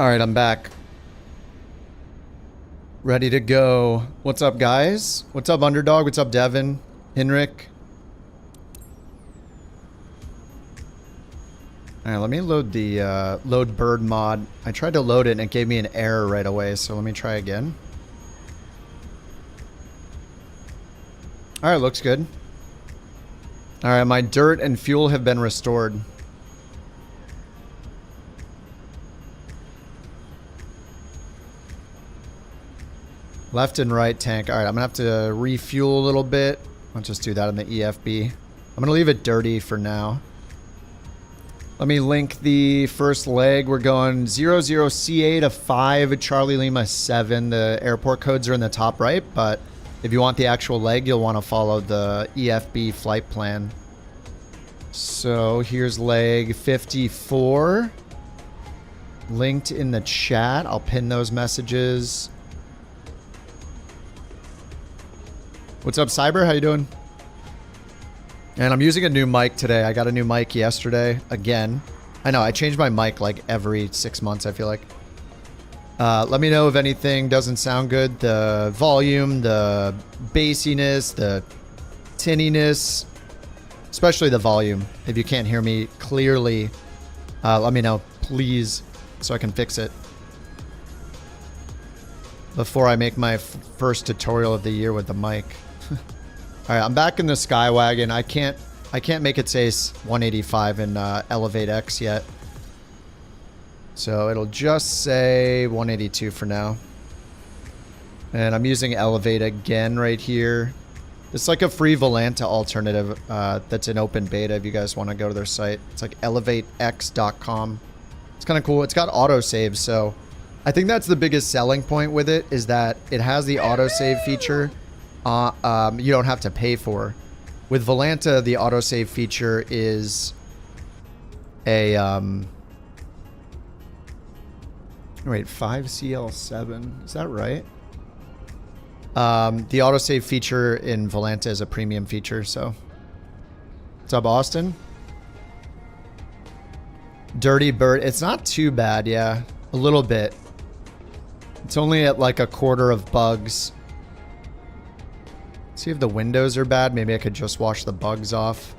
Alright, I'm back. Ready to go. What's up, guys? What's up, Underdog? What's up, Devin? Henrik? Alright, let me load the load bird mod. I tried to load it and it gave me an error right away, so let me try again. Alright, looks good. Alright, my dirt and fuel have been restored. Left and right tank. Alright, I'm gonna have to refuel a little bit. I'll just do that in the EFB. I'm gonna leave it dirty for now. Let me link the first leg. We're going 00CA to 5 Charlie Lima 7. The airport codes are in the top right, but if you want the actual leg, you'll want to follow the EFB flight plan. So here's leg 54. Linked in the chat. I'll pin those messages. What's up, Cyber? How you doing? And I'm using a new mic today. I got a new mic yesterday. Again. I know, I change my mic like every 6 months, I feel like. Let me know if anything doesn't sound good. The volume, the bassiness, the tinniness. Especially the volume. If you can't hear me clearly, let me know, please, so I can fix it. Before I make my first tutorial of the year with the mic. Alright, I'm back in the Skywagon. I can't make it say 185 in Elevate X yet. So it'll just say 182 for now. And I'm using Elevate again right here. It's like a free Volanta alternative that's in open beta if you guys want to go to their site. It's like elevatex.com. It's kind of cool. It's got autosave, so I think that's the biggest selling point with it, is that it has the autosave feature you don't have to pay for. With Volanta, the autosave feature is a wait, 5CL7, is that right? The autosave feature in Volanta is a premium feature, so. What's up, Austin? Dirty Bird, it's not too bad, yeah. A little bit. It's only at like a quarter of bugs. See if the windows are bad. Maybe I could just wash the bugs off.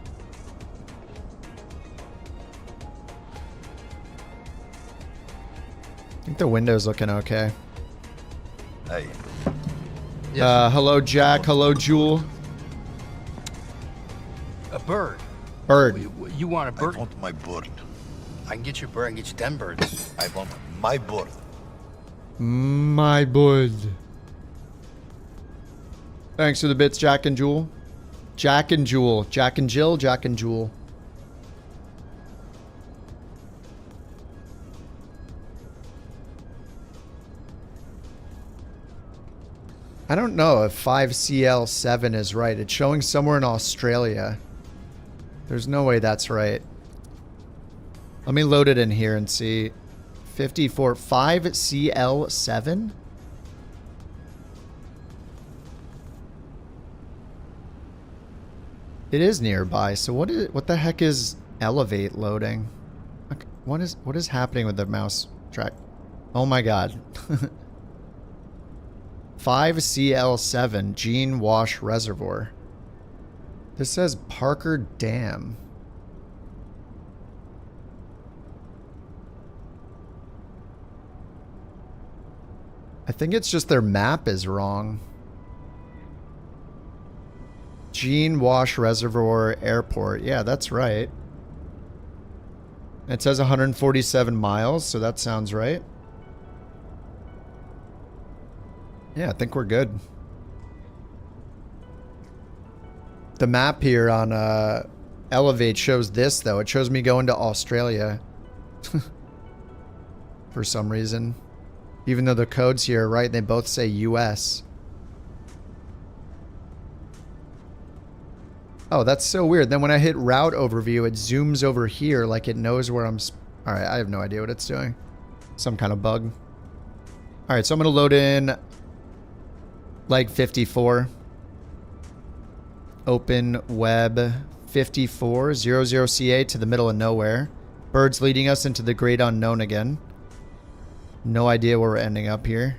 I think the window's looking okay. Hey. Hello, Jack. Hello, Jewel. A bird. Bird. You want a bird? I want my bird. I can get you a bird. I can get you 10 birds. I want my bird. My bird. Thanks for the bits, Jack and Jewel. Jack and Jewel. Jack and Jill, Jack and Jewel. I don't know if 5CL7 is right. It's showing somewhere in Australia. There's no way that's right. Let me load it in here and see. 54. 5CL7? It is nearby. So what the heck is Elevate loading? Okay, what is happening with the mouse track? Oh my god. 5CL7 Gene Wash Reservoir. This says Parker Dam. I think it's just their map is wrong. Gene Wash Reservoir Airport. Yeah, that's right. It says 147 miles, so that sounds right. Yeah, I think we're good. The map here on Elevate shows this, though. It shows me going to Australia. For some reason. Even though the codes here are right, they both say US. Oh, that's so weird. Then when I hit route overview, it zooms over here like it knows where I'm... Alright, I have no idea what it's doing. Some kind of bug. Alright, so I'm going to load in leg 54. Open web 54, 00CA to the middle of nowhere. Birds leading us into the great unknown again. No idea where we're ending up here.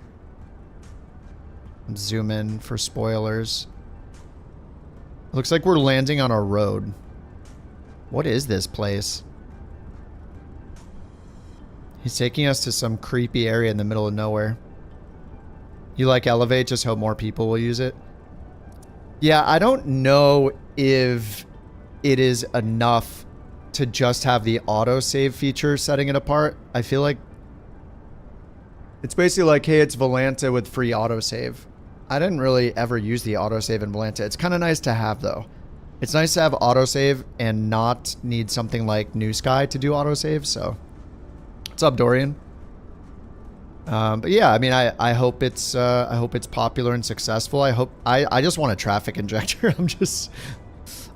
Zoom in for spoilers. Looks like we're landing on a road. What is this place? He's taking us to some creepy area in the middle of nowhere. You like Elevate, just hope more people will use it. Yeah, I don't know if it is enough to just have the autosave feature setting it apart. I feel like it's basically like, hey, it's Volanta with free autosave. I didn't really ever use the autosave in Volanta. It's kind of nice to have, though. It's nice to have autosave and not need something like New Sky to do autosave, so... What's up, Dorian? But yeah, I mean, I hope it's popular and successful. I just want a traffic injector.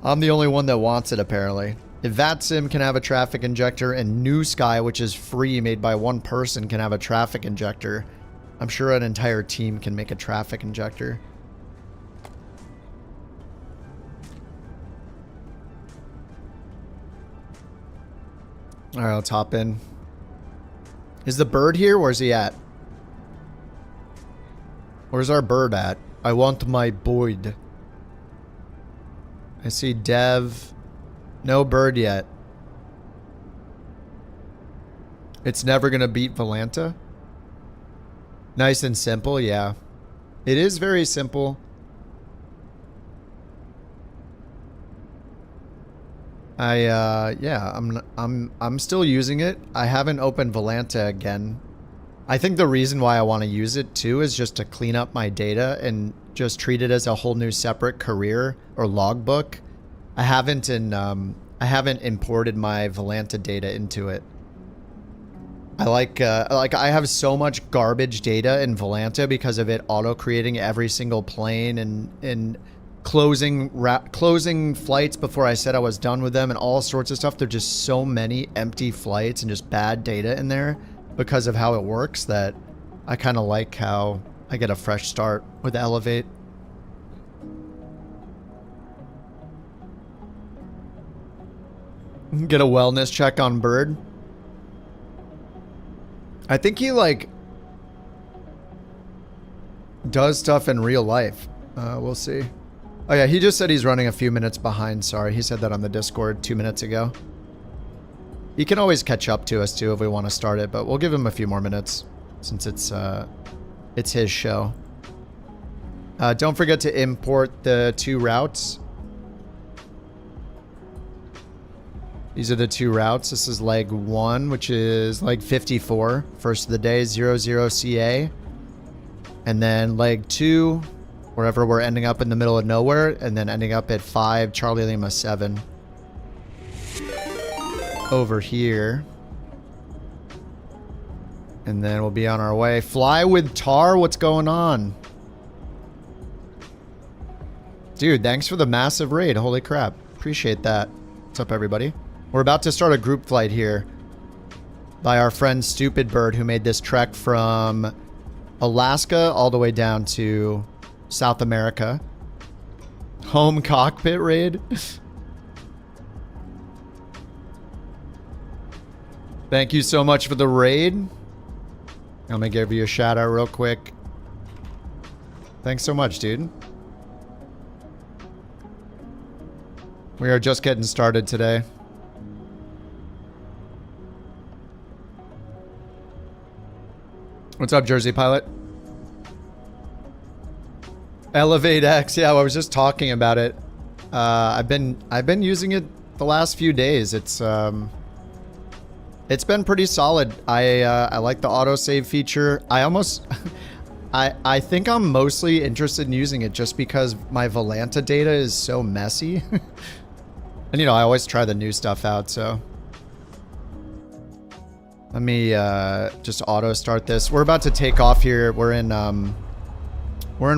I'm the only one that wants it, apparently. If VATSIM can have a traffic injector and New Sky, which is free, made by one person, can have a traffic injector, I'm sure an entire team can make a traffic injector. All right, let's hop in. Is the bird here? Where's he at? Where's our bird at? I want my bird. I see Dev. No bird yet. It's never gonna beat Volanta. Nice and simple, yeah. It is very simple. Yeah, I'm still using it. I haven't opened Volanta again. I think the reason why I want to use it too is just to clean up my data and just treat it as a whole new separate career or logbook. I haven't imported my Volanta data into it. I have so much garbage data in Volanta because of it auto creating every single plane and closing flights before I said I was done with them and all sorts of stuff. There are just so many empty flights and just bad data in there because of how it works that I kind of like how I get a fresh start with Elevate. Get a wellness check on Bird. I think he like does stuff in real life. We'll see. Oh yeah, he just said he's running a few minutes behind. Sorry, he said that on the Discord 2 minutes ago. He can always catch up to us too if we want to start it, but we'll give him a few more minutes since it's his show. Don't forget to import the 2 routes. These are the 2 routes. This is leg 1, which is leg 54, first of the day, 00 CA. And then leg 2, wherever we're ending up in the middle of nowhere, and then ending up at 5 Charlie Lima 7. Over here. And then we'll be on our way. Fly with Tar, what's going on? Dude, thanks for the massive raid. Holy crap. Appreciate that. What's up, everybody? We're about to start a group flight here by our friend Stupid Bird, who made this trek from Alaska all the way down to South America. Home cockpit raid. Thank you so much for the raid. Let me give you a shout out real quick. Thanks so much, dude. We are just getting started today. What's up, Jersey Pilot? Elevate X, yeah, I was just talking about it. I've been using it the last few days. It's been pretty solid. I like the autosave feature. I think I'm mostly interested in using it just because my Volanta data is so messy. And you know, I always try the new stuff out, so. Let me just auto start this. We're about to take off here. We're in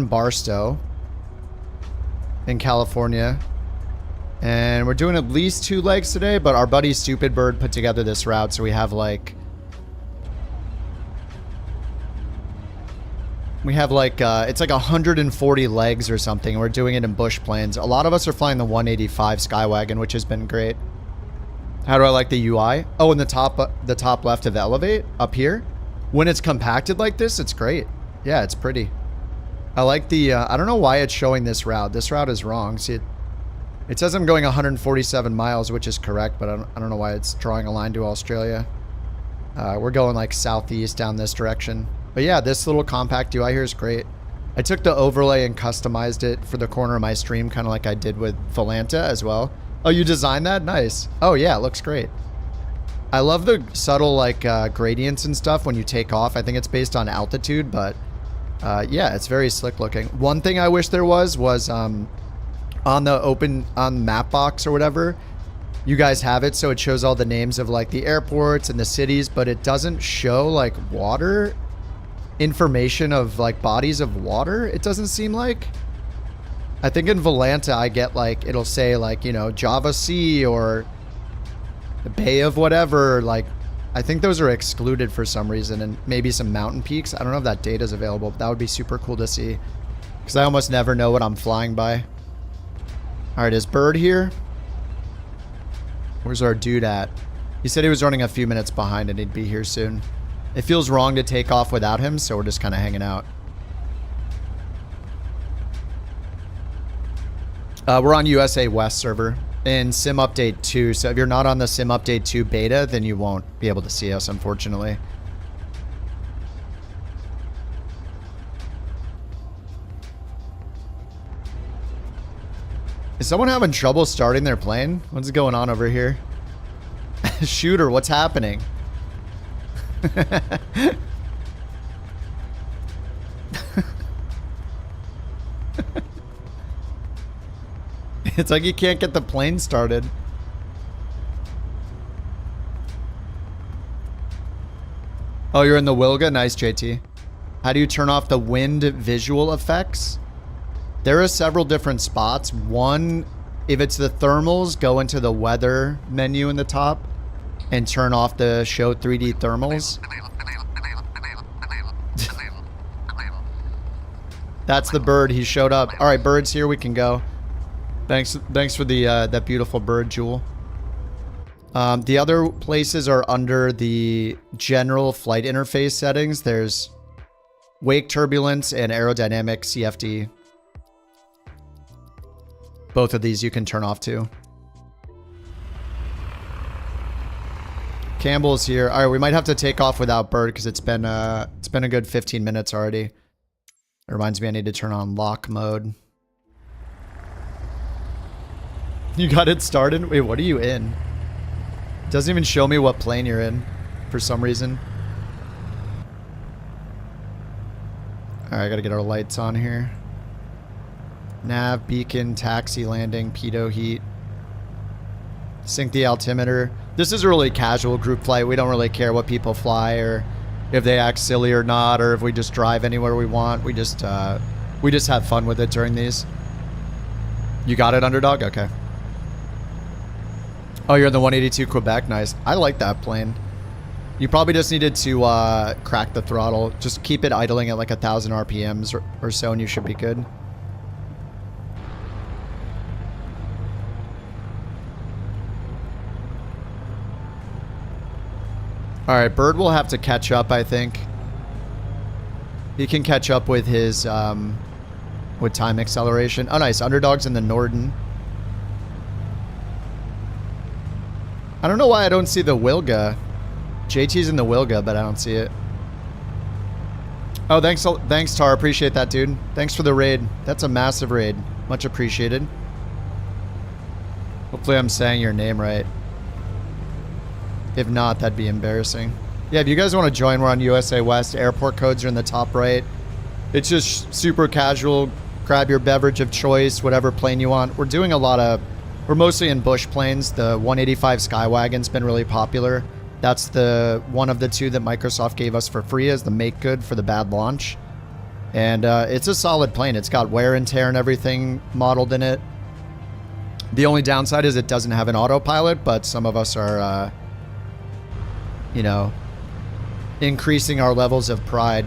Barstow in California. And we're doing at least 2 legs today, but our buddy Stupid Bird put together this route, so we have like it's like 140 legs or something. We're doing it in bush planes. A lot of us are flying the 185 Skywagon, which has been great. How do I like the UI? Oh, in the top left of Elevate up here. When it's compacted like this, it's great. Yeah, it's pretty. I like the, I don't know why it's showing this route. This route is wrong. See, it says I'm going 147 miles, which is correct, but I don't know why it's drawing a line to Australia. We're going like southeast down this direction. But yeah, this little compact UI here is great. I took the overlay and customized it for the corner of my stream, kind of like I did with Volanta as well. Oh, you designed that? Nice. Oh yeah, it looks great. I love the subtle like gradients and stuff when you take off. I think it's based on altitude, but yeah, it's very slick looking. One thing I wish there was on map box or whatever, you guys have it so it shows all the names of like the airports and the cities, but it doesn't show like water information of like bodies of water. It doesn't seem like. I think in Volanta I get like, it'll say like, you know, Java Sea or the Bay of whatever. Like, I think those are excluded for some reason, and maybe some mountain peaks. I don't know if that data is available, but that would be super cool to see because I almost never know what I'm flying by. All right, is Bird here? Where's our dude at? He said he was running a few minutes behind and he'd be here soon. It feels wrong to take off without him, so we're just kind of hanging out. We're on USA West server in Sim Update 2, so if you're not on the Sim Update 2 beta, then you won't be able to see us, unfortunately. Is someone having trouble starting their plane? What's going on over here? Shooter, what's happening? It's like you can't get the plane started. Oh, you're in the Wilga? Nice, JT. How do you turn off the wind visual effects? There are several different spots. One, if it's the thermals, go into the weather menu in the top and turn off the show 3D thermals. That's the bird. He showed up. All right, bird's here. We can go. Thanks for the that beautiful bird, Jewel. The other places are under the general flight interface settings. There's wake turbulence and aerodynamic CFD. Both of these you can turn off too. Campbell's here. All right, we might have to take off without Bird because it's been a good 15 minutes already. It reminds me I need to turn on lock mode. You got it started? Wait, what are you in? It doesn't even show me what plane you're in for some reason. Alright, I gotta get our lights on here. Nav, beacon, taxi, landing, pitot heat. Sync the altimeter. This is a really casual group flight. We don't really care what people fly or if they act silly or not, or if we just drive anywhere we want. We just have fun with it during these. You got it, Underdog? Okay. Oh, you're in the 182 Quebec. Nice. I like that plane. You probably just needed to crack the throttle. Just keep it idling at like 1,000 RPMs or so and you should be good. Alright, Bird will have to catch up, I think. He can catch up with his, with time acceleration. Oh, nice. Underdog's in the Norden. I don't know why I don't see the Wilga. JT's in the Wilga, but I don't see it. Oh, thanks, Tar. Appreciate that, dude. Thanks for the raid. That's a massive raid. Much appreciated. Hopefully I'm saying your name right. If not, that'd be embarrassing. Yeah, if you guys want to join, we're on USA West. Airport codes are in the top right. It's just super casual. Grab your beverage of choice, whatever plane you want. We're doing a lot of... We're mostly in bush planes. The 185 Skywagon's been really popular. That's the one of the two that Microsoft gave us for free as the make good for the bad launch. And it's a solid plane. It's got wear and tear and everything modeled in it. The only downside is it doesn't have an autopilot, but some of us are, you know, increasing our levels of pride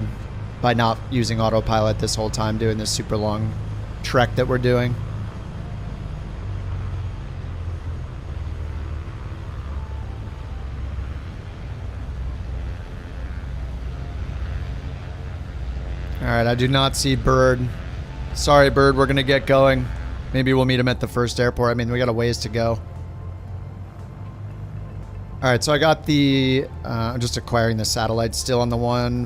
by not using autopilot this whole time doing this super long trek that we're doing. Alright, I do not see Bird. Sorry, Bird, we're gonna get going. Maybe we'll meet him at the first airport. I mean, we got a ways to go. Alright, so I got the... I'm just acquiring the satellite still on the one...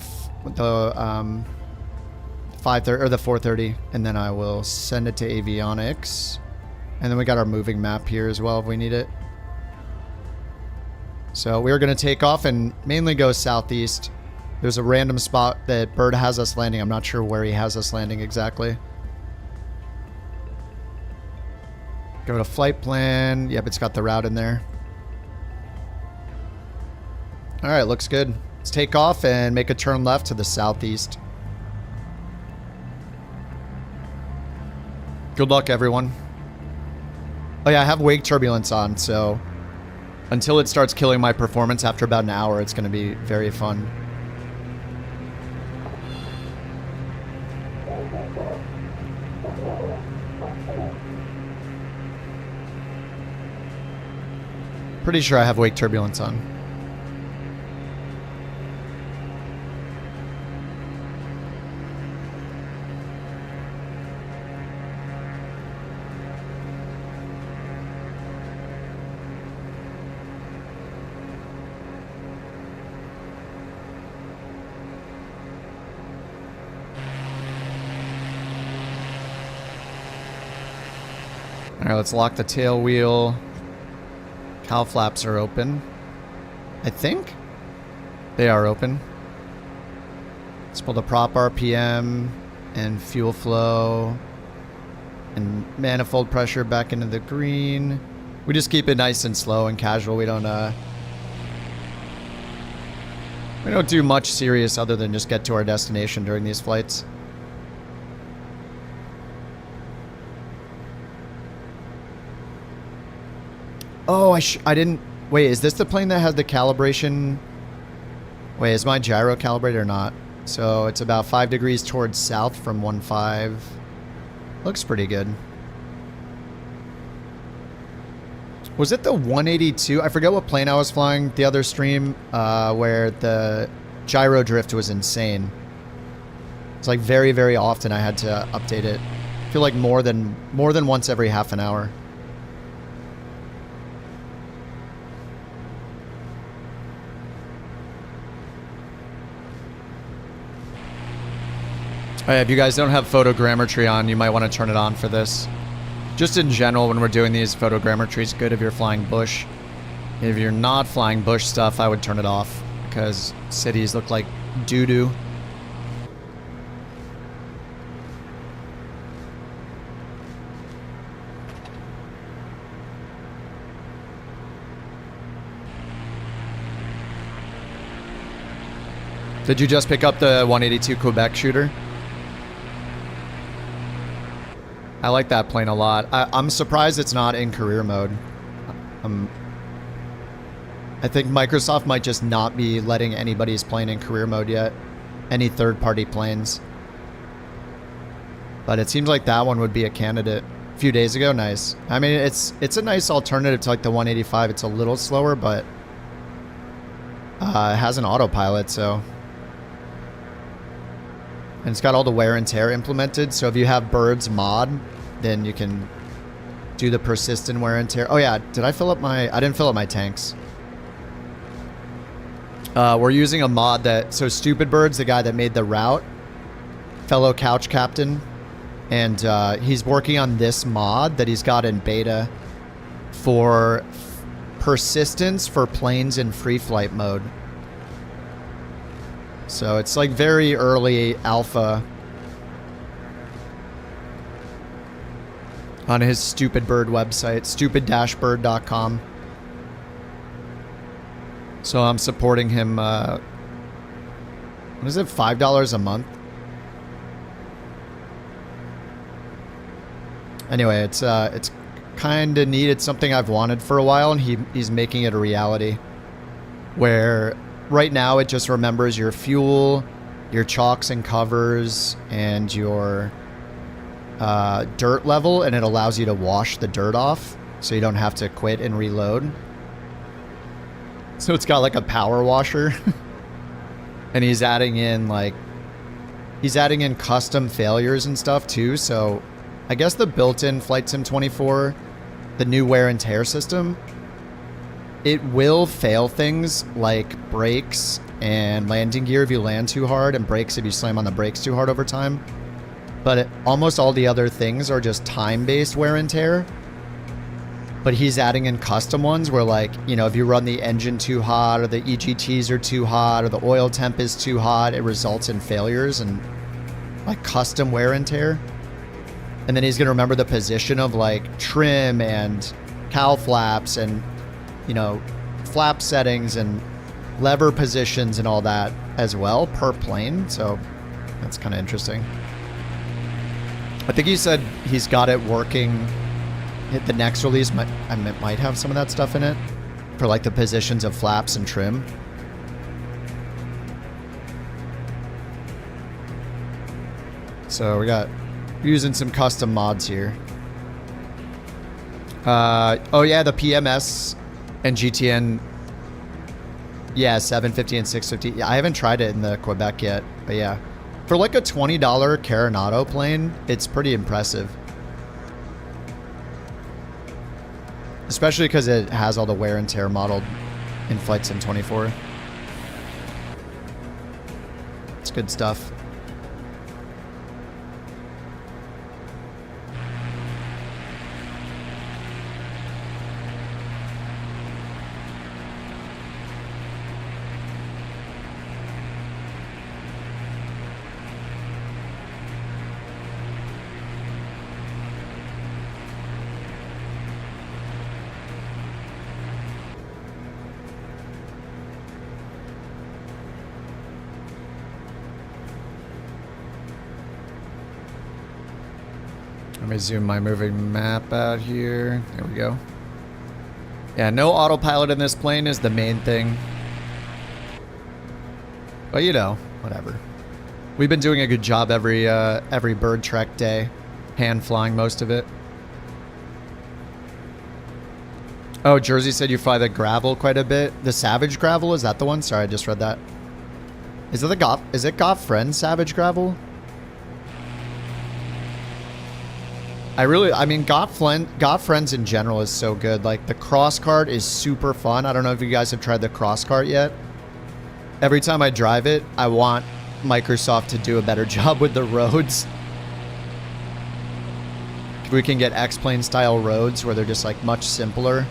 the 530 or the 430, and then I will send it to avionics. And then we got our moving map here as well if we need it. So we're going to take off and mainly go southeast. There's a random spot that Bird has us landing. I'm not sure where he has us landing exactly. Go to flight plan. Yep, it's got the route in there. Alright, looks good. Let's take off and make a turn left to the southeast. Good luck, everyone. Oh yeah, I have wake turbulence on, so until it starts killing my performance after about an hour, it's going to be very fun. Pretty sure I have wake turbulence on. Alright, let's lock the tail wheel. Cowl flaps are open. I think they are open. Let's pull the prop RPM and fuel flow and manifold pressure back into the green. We just keep it nice and slow and casual. We don't do much serious other than just get to our destination during these flights. Oh, I didn't... Wait, is this the plane that has the calibration? Wait, is my gyro calibrated or not? So it's about 5 degrees towards south from 1.5. Looks pretty good. Was it the 182? I forget what plane I was flying the other stream where the gyro drift was insane. It's like very, very often I had to update it. I feel like more than once every half an hour. Alright, if you guys don't have photogrammetry on, you might want to turn it on for this. Just in general, when we're doing these, photogrammetry is good if you're flying bush. If you're not flying bush stuff, I would turn it off, because cities look like doo-doo. Did you just pick up the 182 Quebec shooter? I like that plane a lot. I'm surprised it's not in career mode. I think Microsoft might just not be letting anybody's plane in career mode yet. Any third-party planes. But it seems like that one would be a candidate. A few days ago, nice. I mean, it's a nice alternative to like the 185. It's a little slower, but it has an autopilot, so... And it's got all the wear and tear implemented, so if you have Bird's mod, then you can do the persistent wear and tear. Oh yeah, did I fill up my... I didn't fill up my tanks. We're using a mod that... So Stupid Bird's the guy that made the route, fellow couch captain, and he's working on this mod that he's got in beta for persistence for planes in free flight mode. So it's like very early alpha on his Stupid Bird website, stupid-bird.com. So I'm supporting him, what is it, $5 a month? Anyway, it's kind of neat. It's something I've wanted for a while, and he's making it a reality. Where... Right now, it just remembers your fuel, your chocks and covers, and your dirt level, and it allows you to wash the dirt off, so you don't have to quit and reload. So it's got like a power washer, and he's adding in like he's adding in custom failures and stuff too. So I guess the built-in Flight Sim 24, the new wear and tear system, it will fail things like brakes and landing gear if you land too hard, and brakes if you slam on the brakes too hard over time. But almost all the other things are just time-based wear and tear. But he's adding in custom ones where, like, you know, if you run the engine too hot or the EGTs are too hot or the oil temp is too hot, it results in failures and like custom wear and tear. And then he's going to remember the position of like trim and cowl flaps and, you know, flap settings and lever positions and all that as well per plane. So that's kind of interesting. I think he said he's got it working. The next release might have some of that stuff in it for like the positions of flaps and trim. So we're using some custom mods here. Oh yeah, the PMS and GTN. Yeah, 750 and 650. Yeah, I haven't tried it in the Quebec yet, but yeah. For like a $20 Carenado plane, it's pretty impressive. Especially because it has all the wear and tear modeled in Flight Sim 24. It's good stuff. Let me zoom my moving map out here. There we go. Yeah, no autopilot in this plane is the main thing. But you know, whatever. We've been doing a good job every bird trek day, hand flying most of it. Oh, Jersey said you fly the gravel quite a bit. The Savage gravel, is that the one? Sorry, I just read that. Is it the Goff? Is it Goff Friends Savage gravel? I mean, Got Friends in general is so good. Like, the cross cart is super fun. I don't know if you guys have tried the cross cart yet. Every time I drive it, I want Microsoft to do a better job with the roads. If we can get X-Plane style roads where they're just like much simpler.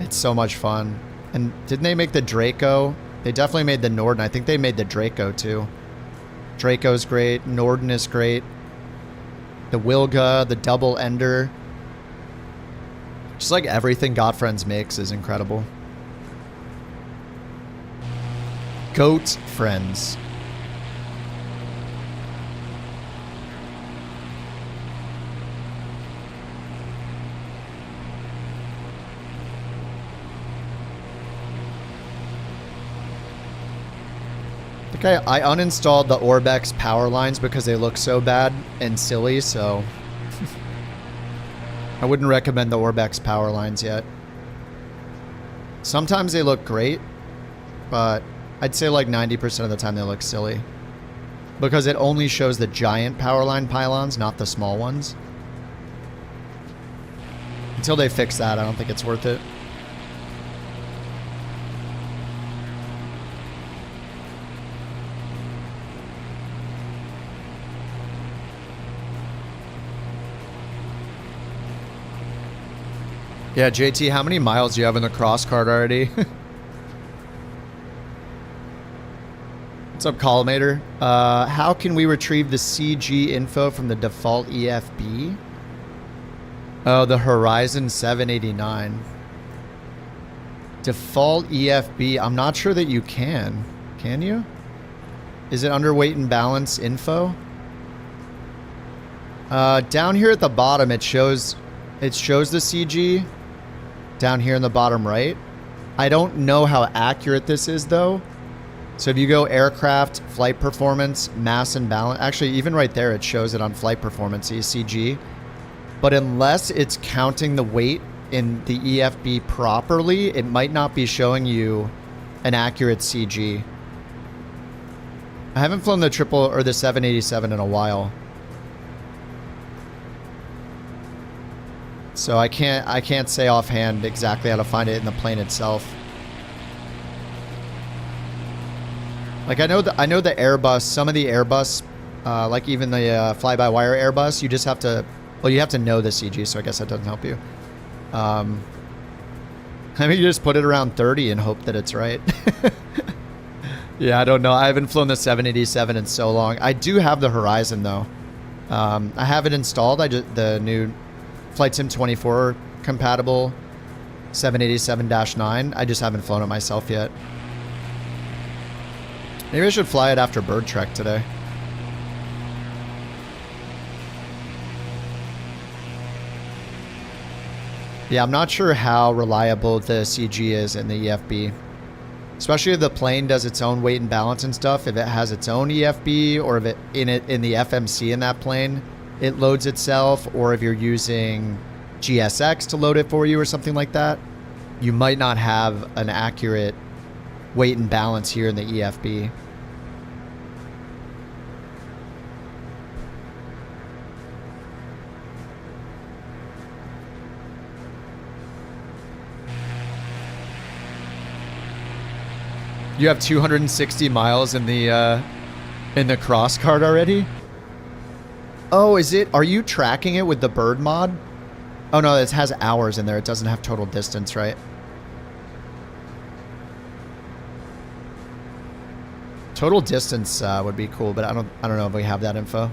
It's so much fun. And didn't they make the Draco? They definitely made the Norden. I think they made the Draco too. Draco's great. Norden is great. The Wilga, the Double Ender. Just like everything Got Friends makes is incredible. Goat Friends. Okay, I uninstalled the Orbex power lines because they look so bad and silly, so I wouldn't recommend the Orbex power lines yet. Sometimes they look great, but I'd say like 90% of the time they look silly because it only shows the giant power line pylons, not the small ones. Until they fix that, I don't think it's worth it. Yeah, JT, how many miles do you have in the cross cart already? What's up, Collimator? How can we retrieve the CG info from the default EFB? Oh, the Horizon 789. Default EFB. I'm not sure that you can. Can you? Is it under weight and balance info? Down here at the bottom, it shows the CG. Down here in the bottom right. I don't know how accurate this is though. So if you go aircraft, flight performance, mass and balance, actually even right there it shows it on flight performance, ECG. But unless it's counting the weight in the EFB properly, it might not be showing you an accurate CG. I haven't flown the triple or the 787 in a while. So I can't say offhand exactly how to find it in the plane itself. Like I know the Airbus, some of the Airbus, like even the fly-by-wire Airbus, you just have to, well, you have to know the CG, so I guess that doesn't help you. I mean, you just put it around 30 and hope that it's right. Yeah, I don't know. I haven't flown the 787 in so long. I do have the Horizon though. I have it installed. The new Flight Sim 24 compatible 787-9. I just haven't flown it myself yet. Maybe I should fly it after Bird Trek today. Yeah, I'm not sure how reliable the CG is in the EFB. Especially if the plane does its own weight and balance and stuff. If it has its own EFB, or if it in the FMC in that plane, it loads itself, or if you're using GSX to load it for you or something like that, you might not have an accurate weight and balance here in the EFB. You have 260 miles in the cross card already? Oh, is it? Are you tracking it with the bird mod? Oh no, it has hours in there. It doesn't have total distance, right? Total distance would be cool, but I don't know if we have that info.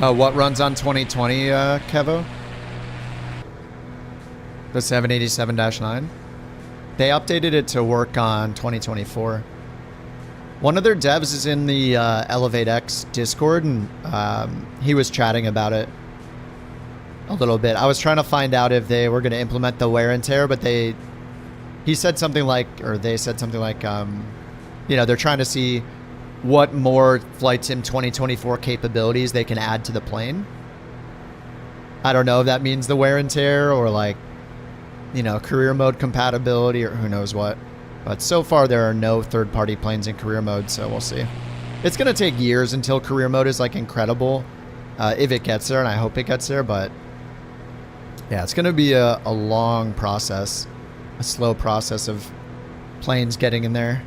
What runs on 2020, Kevo? The 787-9? They updated it to work on 2024. One of their devs is in the ElevateX Discord, and he was chatting about it a little bit. I was trying to find out if they were going to implement the wear and tear, but he said something like, or they said something like, you know, they're trying to see what more Flight Sim 2024 capabilities they can add to the plane. I don't know if that means the wear and tear or like, you know, career mode compatibility or who knows what. But so far there are no third-party planes in career mode, so we'll see. It's going to take years until career mode is like incredible, if it gets there, and I hope it gets there, but yeah, it's going to be a long process, a slow process of planes getting in there.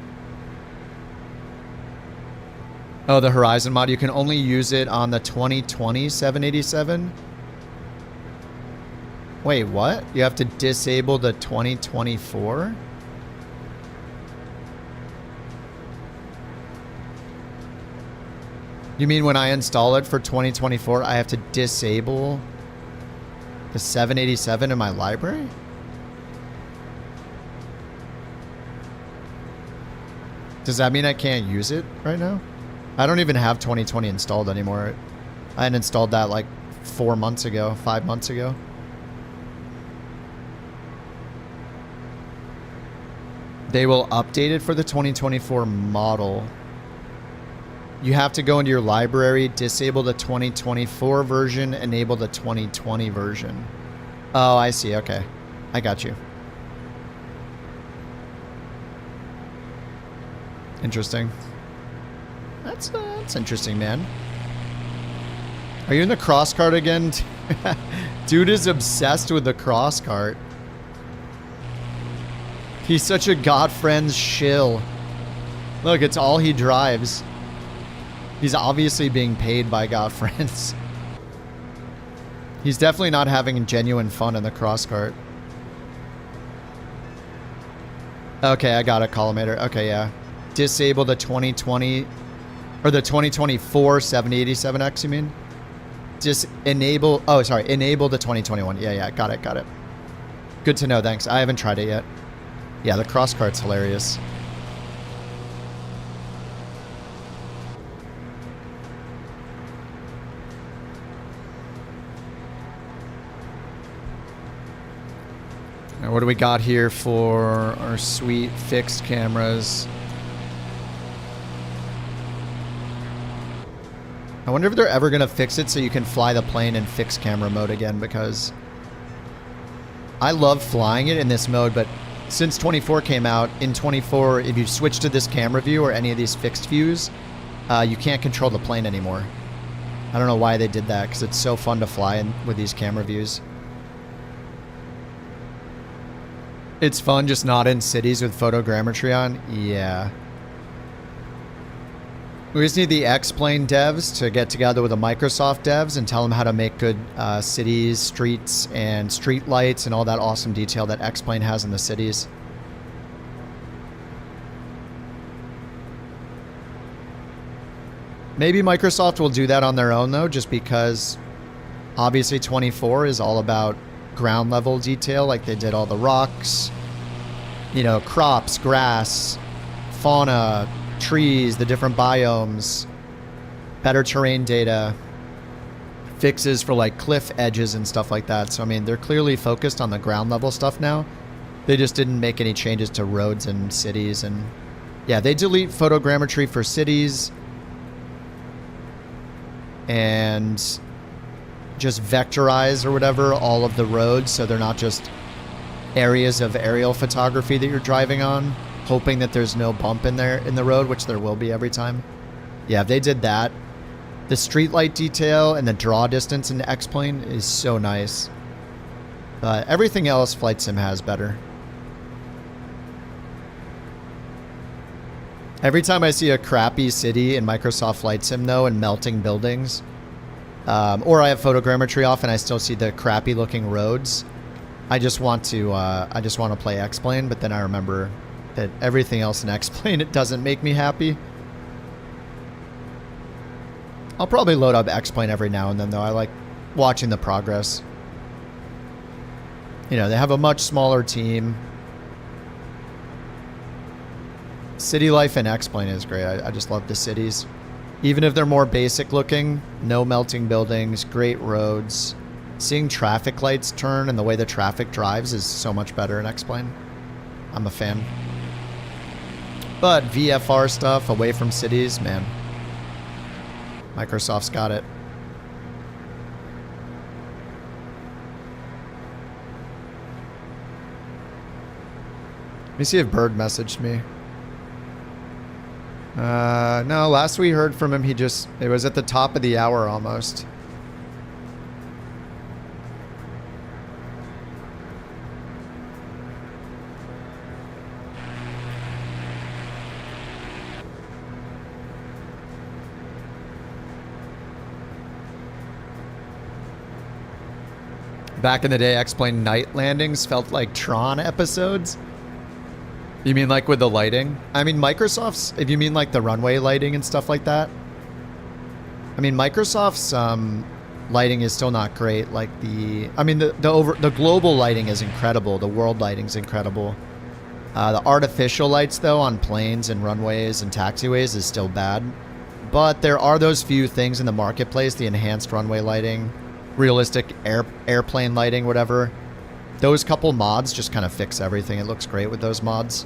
Oh, the Horizon mod, you can only use it on the 2020 787? Wait, what? You have to disable the 2024? You mean when I install it for 2024, I have to disable the 787 in my library? Does that mean I can't use it right now? I don't even have 2020 installed anymore. I had installed that like 4 months ago, 5 months ago. They will update it for the 2024 model. You have to go into your library, disable the 2024 version, enable the 2020 version. Oh, I see. Okay. I got you. Interesting. That's interesting, man. Are you in the cross cart again? Dude is obsessed with the cross cart. He's such a God-friends shill. Look, it's all he drives. He's obviously being paid by God-friends. He's definitely not having genuine fun in the cross cart. Okay, I got it, Collimator. Okay, yeah. Disable the 2020... Or the 2024 787X, you mean? Just enable... Oh, sorry. Enable the 2021. Yeah. Got it. Good to know. Thanks. I haven't tried it yet. Yeah, the cross-cart's hilarious. And what do we got here for our sweet fixed cameras? I wonder if they're ever going to fix it so you can fly the plane in fixed camera mode again, because I love flying it in this mode, but since 24 came out, in 24, if you switch to this camera view or any of these fixed views, you can't control the plane anymore. I don't know why they did that, because it's so fun to fly in with these camera views. It's fun, just not in cities with photogrammetry on? Yeah. We just need the X-Plane devs to get together with the Microsoft devs and tell them how to make good cities, streets, and street lights and all that awesome detail that X-Plane has in the cities. Maybe Microsoft will do that on their own, though, just because obviously 24 is all about ground level detail, like they did all the rocks, you know, crops, grass, fauna, trees, the different biomes, better terrain data, fixes for like cliff edges and stuff like that. So, I mean, they're clearly focused on the ground level stuff now. They just didn't make any changes to roads and cities. And yeah, they delete photogrammetry for cities and just vectorize or whatever all of the roads, so they're not just areas of aerial photography that you're driving on, hoping that there's no bump in there in the road, which there will be every time. Yeah, if they did that, the streetlight detail and the draw distance in X-Plane is so nice. Everything else Flight Sim has better. Every time I see a crappy city in Microsoft Flight Sim, though, and melting buildings, or I have photogrammetry off and I still see the crappy looking roads, I just want to play X-Plane, but then I remember that everything else in X-Plane, it doesn't make me happy. I'll probably load up X-Plane every now and then, though. I like watching the progress. You know, they have a much smaller team. City life in X-Plane is great. I just love the cities. Even if they're more basic looking, no melting buildings, great roads. Seeing traffic lights turn and the way the traffic drives is so much better in X-Plane. I'm a fan. But VFR stuff away from cities, man. Microsoft's got it. Let me see if Bird messaged me. No, last we heard from him, it was at the top of the hour almost. Back in the day, X-Plane night landings felt like Tron episodes. You mean like with the lighting? I mean, Microsoft's, if you mean like the runway lighting and stuff like that. I mean, Microsoft's lighting is still not great. Like the global lighting is incredible. The world lighting's incredible. The artificial lights, though, on planes and runways and taxiways is still bad. But there are those few things in the marketplace, the enhanced runway lighting, realistic airplane lighting, whatever. Those couple mods just kind of fix everything. It looks great with those mods.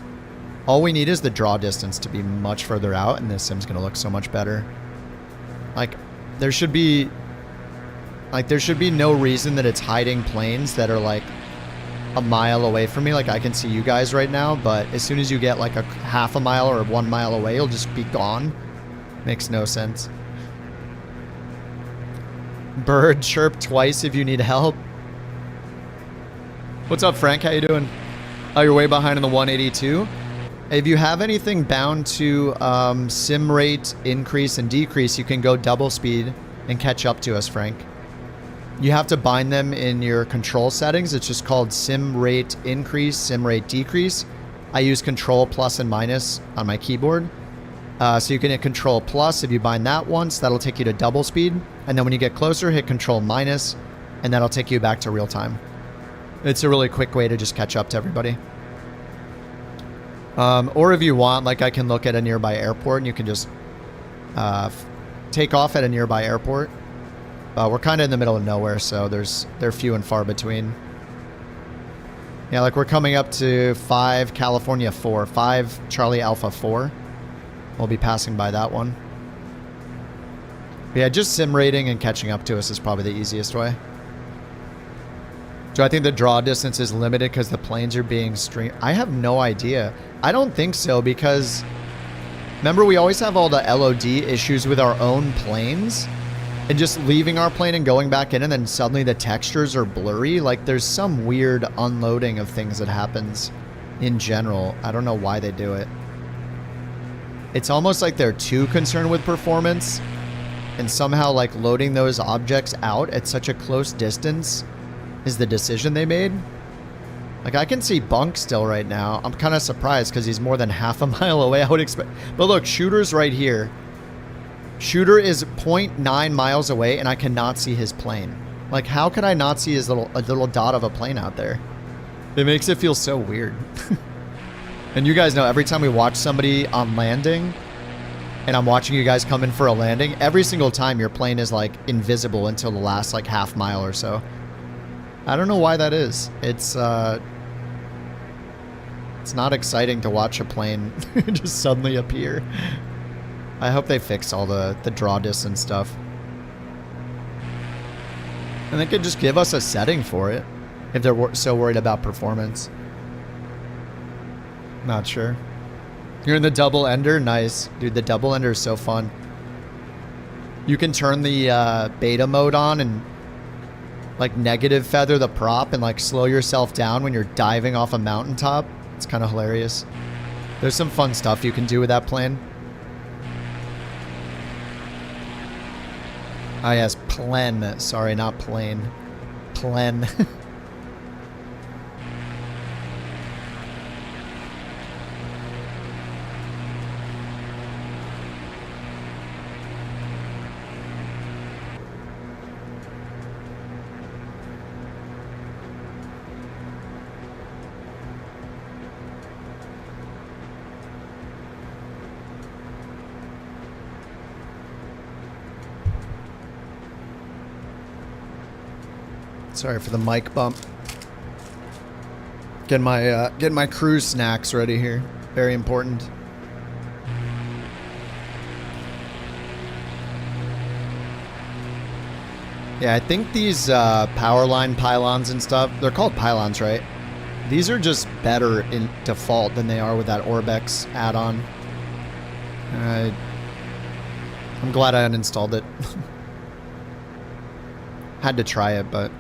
All we need is the draw distance to be much further out, and this sim's gonna look so much better. Like, there should be no reason that it's hiding planes that are like a mile away from me. Like, I can see you guys right now, but as soon as you get like a half a mile or 1 mile away, you'll just be gone. Makes no sense. Bird, chirp twice if you need help. What's up, Frank? How you doing? Oh, you're way behind in the 182? If you have anything bound to sim rate increase and decrease, you can go double speed and catch up to us, Frank. You have to bind them in your control settings. It's just called sim rate increase, sim rate decrease. I use control plus and minus on my keyboard. So you can hit control plus. If you bind that once, that'll take you to double speed. And then when you get closer, hit control minus, and that'll take you back to real time. It's a really quick way to just catch up to everybody. Or if you want, like, I can look at a nearby airport and you can just take off at a nearby airport. We're kind of in the middle of nowhere, so they're few and far between. Yeah, like we're coming up to 5 California 4, 5 Charlie Alpha 4. We'll be passing by that one. But yeah, just sim rating and catching up to us is probably the easiest way. Do I think the draw distance is limited because the planes are being streamed? I have no idea. I don't think so because remember we always have all the LOD issues with our own planes and just leaving our plane and going back in and then suddenly the textures are blurry. Like there's some weird unloading of things that happens in general. I don't know why they do it. It's almost like they're too concerned with performance and somehow like loading those objects out at such a close distance is the decision they made. Like I can see Bunk still right now. I'm kind of surprised because he's more than half a mile away. I would expect, but look, Shooter's right here. Shooter is 0.9 miles away and I cannot see his plane. Like how could I not see his little dot of a plane out there? It makes it feel so weird. And you guys know every time we watch somebody on landing and I'm watching you guys come in for a landing, every single time your plane is like invisible until the last like half mile or so. I don't know why that is. It's not exciting to watch a plane just suddenly appear. I hope they fix all the draw distance stuff. And they could just give us a setting for it if they're so worried about performance. Not sure. You're in the double ender? Nice. Dude, the double ender is so fun. You can turn the beta mode on and like negative feather the prop and like slow yourself down when you're diving off a mountaintop. It's kind of hilarious. There's some fun stuff you can do with that plane. Ah yes, plen. Sorry, not plane. Plen. Sorry for the mic bump. Getting my cruise snacks ready here. Very important. Yeah, I think these power line pylons and stuff, they're called pylons, right? These are just better in default than they are with that Orbex add-on. I'm glad I uninstalled it. Had to try it, but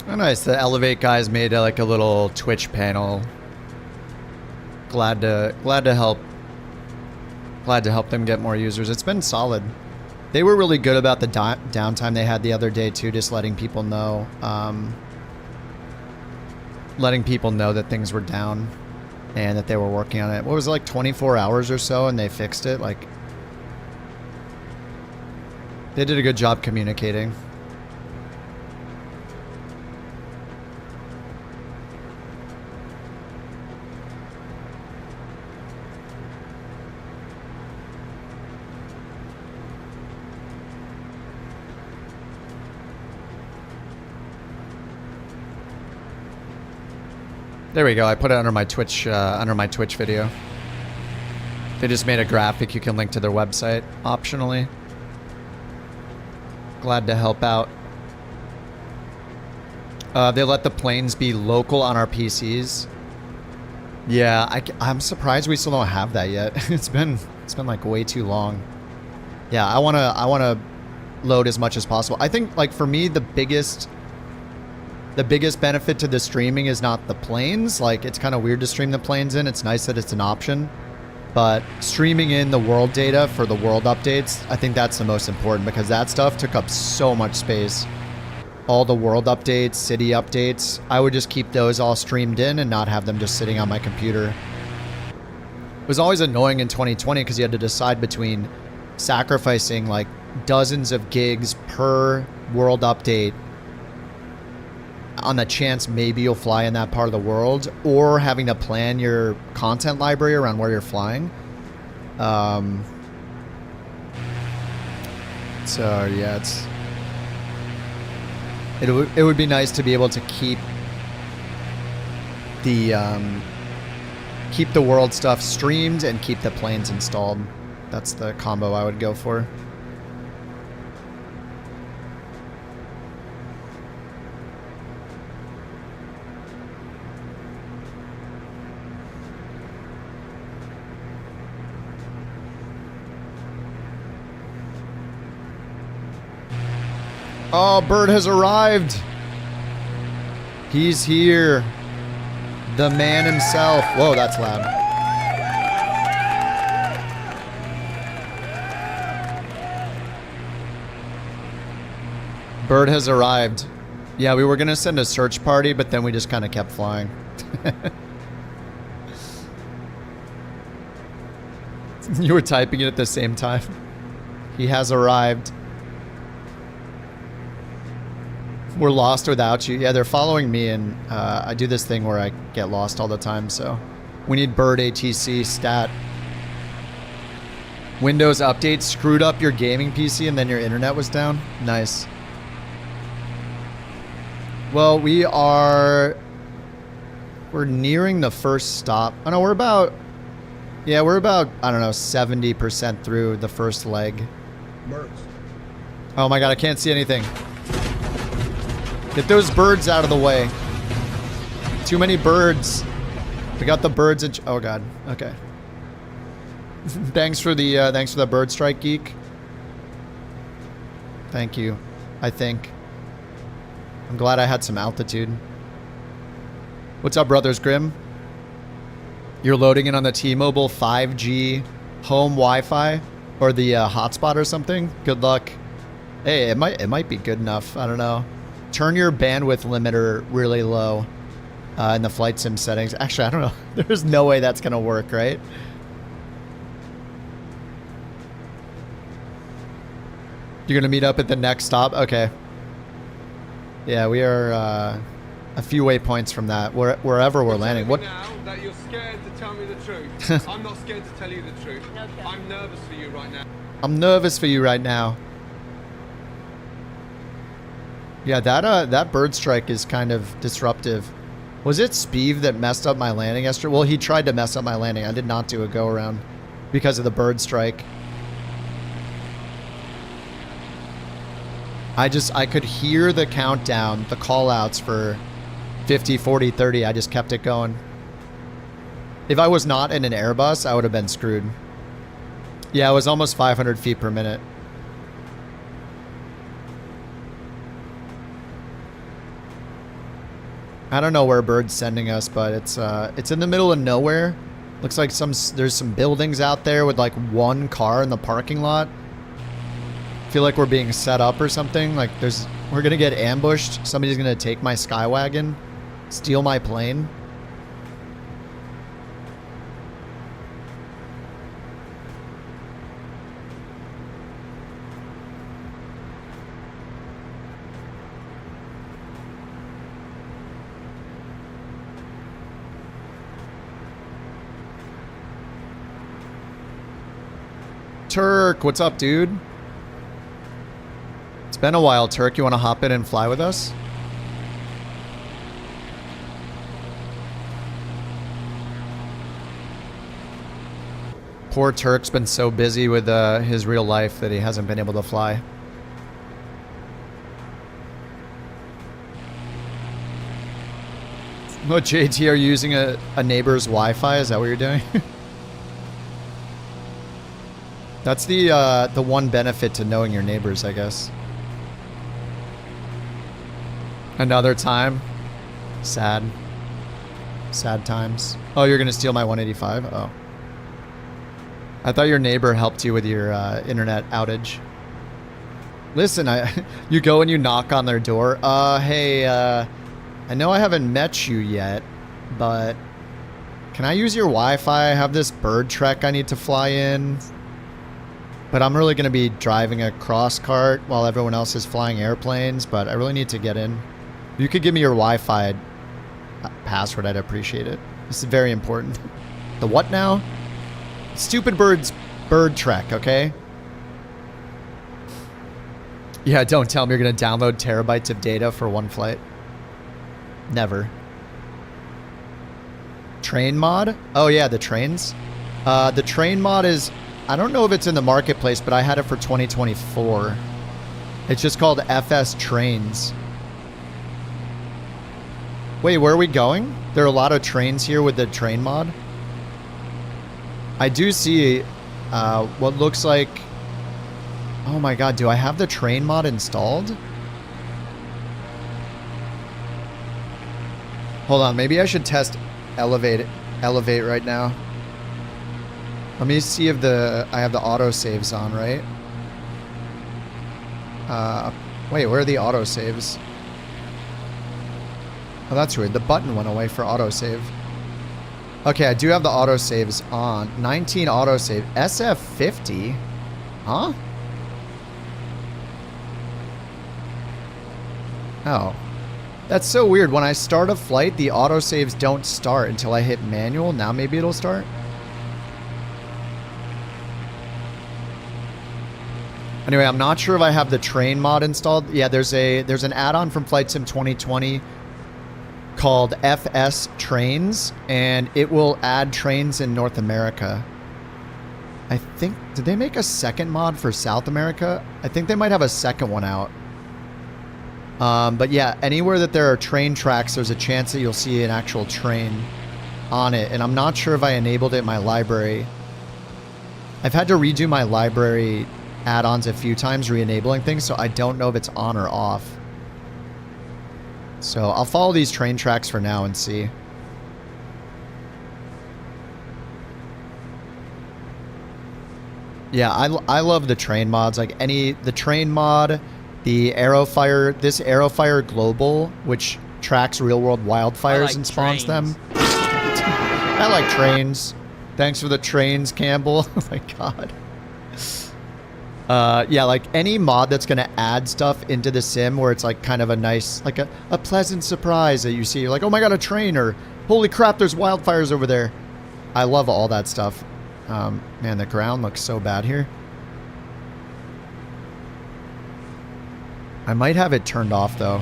oh, nice. The Elevate guys made like a little Twitch panel. Glad to help. Glad to help them get more users. It's been solid. They were really good about the downtime they had the other day too, just letting people know. Letting people know that things were down and that they were working on it. What was it, like 24 hours or so, and they fixed it? Like, they did a good job communicating. There we go. I put it under my Twitch video. They just made a graphic. You can link to their website optionally. Glad to help out. They let the planes be local on our PCs. Yeah, I'm surprised we still don't have that yet. It's been like way too long. Yeah, I wanna load as much as possible. I think like for me the biggest benefit to the streaming is not the planes. Like, it's kind of weird to stream the planes in. It's nice that it's an option. But streaming in the world data for the world updates, I think that's the most important because that stuff took up so much space. all the world updates, city updates, I would just keep those all streamed in and not have them just sitting on my computer. It was always annoying in 2020 because you had to decide between sacrificing like dozens of gigs per world update on the chance maybe you'll fly in that part of the world, or having to plan your content library around where you're flying. So yeah, it would be nice to be able to keep the world stuff streamed and keep the planes installed. That's the combo I would go for. Oh, Bird has arrived. He's here. The man himself. Whoa, that's loud. Bird has arrived. Yeah, we were going to send a search party, but then we just kind of kept flying. You were typing it at the same time. He has arrived. We're lost without you. Yeah, they're following me, and I do this thing where I get lost all the time, so we need Bird ATC stat. Windows update screwed up your gaming PC and then your internet was down? Nice. Well, we're nearing the first stop. Oh no, we're about, I don't know, 70% through the first leg. Oh my god, I can't see anything. Get those birds out of the way. Too many birds. We got the birds in... Oh god. Okay. Thanks for the bird strike, geek. Thank you. I think. I'm glad I had some altitude. What's up, Brothers Grimm? You're loading in on the T-Mobile 5G home Wi-Fi or the hotspot or something? Good luck. Hey, it might be good enough. I don't know. Turn your bandwidth limiter really low in the flight sim settings. Actually, I don't know. There's no way that's going to work, right? You're going to meet up at the next stop? Okay. Yeah, we are a few waypoints from that, wherever we're landing. What? Now that you're scared to tell me the truth. I'm not scared to tell you the truth. Okay. I'm nervous for you right now. I'm nervous for you right now. Yeah, that bird strike is kind of disruptive. Was it Speeve that messed up my landing yesterday? Well, he tried to mess up my landing. I did not do a go around because of the bird strike. I could hear the countdown, the call outs for 50, 40, 30. I just kept it going. If I was not in an Airbus, I would have been screwed. Yeah, it was almost 500 feet per minute. I don't know where Bird's sending us, but it's in the middle of nowhere. Looks like there's some buildings out there with like one car in the parking lot. Feel like we're being set up or something. Like we're gonna get ambushed. Somebody's gonna take my Skywagon, steal my plane. Turk, what's up, dude? It's been a while, Turk. You want to hop in and fly with us? Poor Turk's been so busy with his real life that he hasn't been able to fly. Oh, JT, are you using a neighbor's Wi-Fi? Is that what you're doing? That's the one benefit to knowing your neighbors, I guess. Another time. Sad. Sad times. Oh, you're going to steal my 185? Oh. I thought your neighbor helped you with your internet outage. Listen, you go and you knock on their door. Hey, I know I haven't met you yet, but can I use your Wi-Fi? I have this bird trek I need to fly in, but I'm really going to be driving a cross cart while everyone else is flying airplanes, but I really need to get in. You could give me your Wi-Fi password, I'd appreciate it. This is very important. The what now? Stupid bird trek, okay? Yeah, don't tell me you're going to download terabytes of data for one flight. Never. Train mod? Oh yeah, the trains. The train mod is, I don't know if it's in the marketplace, but I had it for 2024. It's just called FS Trains. Wait, where are we going? There are a lot of trains here with the train mod. I do see what looks like... Oh my god, do I have the train mod installed? Hold on, maybe I should test elevate right now. Let me see if I have the autosaves on, right? Wait, where are the autosaves? Oh, that's weird. The button went away for autosave. Okay, I do have the autosaves on. 19 autosave. SF50? Huh? Oh. That's so weird. When I start a flight, the autosaves don't start until I hit manual. Now maybe it'll start. Anyway, I'm not sure if I have the train mod installed. Yeah, there's an add-on from Flight Sim 2020 called FS Trains, and it will add trains in North America. I think, did they make a second mod for South America? I think they might have a second one out. But yeah, anywhere that there are train tracks, there's a chance that you'll see an actual train on it. And I'm not sure if I enabled it in my library. I've had to redo my library add-ons a few times, re-enabling things, so I don't know if it's on or off. So I'll follow these train tracks for now and see. Yeah, I love the train mods. Like the train mod... The Aerofire, this Aerofire Global, which tracks real-world wildfires and spawns them. I like trains. Thanks for the trains, Campbell. Oh my god. Yeah, like any mod that's going to add stuff into the sim where it's like kind of a nice, like a pleasant surprise that you see. You're like, oh my god, a train, or holy crap, there's wildfires over there. I love all that stuff. Man, the ground looks so bad here. I might have it turned off, though.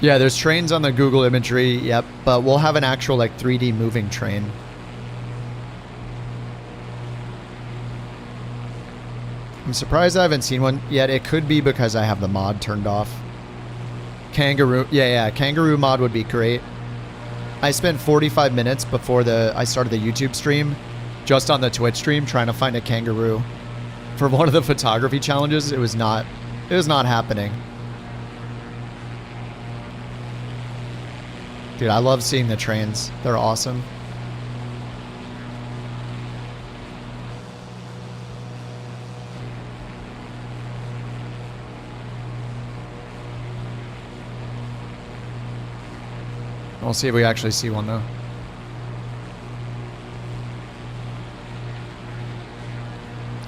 Yeah, there's trains on the Google imagery, yep, but we'll have an actual, like, 3D moving train. I'm surprised I haven't seen one yet. It could be because I have the mod turned off. Kangaroo, yeah, kangaroo mod would be great. I spent 45 minutes before I started the YouTube stream just on the Twitch stream trying to find a kangaroo for one of the photography challenges. It was not happening. Dude, I love seeing the trains. They're awesome. We'll see if we actually see one though.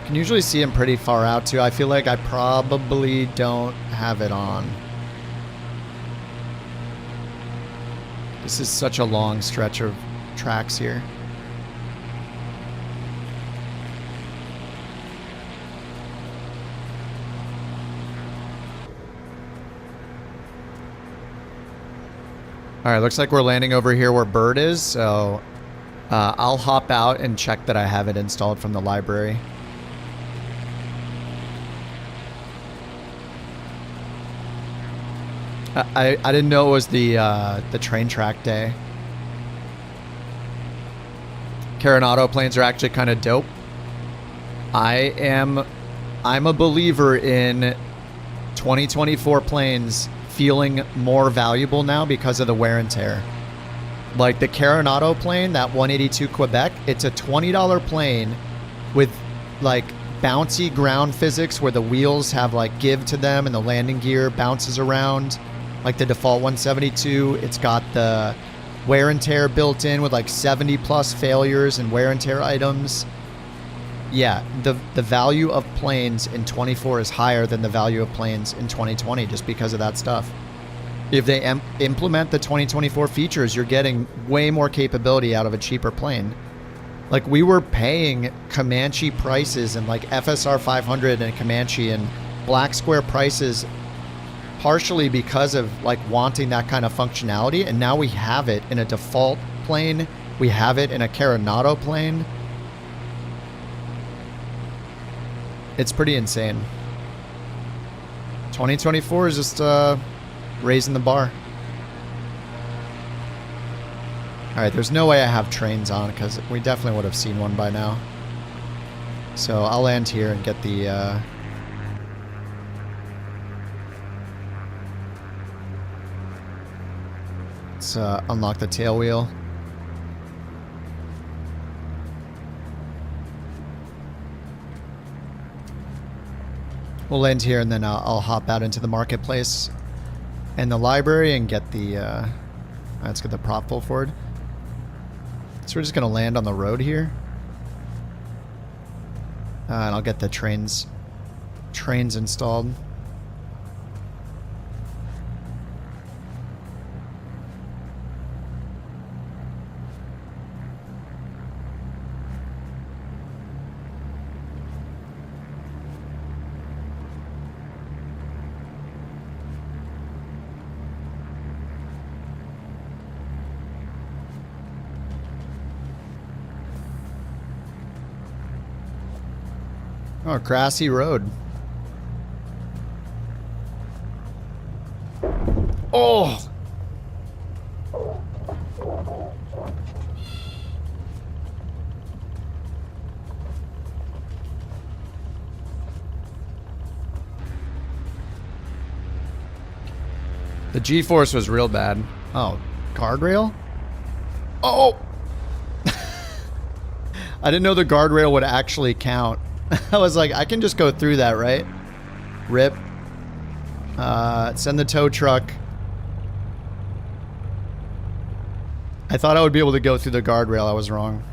Can usually see him pretty far out too. I feel like I probably don't have it on. This is such a long stretch of tracks here. All right, looks like we're landing over here where Bird is, so I'll hop out and check that I have it installed from the library. I didn't know it was the train track day. Carenado planes are actually kind of dope. I'm a believer in 2024 planes feeling more valuable now because of the wear and tear. Like the Caronado plane, that 182 Quebec, it's a $20 plane with like bouncy ground physics where the wheels have like give to them and the landing gear bounces around. Like the default 172, it's got the wear and tear built in with like 70 plus failures and wear and tear items. Yeah, the value of planes in 24 is higher than the value of planes in 2020 just because of that stuff. If they implement the 2024 features, you're getting way more capability out of a cheaper plane. Like we were paying Comanche prices and like FSR 500 and Comanche and Black Square prices partially because of like wanting that kind of functionality. And now we have it in a default plane. We have it in a Caronado plane. It's pretty insane. 2024 is just raising the bar. All right, there's no way I have trains on because we definitely would have seen one by now. So I'll land here and get the let's unlock the tail wheel. We'll land here and then I'll hop out into the marketplace and the library and get the let's get the prop full forward. So we're just gonna land on the road here, and I'll get the trains installed. Oh, grassy road. Oh! The G-force was real bad. Oh, guardrail? Oh! I didn't know the guardrail would actually count. I was like, I can just go through that, right? Rip. Send the tow truck. I thought I would be able to go through the guardrail. I was wrong.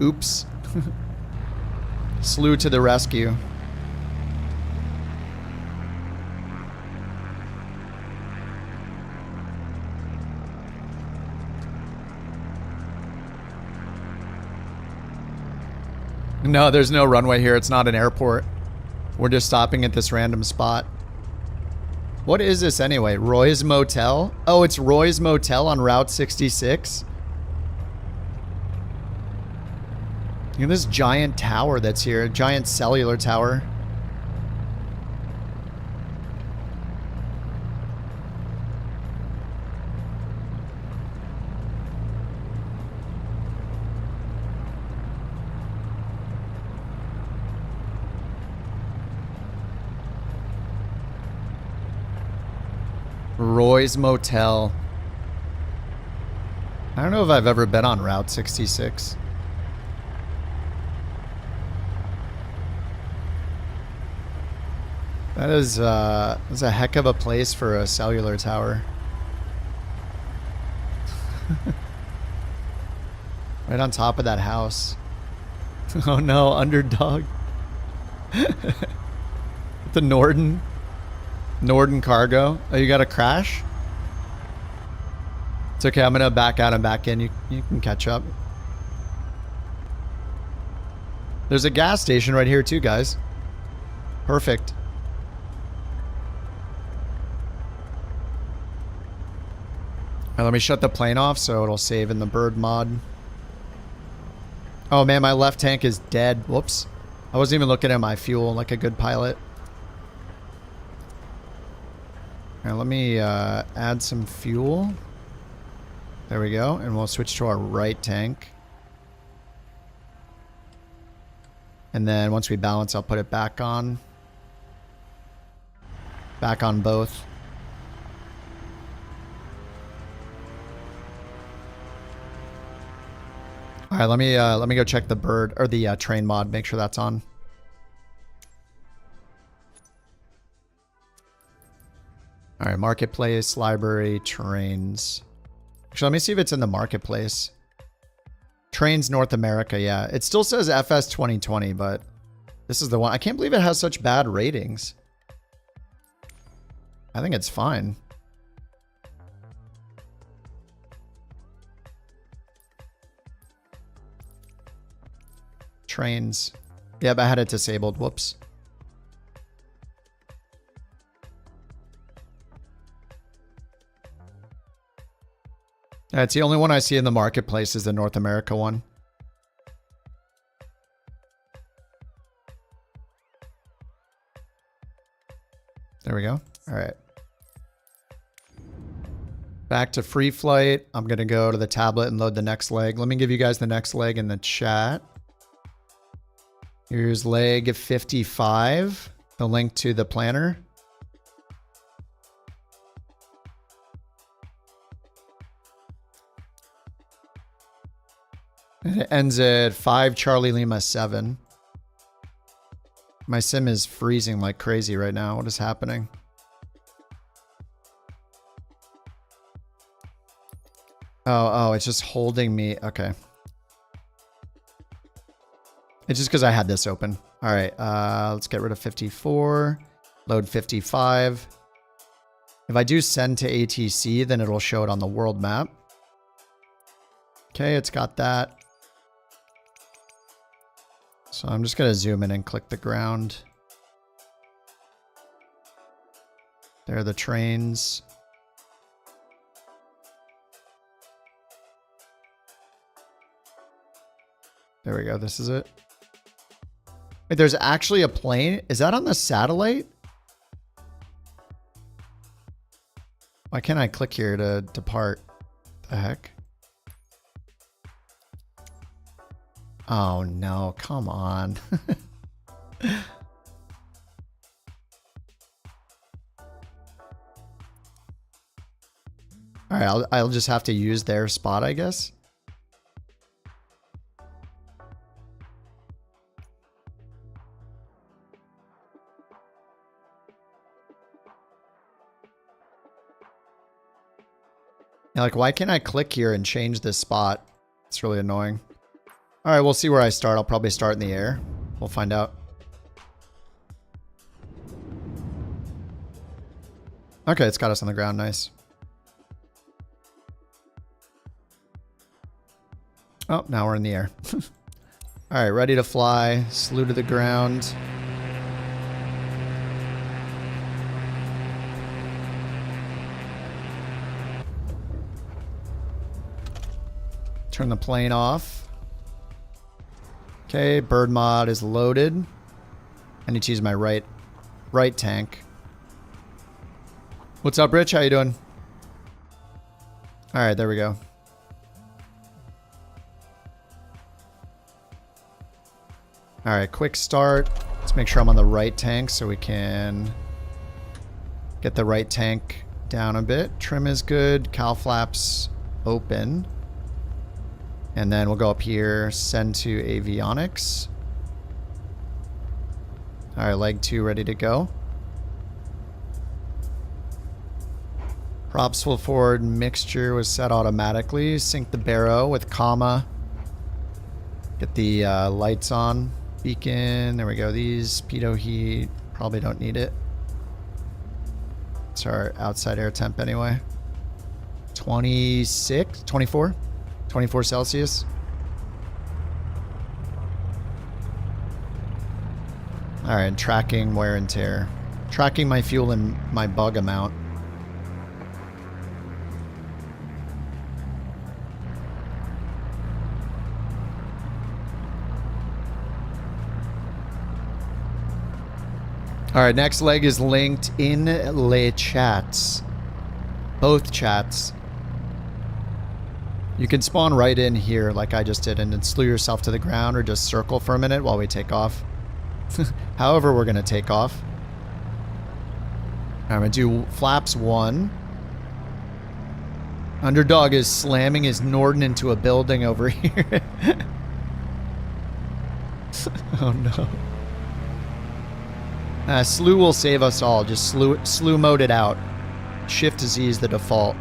Oops. Slew to the rescue. No, there's no runway here. It's not an airport. We're just stopping at this random spot. What is this anyway? Roy's Motel? Oh, it's Roy's Motel on Route 66. Look at this giant tower that's here. A giant cellular tower. Roy's Motel. I don't know if I've ever been on Route 66. That's a heck of a place for a cellular tower. Right on top of that house. Oh no, underdog. The Norden cargo. Oh, you got a crash? It's okay, I'm gonna back out and back in. You can catch up. There's a gas station right here too, guys. Perfect. Now let me shut the plane off so it'll save in the bird mod. Oh man, my left tank is dead. Whoops. I wasn't even looking at my fuel like a good pilot. Now let me add some fuel. There we go. And we'll switch to our right tank. And then once we balance, I'll put it back on. Back on both. All right, let me go check the bird or the train mod. Make sure that's on. All right, marketplace, library, trains. Actually, let me see if it's in the marketplace. Trains North America, yeah. It still says FS 2020, but this is the one. I can't believe it has such bad ratings. I think it's fine. Trains. Yep, I had it disabled. Whoops. It's the only one I see in the marketplace is the North America one. There we go. All right. Back to free flight. I'm going to go to the tablet and load the next leg. Let me give you guys the next leg in the chat. Here's leg 55, the link to the planner. And it ends at 5 Charlie Lima 7. My sim is freezing like crazy right now. What is happening? Oh, it's just holding me. Okay. It's just because I had this open. All right, let's get rid of 54. Load 55. If I do send to ATC, then it'll show it on the world map. Okay, it's got that. So I'm just going to zoom in and click the ground. There are the trains. There we go. This is it. Wait, there's actually a plane. Is that on the satellite? Why can't I click here to depart? The heck? Oh no, come on. All right, I'll just have to use their spot, I guess. Yeah, like, why can't I click here and change this spot? It's really annoying. All right, we'll see where I start. I'll probably start in the air. We'll find out. Okay, it's got us on the ground. Nice. Oh, now we're in the air. All right, ready to fly. Slew to the ground. Turn the plane off. Okay, bird mod is loaded. I need to use my right tank. What's up, Rich? How you doing? All right, there we go. All right, quick start. Let's make sure I'm on the right tank so we can get the right tank down a bit. Trim is good. Cowl flaps open. And then we'll go up here, send to avionics. All right, leg 2 ready to go. Props full forward mixture was set automatically. Sync the barrow with comma. Get the lights on. Beacon, there we go. These pitot heat, probably don't need it. It's our outside air temp anyway. 26, 24? 24 Celsius. All right, tracking wear and tear. Tracking my fuel and my bug amount. All right, next leg is linked in les chats. Both chats. You can spawn right in here like I just did and then slew yourself to the ground or just circle for a minute while we take off. However, we're going to take off. I'm going to do flaps 1. Underdog is slamming his Norden into a building over here. Oh no. Slew will save us all. Just slew mode it out. Shift Z is the default.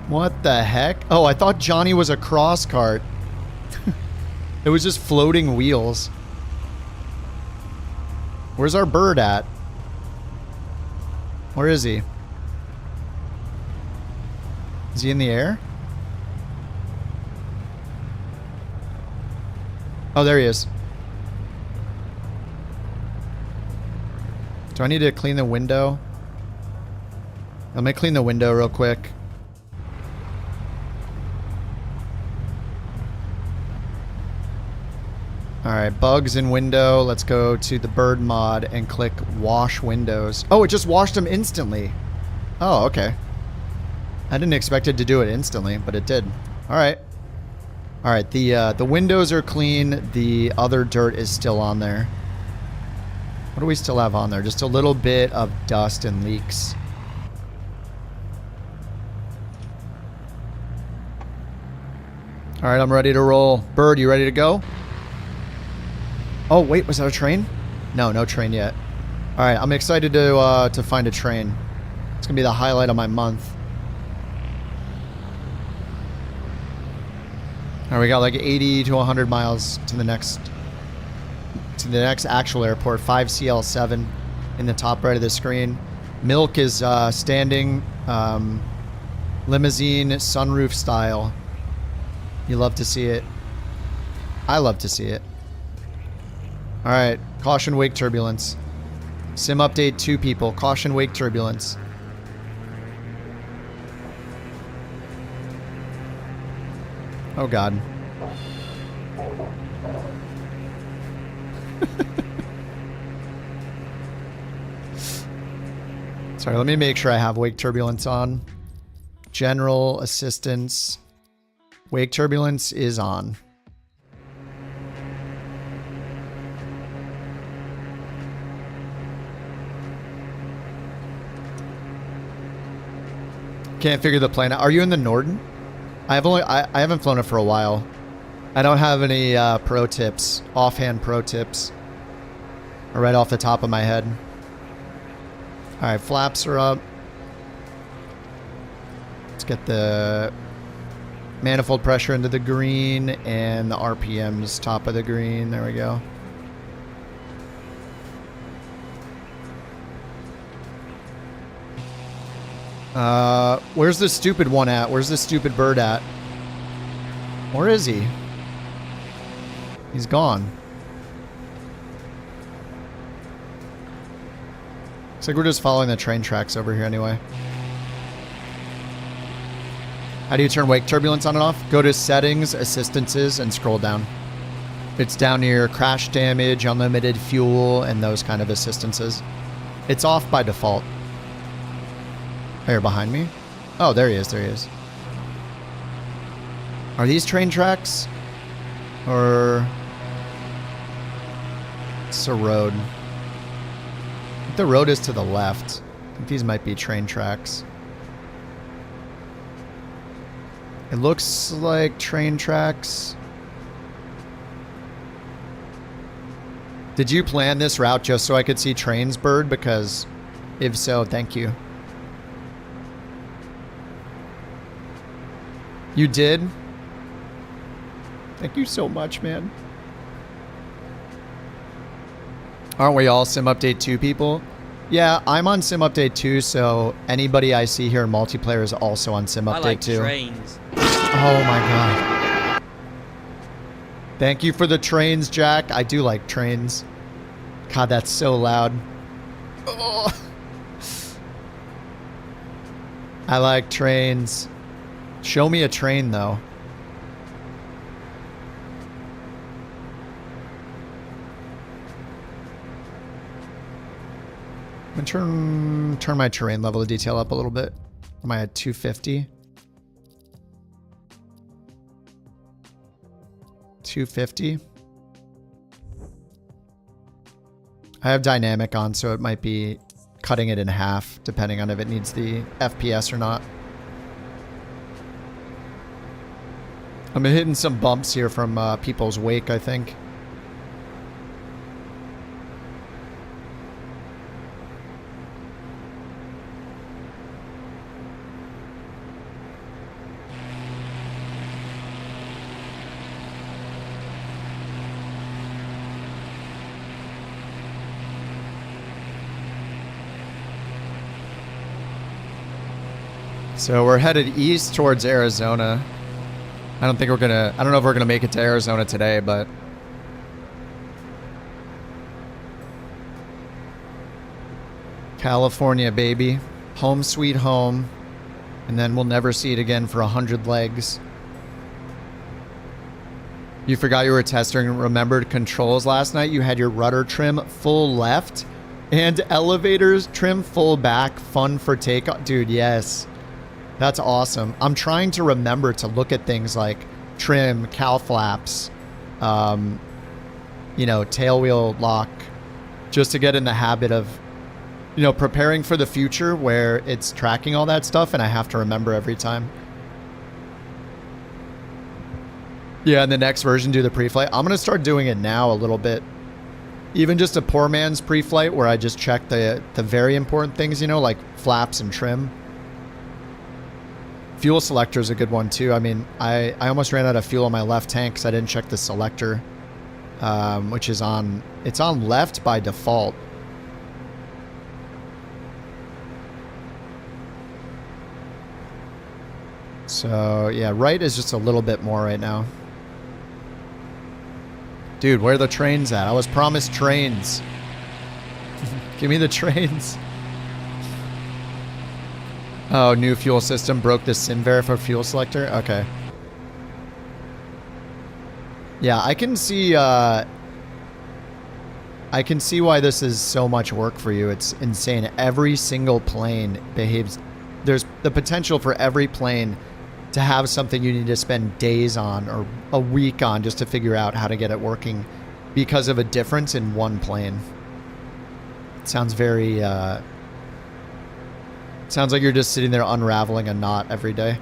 What the heck? Oh, I thought Johnny was a cross cart. It was just floating wheels. Where's our bird at? Where is he? Is he in the air? Oh, there he is. Do I need to clean the window? Let me clean the window real quick. Alright, bugs in window. Let's go to the bird mod and click wash windows. Oh, it just washed them instantly. Oh, okay. I didn't expect it to do it instantly, but it did. Alright. Alright, the windows are clean. The other dirt is still on there. What do we still have on there? Just a little bit of dust and leaks. Alright, I'm ready to roll. Bird, you ready to go? Oh, wait, was that a train? No, no train yet. Alright, I'm excited to find a train. It's gonna be the highlight of my month. Alright, we got like 80 to 100 miles to the next actual airport. 5CL7 in the top right of the screen. Milk is standing limousine sunroof style. You love to see it. I love to see it. Alright, caution wake turbulence. Sim update 2 people. Caution wake turbulence. Oh god. Sorry, let me make sure I have wake turbulence on. General assistance. Wake turbulence is on. Can't figure the plane out. Are you in the Norden? I haven't flown it for a while. I don't have any pro tips, offhand pro tips, right off the top of my head. All right, flaps are up. Let's get the manifold pressure into the green and the RPMs top of the green. There we go. Where's the stupid one at? Where's the stupid bird at? Where is he? He's gone. Looks like we're just following the train tracks over here anyway. How do you turn wake turbulence on and off? Go to settings, assistances, and scroll down. It's down near crash damage, unlimited fuel, and those kind of assistances. It's off by default. Oh, you're behind me? Oh, there he is. There he is. Are these train tracks? Or... it's a road. I think the road is to the left. I think these might be train tracks. It looks like train tracks. Did you plan this route just so I could see trains, Bird? Because if so, thank you. You did? Thank you so much, man. Aren't we all Sim Update 2 people? Yeah, I'm on Sim Update 2, so anybody I see here in multiplayer is also on Sim Update 2. I like trains. Oh my god. Thank you for the trains, Jack. I do like trains. God, that's so loud. Oh. I like trains. Show me a train, though. I'm gonna turn my terrain level of detail up a little bit. Am I at 250? 250. I have dynamic on, so it might be cutting it in half, depending on if it needs the FPS or not. I'm hitting some bumps here from people's wake, I think. So we're headed east towards Arizona. I don't know if we're gonna make it to Arizona today, but California, baby. Home sweet home. And then we'll never see it again for 100 legs. You forgot you were testing remembered controls last night. You had your rudder trim full left and elevators trim full back. Fun for takeoff. Dude, yes. That's awesome. I'm trying to remember to look at things like trim, cowl flaps, you know, tail wheel lock, just to get in the habit of, you know, preparing for the future where it's tracking all that stuff and I have to remember every time. Yeah, in the next version, do the pre-flight. I'm going to start doing it now a little bit. Even just a poor man's pre-flight where I just check the very important things, you know, like flaps and trim. Fuel selector is a good one too. I mean, I almost ran out of fuel on my left tank because I didn't check the selector, which is on, it's on left by default. So yeah, right is just a little bit more right now. Dude, where are the trains at? I was promised trains. Give me the trains. Oh, new fuel system broke the SimVerify fuel selector? Okay. Yeah, I can see why this is so much work for you. It's insane. Every single plane behaves... There's the potential for every plane to have something you need to spend days on or a week on just to figure out how to get it working because of a difference in one plane. It sounds very... Sounds like you're just sitting there unraveling a knot every day.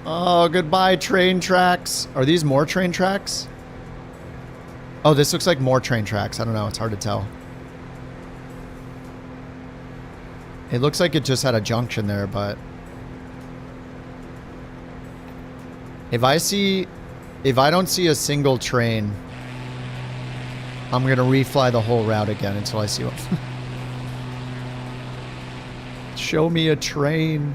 Oh, goodbye, train tracks. Are these more train tracks? Oh, this looks like more train tracks. I don't know. It's hard to tell. It looks like it just had a junction there, but... If I don't see a single train, I'm going to refly the whole route again until I see one. Show me a train.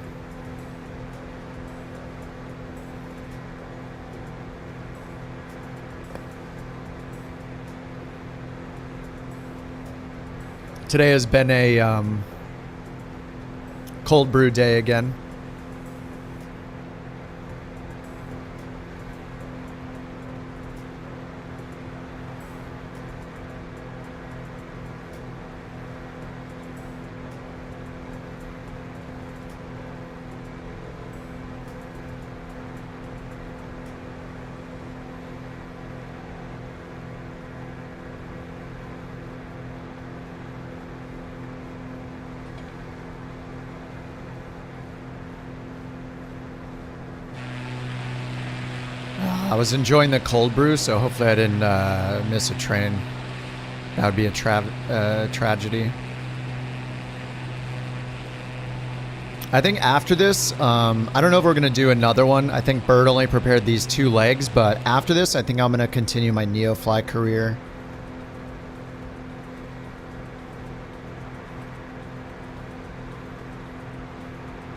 Today has been a cold brew day again. I was enjoying the cold brew, so hopefully I didn't miss a train. That would be a tragedy. I think after this, I don't know if we're going to do another one. I think Bird only prepared these 2 legs, but after this, I think I'm going to continue my Neofly career.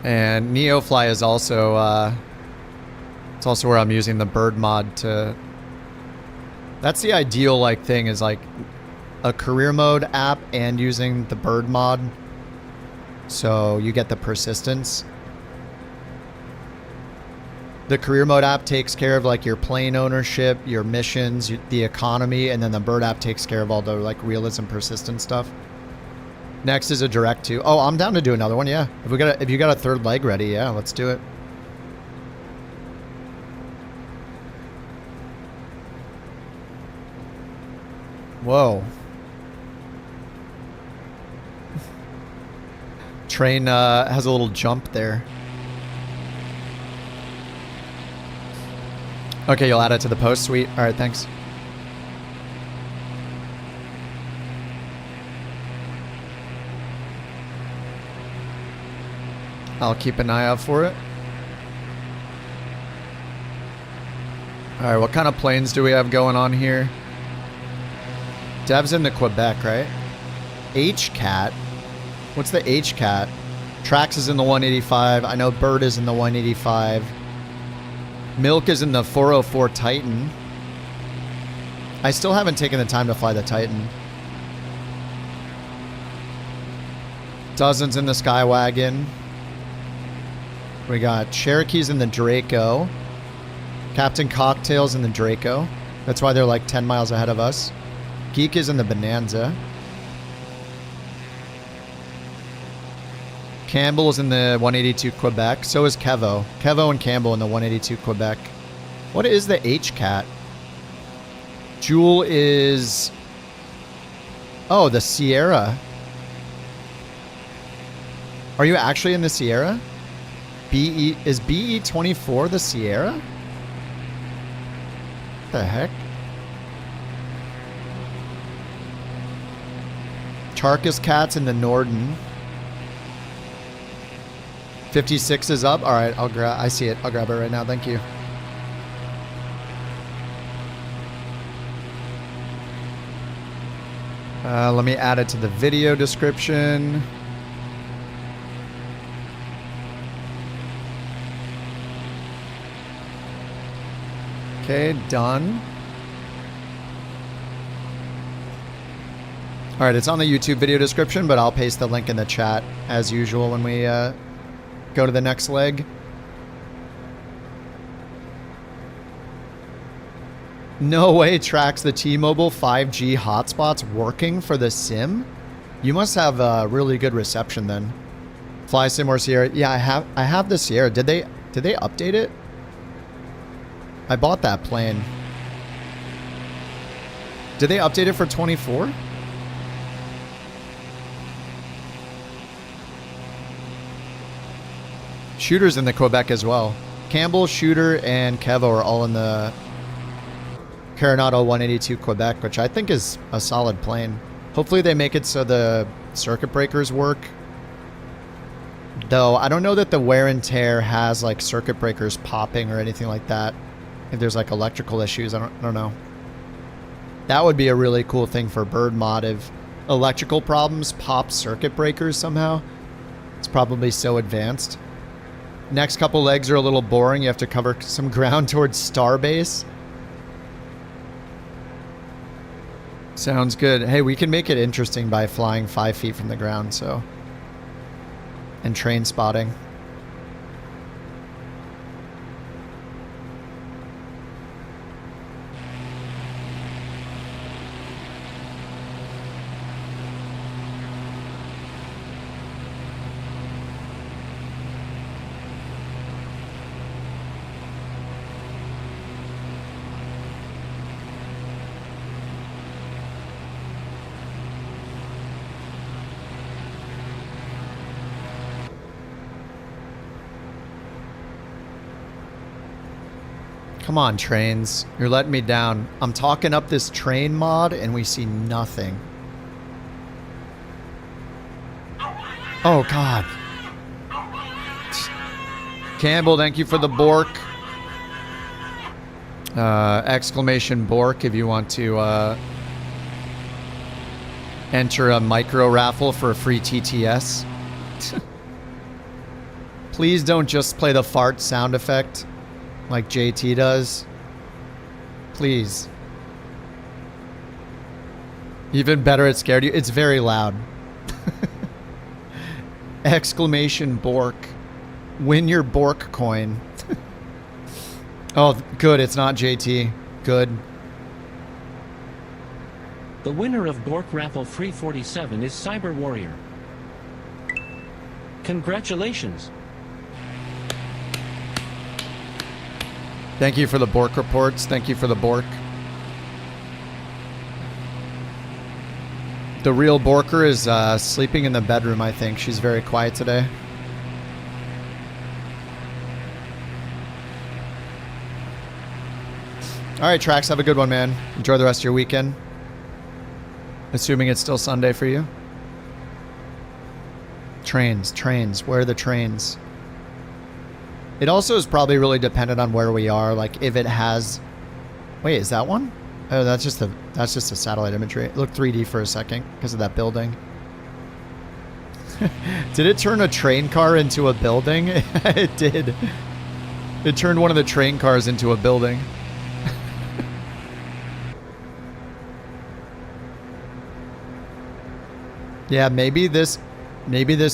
And Neofly is also... it's also where I'm using the Bird mod to... That's the ideal like thing, is like a career mode app and using the Bird mod. So you get the persistence. The career mode app takes care of like your plane ownership, your missions, the economy, and then the Bird app takes care of all the like realism persistence stuff. Next is a direct to... Oh, I'm down to do another one, yeah. If you got a third leg ready, yeah, let's do it. Whoa. Train has a little jump there. Okay, you'll add it to the post. Sweet. All right, thanks. I'll keep an eye out for it. All right, what kind of planes do we have going on here? Dev's in the Quebec, right? H-Cat. What's the H-Cat? Trax is in the 185. I know Bird is in the 185. Milk is in the 404 Titan. I still haven't taken the time to fly the Titan. Dozens in the Skywagon. We got Cherokees in the Draco. Captain Cocktails in the Draco. That's why they're like 10 miles ahead of us. Geek is in the Bonanza. Campbell is in the 182 Quebec. So is Kevo. Kevo and Campbell in the 182 Quebec. What is the H-Cat? Jewel is... Oh, the Sierra. Are you actually in the Sierra? BE... Is BE-24 the Sierra? What the heck? Charkus Cat's in the Norden. 56 is up. All right, I'll grab. I see it. I'll grab it right now. Thank you. Let me add it to the video description. Okay, done. All right, it's on the YouTube video description, but I'll paste the link in the chat as usual when we go to the next leg. No way Tracks the T-Mobile 5G hotspots working for the sim? You must have really good reception then. Fly Sim or Sierra? Yeah, I have the Sierra. Did they update it? I bought that plane. Did they update it for 24? Shooter's in the Quebec as well. Campbell, Shooter, and Kevo are all in the Coronado 182 Quebec, which I think is a solid plane. Hopefully they make it so the circuit breakers work. Though I don't know that the wear and tear has like circuit breakers popping or anything like that. If there's like electrical issues, I don't know. That would be a really cool thing for Bird Mod if electrical problems pop circuit breakers somehow. It's probably so advanced. Next couple legs are a little boring. You have to cover some ground towards Starbase. Sounds good. Hey, we can make it interesting by flying 5 feet from the ground, so. And train spotting. Come on, trains. You're letting me down. I'm talking up this train mod and we see nothing. Oh, God. Campbell, thank you for the bork. Exclamation bork if you want to enter a micro raffle for a free TTS. Please don't just play the fart sound effect like JT does. Please. Even better, it scared you. It's very loud. Exclamation bork. Win your BorkCoin. Oh, good. It's not JT. Good. The winner of Bork Raffle 347 is Cyber Warrior. Congratulations. Thank you for the bork reports. Thank you for the bork. The real Borker is sleeping in the bedroom, I think. She's very quiet today. All right, Trax, have a good one, man. Enjoy the rest of your weekend. Assuming it's still Sunday for you. Trains. Where are the trains? It also is probably really dependent on where we are. Like if it has... Wait, is that one? Oh, that's just a satellite imagery. It looked 3D for a second because of that building. Did it turn a train car into a building? It did. It turned one of the train cars into a building. Yeah, maybe this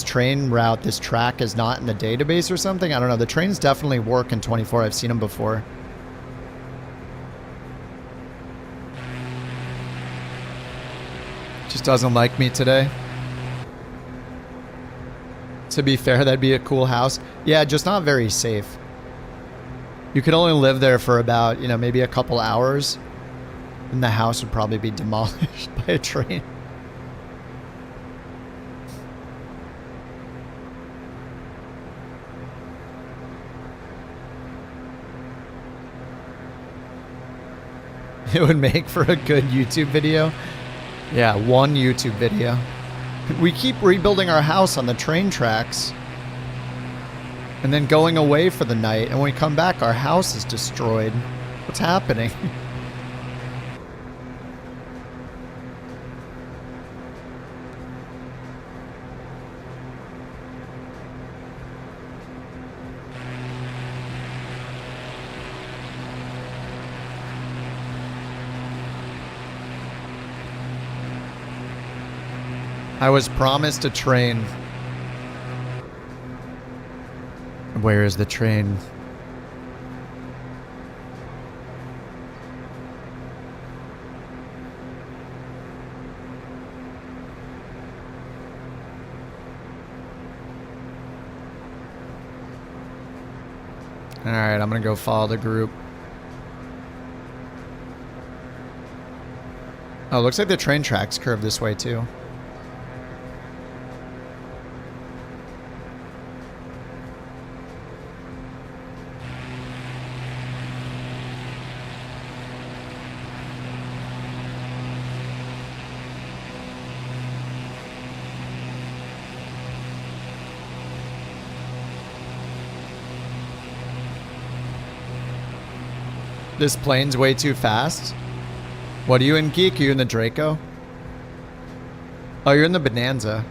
train route, this track is not in the database or something. I don't know. The trains definitely work in 24. I've seen them before. Just doesn't like me today. To be fair, that'd be a cool house. Yeah, just not very safe. You could only live there for about, you know, maybe a couple hours. And the house would probably be demolished by a train. It would make for a good YouTube video. Yeah, one YouTube video. We keep rebuilding our house on the train tracks and then going away for the night, and when we come back our house is destroyed. What's happening? I was promised a train. Where is the train? All right, I'm gonna go follow the group. Oh, looks like the train tracks curve this way too. This plane's way too fast. What are you in, Geek? Are you in the Draco? Oh, you're in the Bonanza.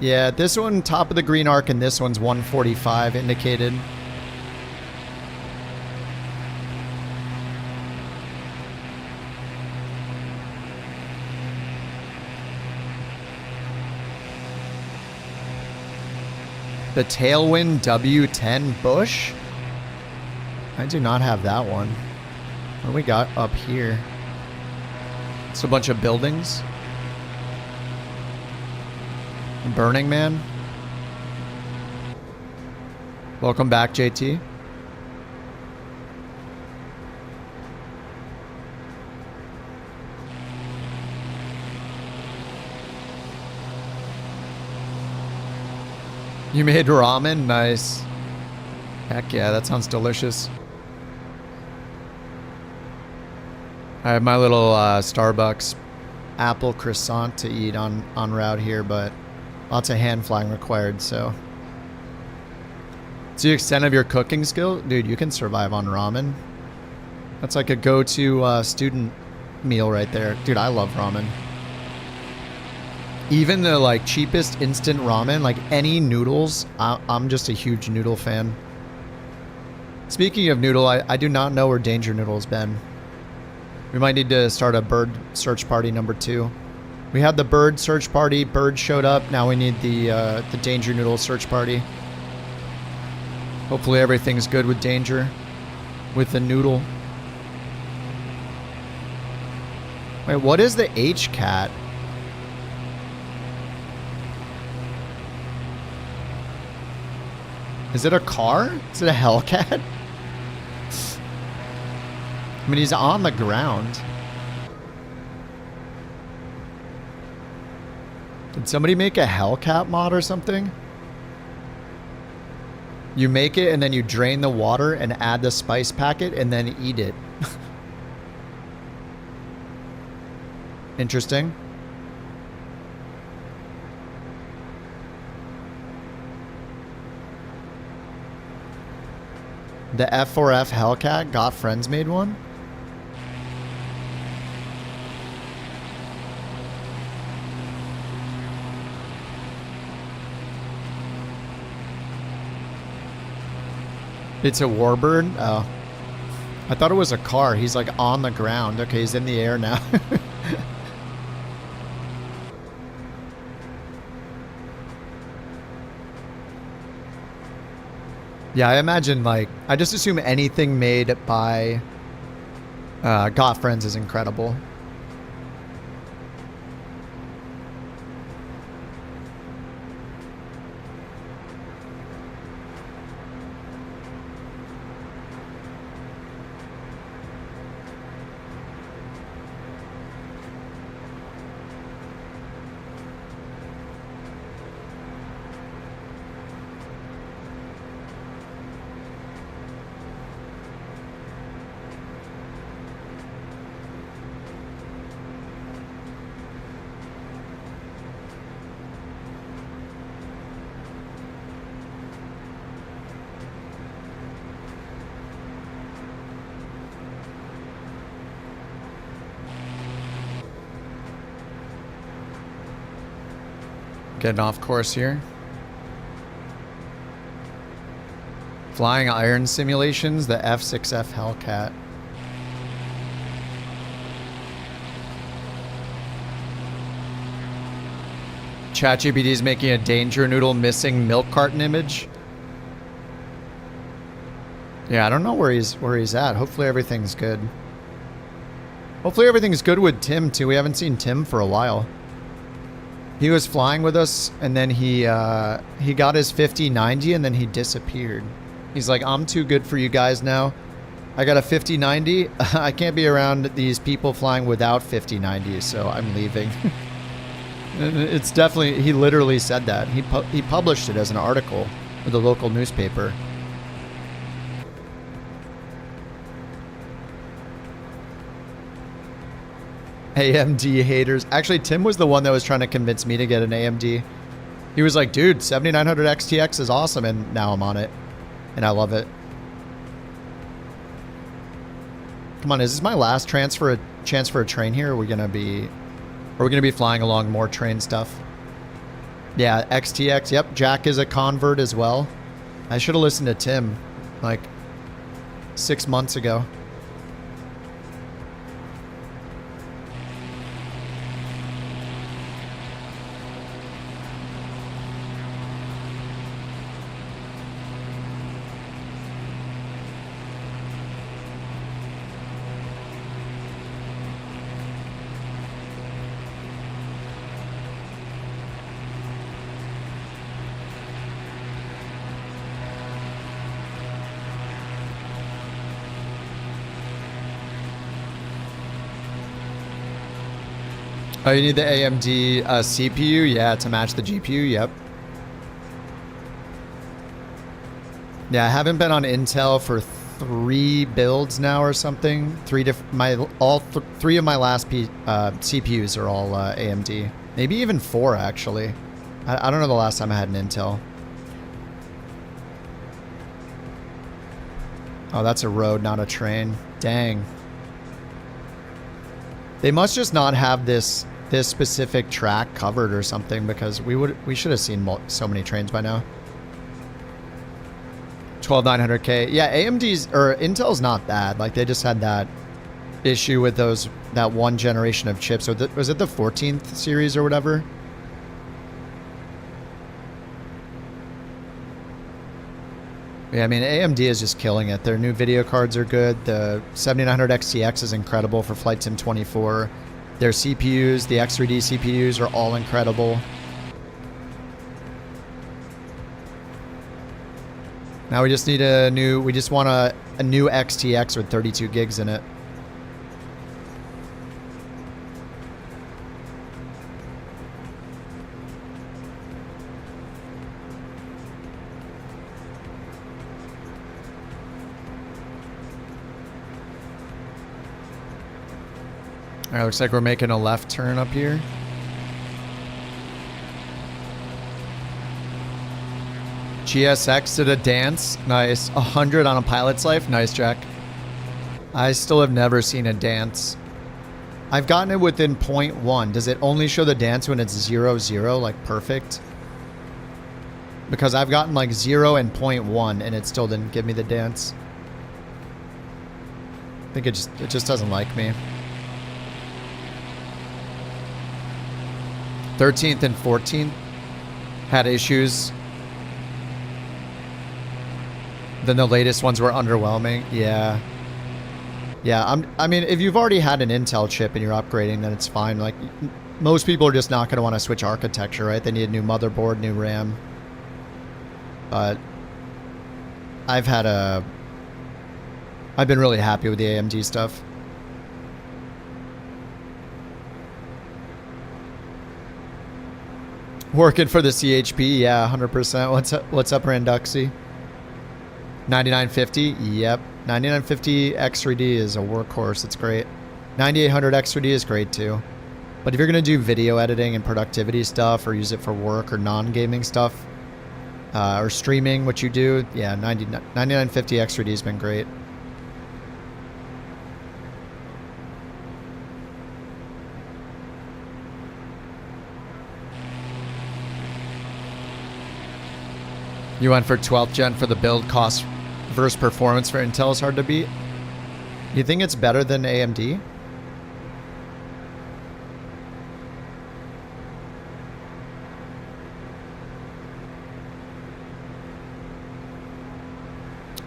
Yeah, this one, top of the green arc, and this one's 145 indicated. The Tailwind W10 Bush? I do not have that one. What do we got up here? It's a bunch of buildings. Burning Man. Welcome back, JT. You made ramen? Nice. Heck yeah, that sounds delicious. I have my little Starbucks apple croissant to eat on route here, but lots of hand flying required, so. To the extent of your cooking skill, dude, you can survive on ramen. That's like a go-to student meal right there. Dude, I love ramen. Even the like cheapest instant ramen, like any noodles, I'm just a huge noodle fan. Speaking of noodle, I do not know where Danger Noodle's been. We might need to start a bird search party number 2. We had the bird search party, bird showed up, now we need the Danger Noodle search party. Hopefully everything's good with Danger, with the noodle. Wait, what is the H-Cat? Is it a car? Is it a Hellcat? I mean, he's on the ground. Did somebody make a Hellcat mod or something? You make it and then you drain the water and add the spice packet and then eat it. Interesting. The F4F Hellcat Got Friends made one? It's a warbird? Oh. I thought it was a car. He's like on the ground. Okay, he's in the air now. Yeah, I imagine like, I just assume anything made by Got Friends is incredible. Getting off course here. Flying iron simulations, the F6F Hellcat. ChatGPT is making a danger noodle missing milk carton image. Yeah, I don't know where he's at. Hopefully everything's good. Hopefully everything's good with Tim too. We haven't seen Tim for a while. He was flying with us, and then he got his 50-90, and then he disappeared. He's like, I'm too good for you guys now. I got a 50-90. I can't be around these people flying without 50-90s, so I'm leaving. And it's definitely, he literally said that. He published it as an article with a local newspaper. AMD haters. Actually, Tim was the one that was trying to convince me to get an AMD. He was like, dude, 7900 XTX is awesome, and now I'm on it. And I love it. Come on, is this my last chance for a train here? Or are we gonna be flying along more train stuff? Yeah, XTX. Yep, Jack is a convert as well. I should have listened to Tim like 6 months ago. Oh, you need the AMD CPU? Yeah, to match the GPU, yep. Yeah, I haven't been on Intel for 3 builds now or something. Three of my last CPUs are all AMD. Maybe even 4, actually. I don't know the last time I had an Intel. Oh, that's a road, not a train. Dang. They must just not have this specific track covered or something, because we should have seen so many trains by now. 12900K. Yeah, AMD's or Intel's not bad. Like, they just had that issue with that one generation of chips. So was it the 14th series or whatever? Yeah, I mean, AMD is just killing it. Their new video cards are good. The 7900 XTX is incredible for Flight Sim 24. Their CPUs, the X3D CPUs, are all incredible. Now we just need we just want a new XTX with 32 gigs in it. All right, looks like we're making a left turn up here. GSX did a dance. Nice. 100 on a pilot's life. Nice, Jack. I still have never seen a dance. I've gotten it within 0.1. Does it only show the dance when it's 0, 0, like perfect? Because I've gotten like 0 and 0.1 and it still didn't give me the dance. I think it just doesn't like me. 13th and 14th had issues. Then the latest ones were underwhelming. Yeah. Yeah, I mean, if you've already had an Intel chip and you're upgrading, then it's fine. Like, most people are just not going to want to switch architecture, right? They need a new motherboard, new RAM. But I've been really happy with the AMD stuff. Working for the CHP, yeah, 100%. What's up, Randuxy? 9950, yep. 9950 X3D is a workhorse. It's great. 9800 X3D is great too. But if you're gonna do video editing and productivity stuff, or use it for work or non-gaming stuff, or streaming, what you do, yeah, 9950 X3D has been great. You went for 12th gen for the build cost versus performance for Intel is hard to beat. You think it's better than AMD?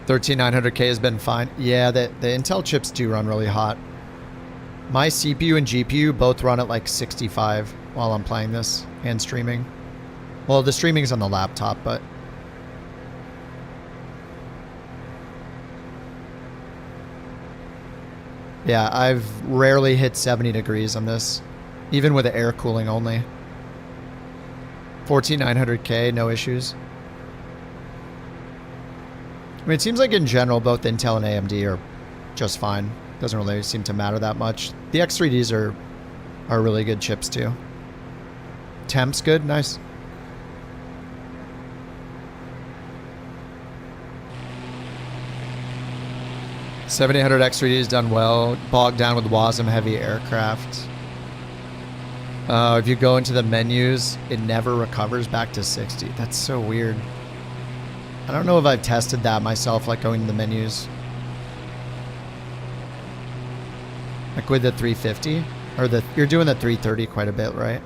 $13900K has been fine. Yeah, the Intel chips do run really hot. My CPU and GPU both run at like 65 while I'm playing this and streaming. Well, the streaming's on the laptop, but yeah, I've rarely hit 70 degrees on this, even with the air cooling only. 14900K, no issues. I mean, it seems like in general, both Intel and AMD are just fine. Doesn't really seem to matter that much. The X3Ds are really good chips too. Temp's good, nice. $7,800 X3D has done well. Bogged down with WASM heavy aircraft. If you go into the menus, it never recovers back to 60. That's so weird. I don't know if I've tested that myself, like going to the menus. Like with the 350? Or you're doing the 330 quite a bit, right?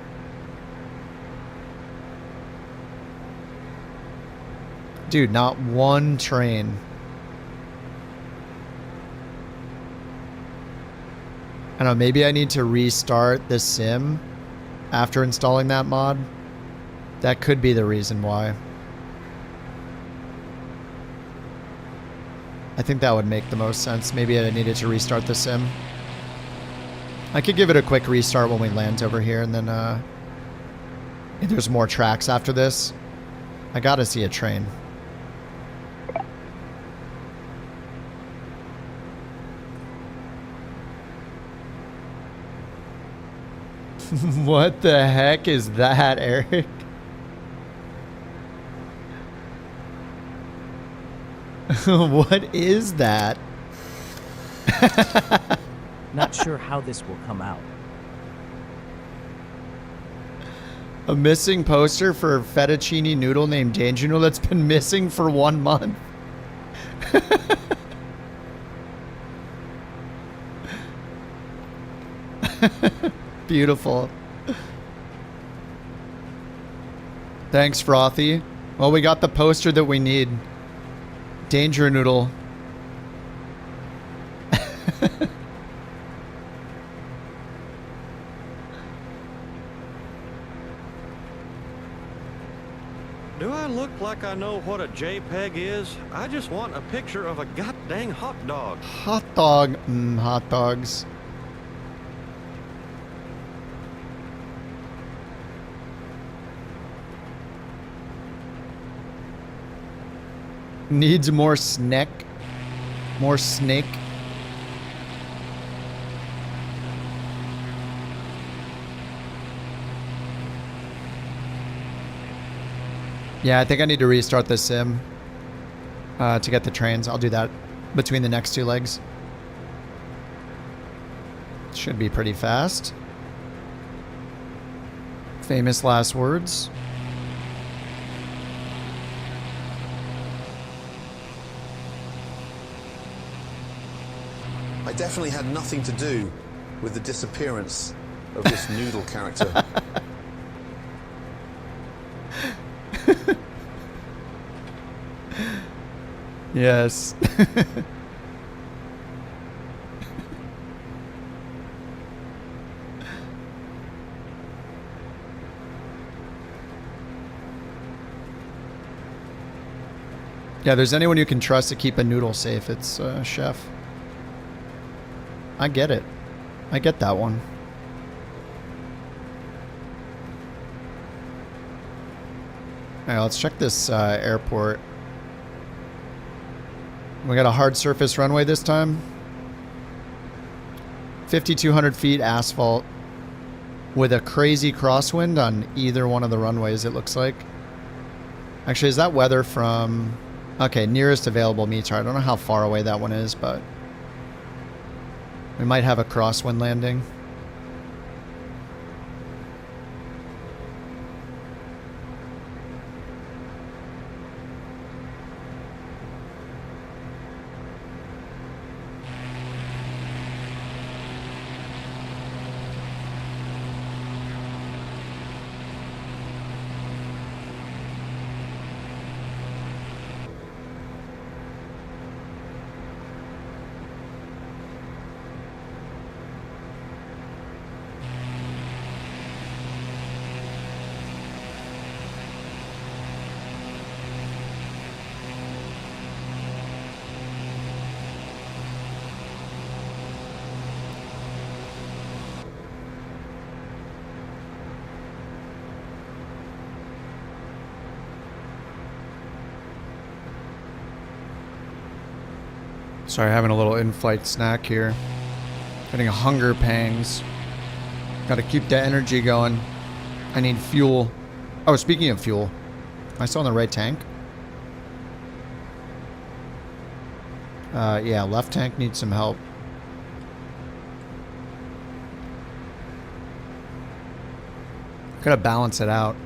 Dude, not one train. I don't know, maybe I need to restart the sim after installing that mod. That could be the reason why. I think that would make the most sense. Maybe I needed to restart the sim. I could give it a quick restart when we land over here, and then if there's more tracks after this. I gotta see a train. What the heck is that, Eric? What is that? Not sure how this will come out. A missing poster for a fettuccine noodle named Danger Noodle that's been missing for 1 month. Beautiful. Thanks, Frothy. Well, we got the poster that we need. Danger Noodle. Do I look like I know what a JPEG is? I just want a picture of a goddamn hot dog. Hot dog. Hot dogs. Needs more snack. More snake. Yeah, I think I need to restart the sim to get the trains. I'll do that between the next 2 legs. Should be pretty fast. Famous last words. I definitely had nothing to do with the disappearance of this noodle character. Yes. Yeah, there's anyone you can trust to keep a noodle safe, it's Chef. I get it. I get that one. Alright, let's check this airport. We got a hard surface runway this time. 5,200 feet asphalt with a crazy crosswind on either one of the runways, it looks like. Actually, is that weather from... Okay, nearest available meter. I don't know how far away that one is, but we might have a crosswind landing. Sorry, having a little in-flight snack here. Getting hunger pangs. Gotta keep the energy going. I need fuel. Oh, speaking of fuel. Am I still in the right tank? Yeah, left tank needs some help. Gotta balance it out.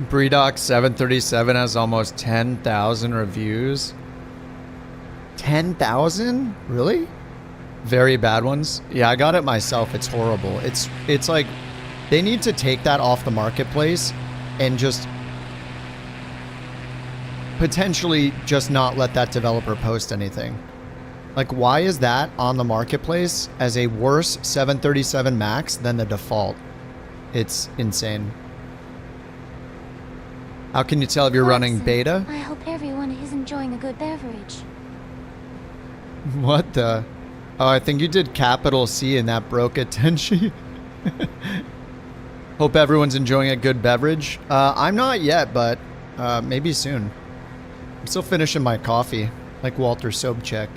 Bredox 737 has almost 10,000 reviews. 10,000? Really? Very bad ones? Yeah, I got it myself. It's horrible. It's like they need to take that off the marketplace and just potentially just not let that developer post anything. Like, why is that on the marketplace as a worse 737 MAX than the default? It's insane. How can you tell if you're running beta? I hope everyone is enjoying a good beverage. What the? Oh, I think you did capital C and that broke it, Tenshi. Hope everyone's enjoying a good beverage. I'm not yet, but maybe soon. I'm still finishing my coffee, like Walter Sobchak.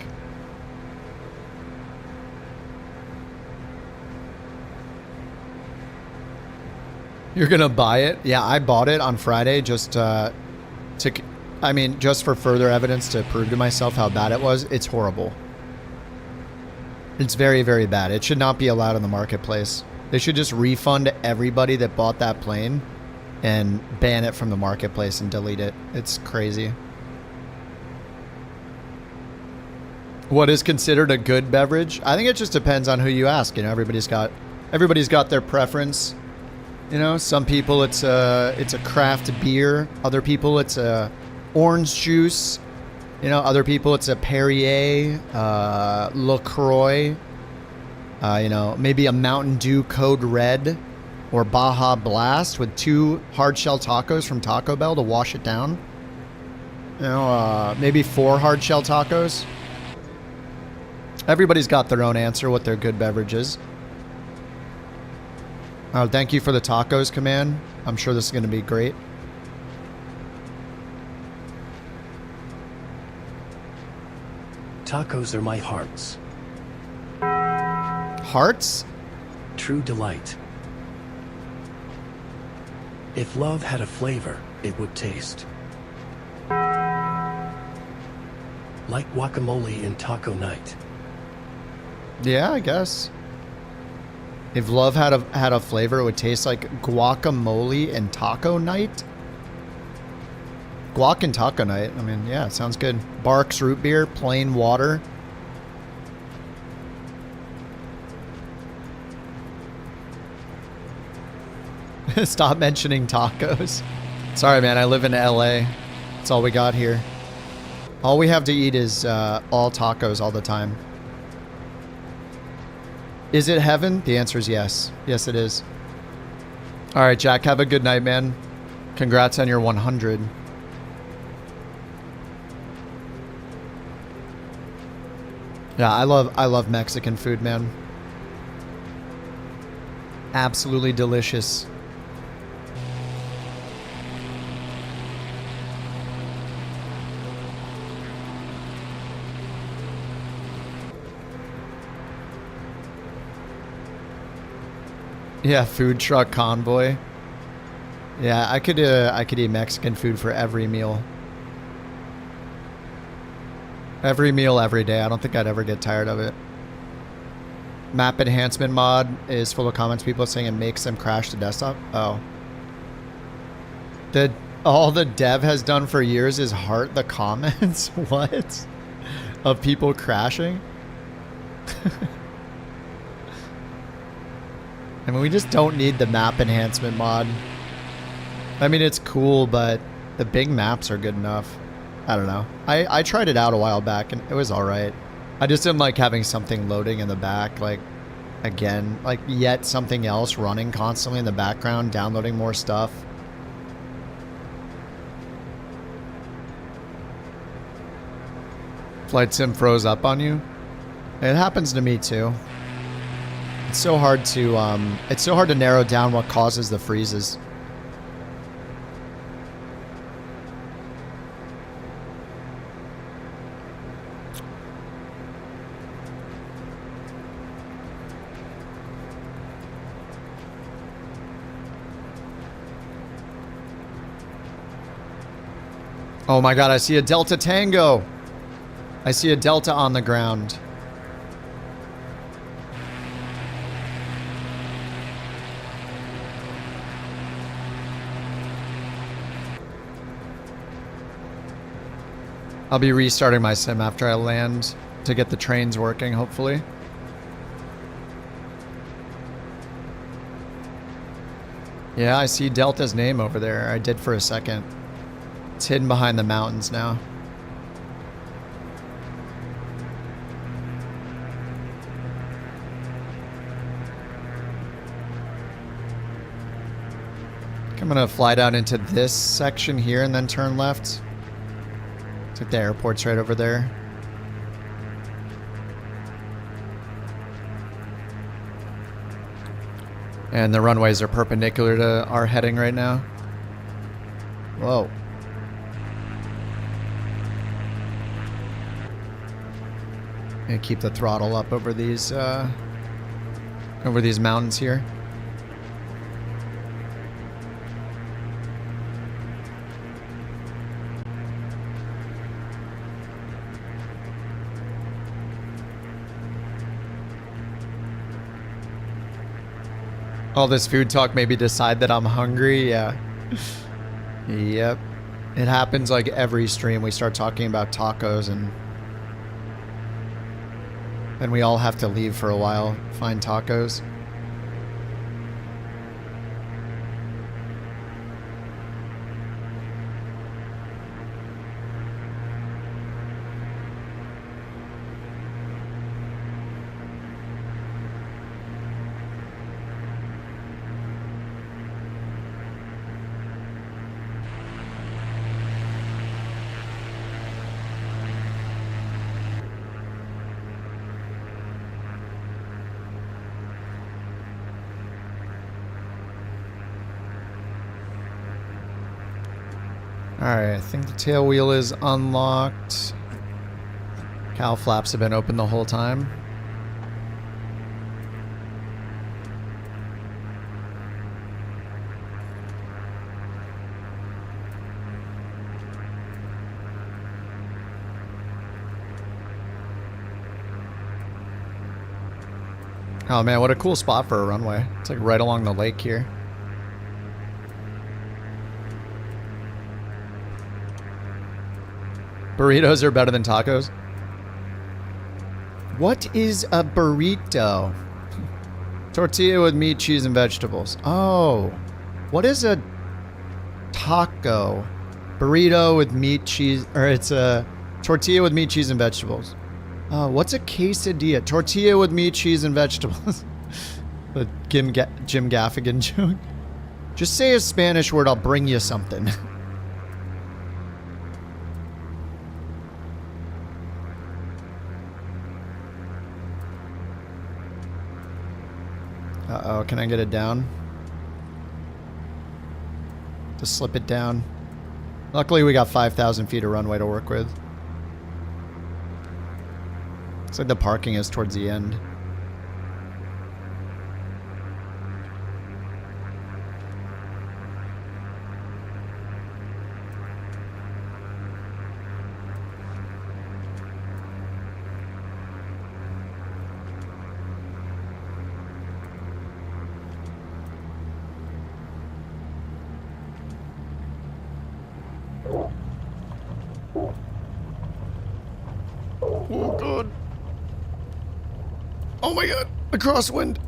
You're gonna buy it? Yeah, I bought it on Friday just just for further evidence to prove to myself how bad it was. It's horrible. It's very, very bad. It should not be allowed in the marketplace. They should just refund everybody that bought that plane and ban it from the marketplace and delete it. It's crazy. What is considered a good beverage? I think it just depends on who you ask. You know, everybody's got their preference. You know, some people it's a craft beer. Other people it's a orange juice. You know, other people it's a Perrier, LaCroix. You know, maybe a Mountain Dew Code Red or Baja Blast with 2 hard shell tacos from Taco Bell to wash it down. You know, maybe 4 hard shell tacos. Everybody's got their own answer what their good beverage is. Oh, thank you for the tacos command. I'm sure this is going to be great. Tacos are my hearts. Hearts? True delight. If love had a flavor, it would taste like guacamole in taco night. Yeah, I guess. If love had a flavor, it would taste like guacamole and taco night. Guac and taco night. I mean, yeah, sounds good. Bark's root beer, plain water. Stop mentioning tacos. Sorry, man. I live in LA. That's all we got here. All we have to eat is all tacos all the time. Is it heaven? The answer is yes. Yes, it is. All right, Jack. Have a good night, man. Congrats on your 100. Yeah, I love Mexican food, man. Absolutely delicious. Yeah, food truck convoy. Yeah, I could eat Mexican food for every meal. Every meal, every day. I don't think I'd ever get tired of it. Map enhancement mod is full of comments. People saying it makes them crash the desktop. Oh. All the dev has done for years is heart the comments? What? Of people crashing? I mean, we just don't need the map enhancement mod. I mean, it's cool, but the big maps are good enough. I don't know. I tried it out a while back, and it was alright. I just didn't like having something loading in the back, like, again, like, yet something else running constantly in the background, downloading more stuff. Flight Sim froze up on you? It happens to me, too. It's so hard to narrow down what causes the freezes. Oh my god, I see a Delta Tango. I see a Delta on the ground. I'll be restarting my sim after I land to get the trains working, hopefully. Yeah, I see Delta's name over there. I did for a second. It's hidden behind the mountains now. I'm gonna fly down into this section here and then turn left. It's like the airport's right over there. And the runways are perpendicular to our heading right now. Whoa. And keep the throttle up over these mountains here. All this food talk made me decide that I'm hungry. Yeah. Yep. It happens like every stream. We start talking about tacos and Then we all have to leave for a while, find tacos. Alright, I think the tail wheel is unlocked. Cow flaps have been open the whole time. Oh man, what a cool spot for a runway. It's like right along the lake here. Burritos are better than tacos. What is a burrito? Tortilla with meat, cheese, and vegetables. Oh. What is a taco? Burrito with meat, cheese, or it's a tortilla with meat, cheese, and vegetables. What's a quesadilla? Tortilla with meat, cheese, and vegetables. The Jim Gaffigan joke. Just say a Spanish word, I'll bring you something. Uh-oh, can I get it down? Just slip it down. Luckily we got 5,000 feet of runway to work with. Looks like the parking is towards the end. Oh god. Oh my god, a crosswind.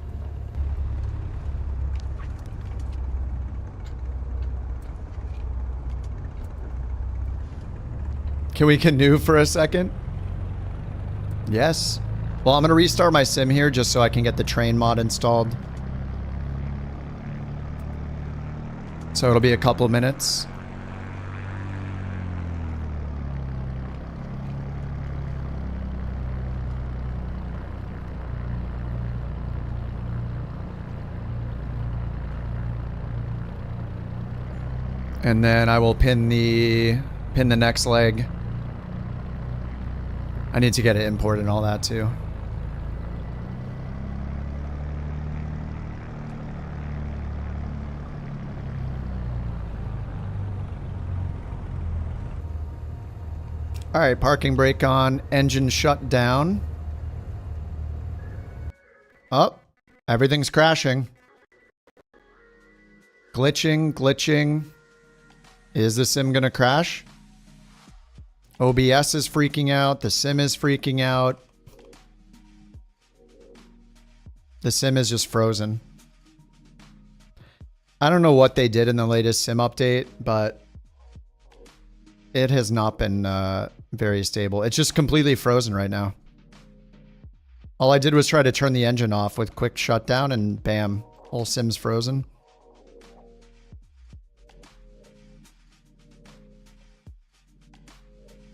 Can we canoe for a second? Yes. Well, I'm gonna restart my sim here just so I can get the train mod installed. So it'll be a couple minutes. And then I will pin the next leg. I need to get it imported and all that too. All right, parking brake on, engine shut down. Oh, everything's crashing. Glitching. Is the sim gonna crash? OBS is freaking out. The sim is freaking out. The sim is just frozen. I don't know what they did in the latest sim update, but it has not been very stable. It's just completely frozen right now. All I did was try to turn the engine off with quick shutdown and bam, whole sim's frozen.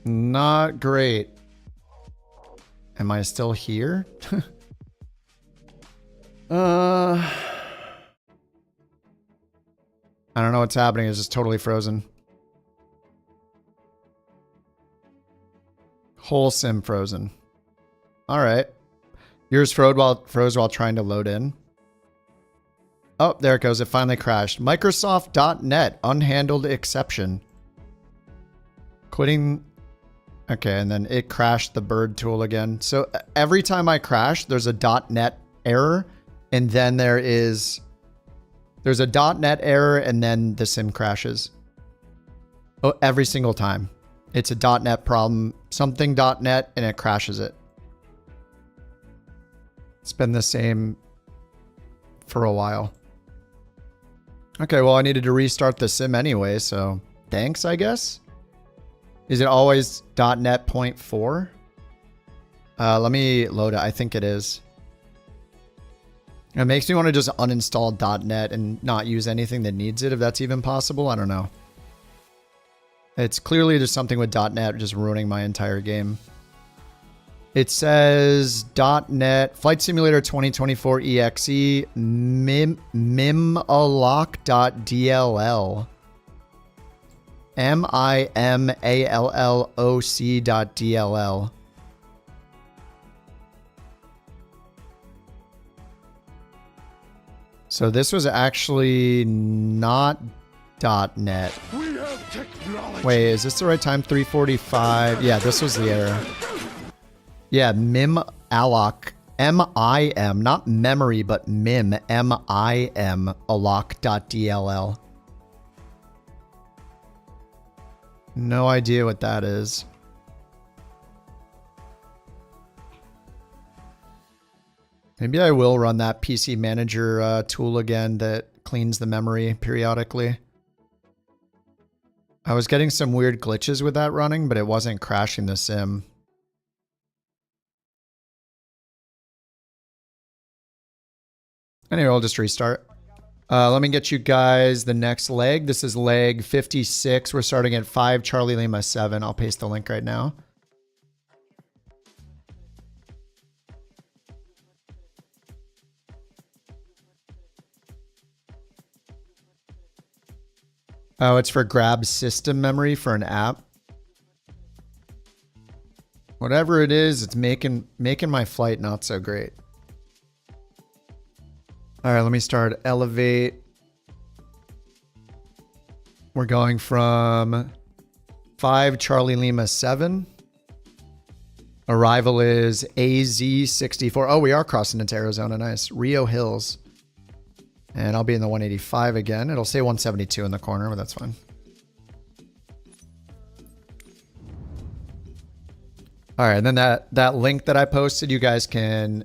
Not great. Am I still here? I don't know what's happening. It's just totally frozen. Whole sim frozen. All right. Yours froze while trying to load in. Oh, there it goes. It finally crashed. Microsoft.net unhandled exception. Quitting. Okay, and then it crashed the bird tool again. So every time I crash, there's a .net error, and then there's a .net error, and then the sim crashes. Oh, every single time. It's a .net problem, something .net, and it crashes it. It's been the same for a while. Okay, well, I needed to restart the sim anyway, so thanks, I guess. Is it always .NET 0.4? Let me load it. I think it is. It makes me want to just uninstall .NET and not use anything that needs it, if that's even possible. I don't know. It's clearly just something with .NET just ruining my entire game. It says .NET Flight Simulator 2024 EXE mimaloc.dll. MIMALLOC.dll. So this was actually not .NET. Wait, is this the right time? 3:45. Yeah, this was the error. Yeah, mimaloc. M-I-M, not memory, but mim. M-I-M. alloc.dll. No idea what that is. Maybe I will run that PC Manager tool again that cleans the memory periodically. I was getting some weird glitches with that running, but it wasn't crashing the sim. Anyway, I'll just restart. Let me get you guys the next leg. This is leg 56. We're starting at 5 Charlie Lima 7. I'll paste the link right now. Oh, it's for grab system memory for an app. Whatever it is, it's making my flight not so great. All right, let me start elevate. We're going from 5 Charlie Lima 7. Arrival is AZ64. Oh, we are crossing into Arizona. Nice. Rio Hills. And I'll be in the 185 again. It'll say 172 in the corner, but that's fine. All right, and then that link that I posted, you guys can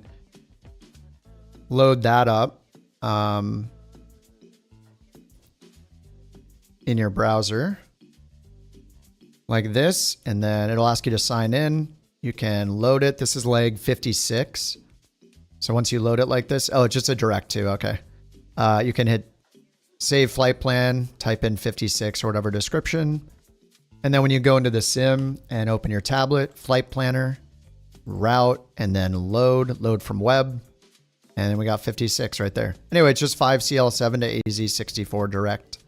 load that up in your browser like this, and then it'll ask you to sign in. You can load it. This is leg 56. So once you load it like this, oh, it's just a direct to, okay. You can hit save flight plan, type in 56 or whatever description. And then when you go into the sim and open your tablet, flight planner, route, and then load from web. And then we got 56 right there. Anyway, it's just 5 CL7 to AZ64 direct.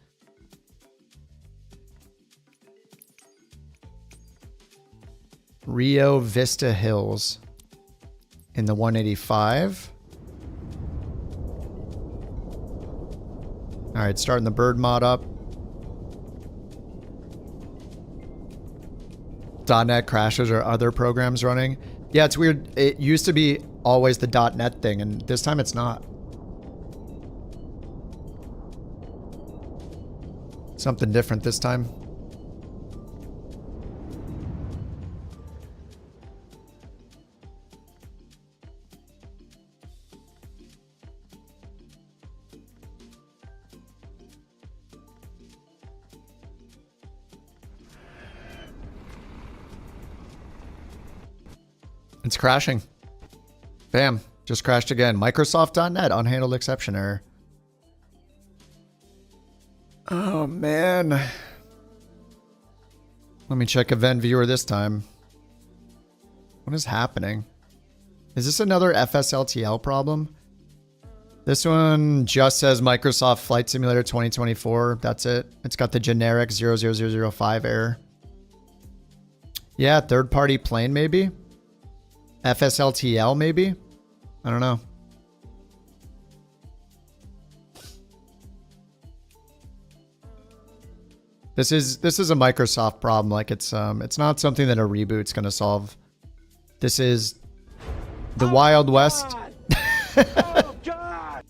Rio Vista Hills in the 185. All right, starting the bird mod up. .NET crashes or other programs running. Yeah, it's weird. It used to be always the .NET thing, and this time it's not. Something different this time. It's crashing. Bam. Just crashed again. Microsoft.NET unhandled exception error. Oh, man. Let me check event viewer this time. What is happening? Is this another FSLTL problem? This one just says Microsoft Flight Simulator 2024. That's it. It's got the generic 00005 error. Yeah, third-party plane maybe? FSLTL maybe? I don't know. This is a Microsoft problem. Like it's not something that a reboot's gonna solve. This is the Wild West. Oh, God.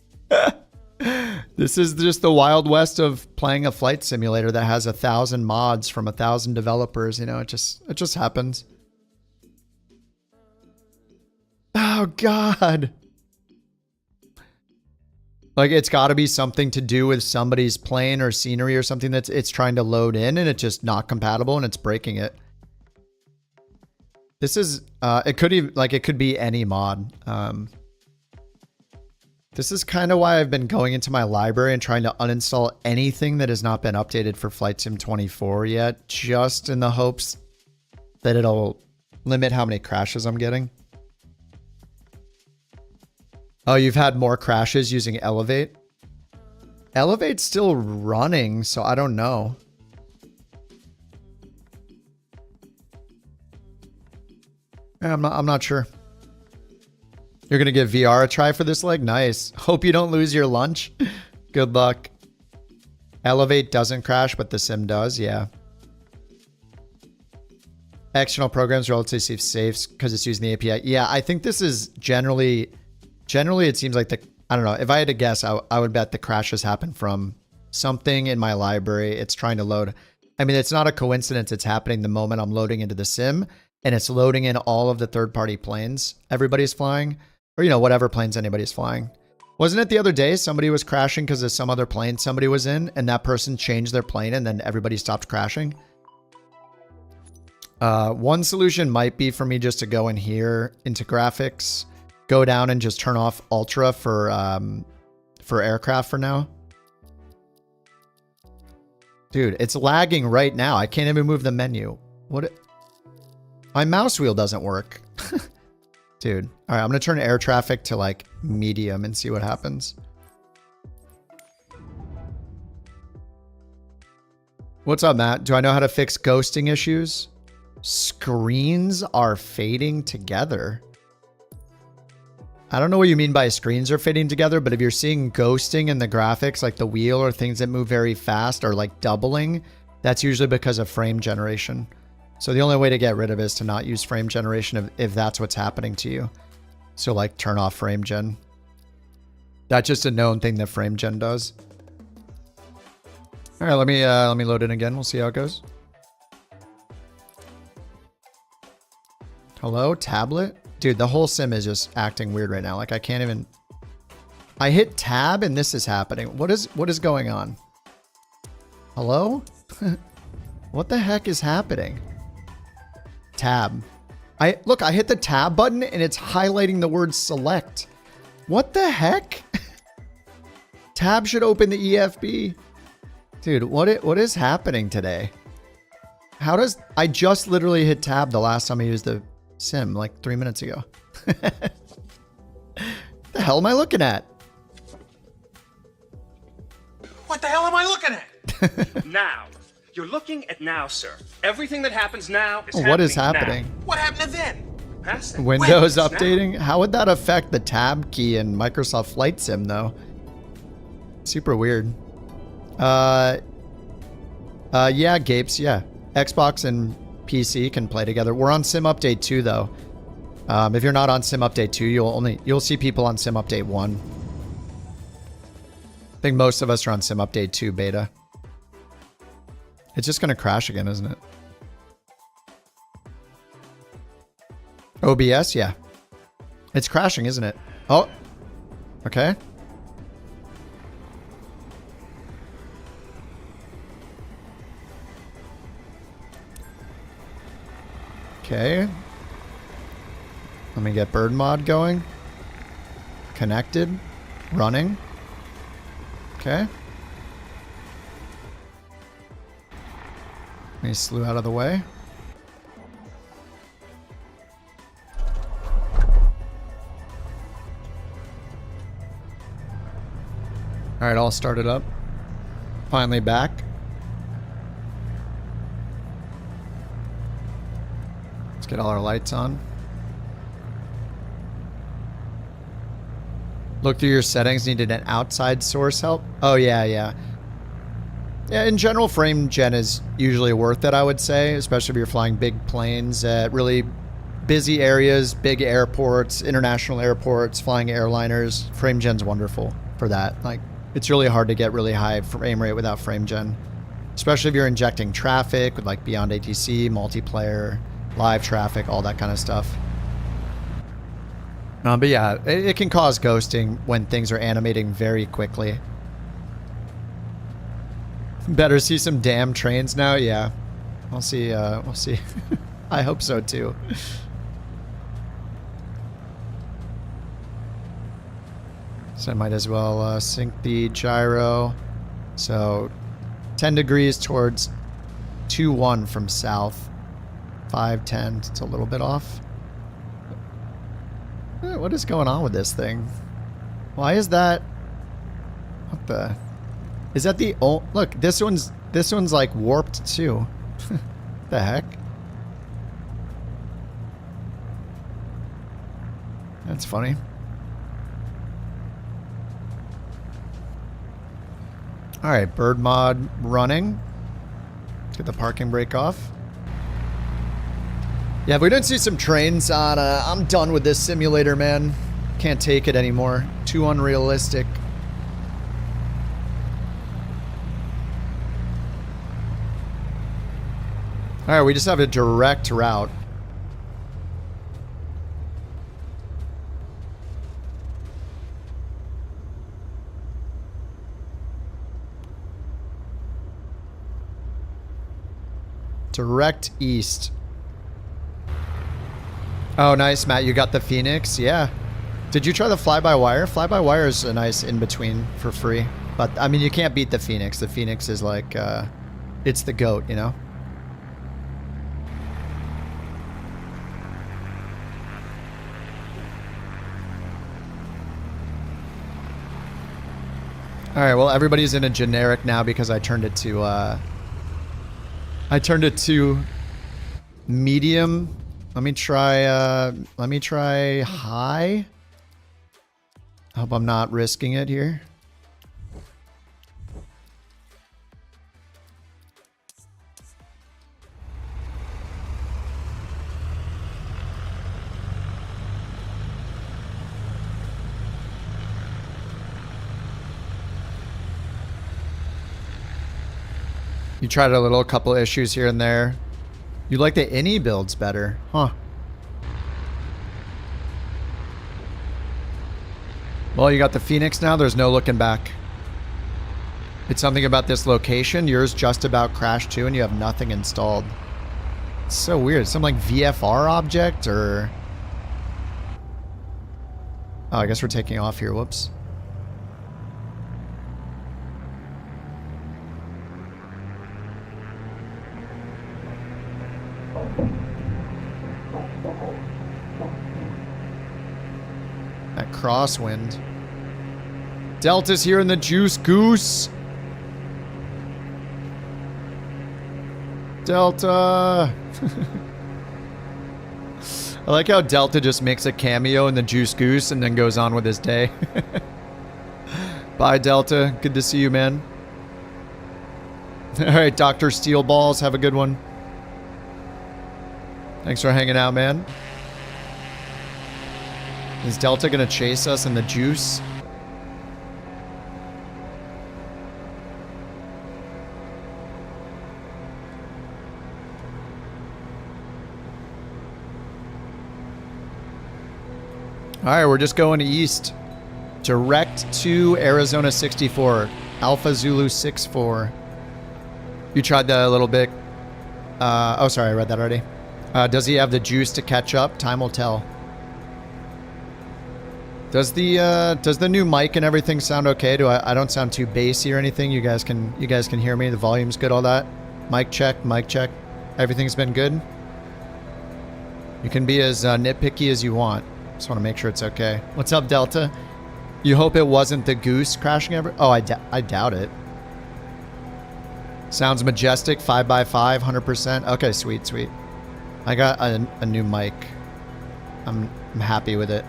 This is just the Wild West of playing a flight simulator that has 1,000 mods from 1,000 developers. You know, it just happens. Oh, God. Like, it's got to be something to do with somebody's plane or scenery or something that's it's trying to load in and it's just not compatible and it's breaking it. This is, it could even, like, it could be any mod. This is kind of why I've been going into my library and trying to uninstall anything that has not been updated for Flight Sim 24 yet, just in the hopes that it'll limit how many crashes I'm getting. Oh, you've had more crashes using Elevate? Elevate's still running, so I don't know. Yeah, I'm not sure. You're going to give VR a try for this leg? Nice. Hope you don't lose your lunch. Good luck. Elevate doesn't crash, but the sim does. Yeah. External programs relatively safe because it's using the API. Yeah, I think this is generally it seems like I don't know. If I had to guess, I would bet the crashes happen from something in my library. It's trying to load. I mean, it's not a coincidence. It's happening the moment I'm loading into the sim, and it's loading in all of the third-party planes everybody's flying, or, you know, whatever planes anybody's flying. Wasn't it the other day somebody was crashing because of some other plane somebody was in, and that person changed their plane, and then everybody stopped crashing? One solution might be for me just to go in here into graphics, go down and just turn off Ultra for aircraft for now. Dude, it's lagging right now. I can't even move the menu. What? My mouse wheel doesn't work. Dude. All right, I'm going to turn air traffic to like medium and see what happens. What's up, Matt? Do I know how to fix ghosting issues? Screens are fading together. I don't know what you mean by screens are fading together, but if you're seeing ghosting in the graphics, like the wheel or things that move very fast or like doubling, that's usually because of frame generation. So the only way to get rid of it is to not use frame generation if that's what's happening to you. So like turn off frame gen. That's just a known thing that frame gen does. All right, let me load in again. We'll see how it goes. Hello, tablet? Dude, the whole sim is just acting weird right now. Like I can't even... I hit tab and this is happening. What is going on? Hello? What the heck is happening? Tab. Look, I hit the tab button and it's highlighting the word select. What the heck? Tab should open the EFB. Dude, what is happening today? How does... I just literally hit tab the last time I used the sim, like 3 minutes ago. The hell am I looking at? What the hell am I looking at? Now. You're looking at now, sir. Everything that happens now is what is happening? Now. What happened then? Past that. Windows updating? Now. How would that affect the tab key in Microsoft Flight Sim, though? Super weird. Yeah, Gapes, yeah. Xbox and PC can play together. We're on Sim Update 2, though. If you're not on Sim Update 2, you'll see people on Sim Update 1. I think most of us are on Sim Update 2 beta. It's just going to crash again, isn't it? OBS, yeah. It's crashing, isn't it? Oh, okay. Okay. Let me get bird mod going. Connected. Running. Okay. Let me slew out of the way. All right, all started up. Finally back. Let's get all our lights on. Look through your settings. Needed an outside source help. Oh, yeah, yeah. Yeah, in general, frame gen is usually worth it, I would say, especially if you're flying big planes at really busy areas, big airports, international airports, flying airliners. Frame gen's wonderful for that. Like, it's really hard to get really high frame rate without frame gen, especially if you're injecting traffic with like beyond ATC, multiplayer, live traffic, all that kind of stuff. But yeah, it can cause ghosting when things are animating very quickly. Better see some damn trains now? Yeah. We'll see. We'll see. I hope so too. So I might as well sync the gyro. So 10 degrees towards 2-1 from south. 5-10. It's a little bit off. What is going on with this thing? Why is that? What the? Is that the old? Look, this one's like warped too. The heck? That's funny. All right, bird mod running. Let's get the parking brake off. Yeah, if we don't see some trains on, I'm done with this simulator, man. Can't take it anymore. Too unrealistic. All right, we just have a direct route. Direct east. Oh, nice, Matt. You got the Phoenix? Yeah. Did you try the fly-by-wire? Fly-by-wire is a nice in-between for free. But, I mean, you can't beat the Phoenix. The Phoenix is like, it's the GOAT, you know? Alright, well, everybody's in a generic now because I turned it to, medium. Let me try high. I hope I'm not risking it here. You tried a couple issues here and there. You like the INI builds better, huh? Well, you got the Phoenix now. There's no looking back. It's something about this location. Yours just about crashed too, and you have nothing installed. It's so weird. Some like VFR object or... Oh, I guess we're taking off here. Whoops. That crosswind. Delta's here in the Juice Goose. Delta. I like how Delta just makes a cameo in the Juice Goose and then goes on with his day. Bye, Delta. Good to see you, man. All right, Dr. Steel Balls. Have a good one. Thanks for hanging out, man. Is Delta gonna chase us in the juice? Alright, we're just going east. Direct to Arizona 64. Alpha Zulu 64. You tried that a little bit. Oh, sorry, I read that already. Does he have the juice to catch up? Time will tell. Does the new mic and everything sound okay? I don't sound too bassy or anything? You guys can hear me? The volume's good, all that? Mic check, mic check. Everything's been good? You can be as nitpicky as you want. Just want to make sure it's okay. What's up, Delta? You hope it wasn't the goose crashing ever? Oh, I doubt it. Sounds majestic, 5x5, 100%. Okay, sweet, sweet. I got a new mic. I'm happy with it.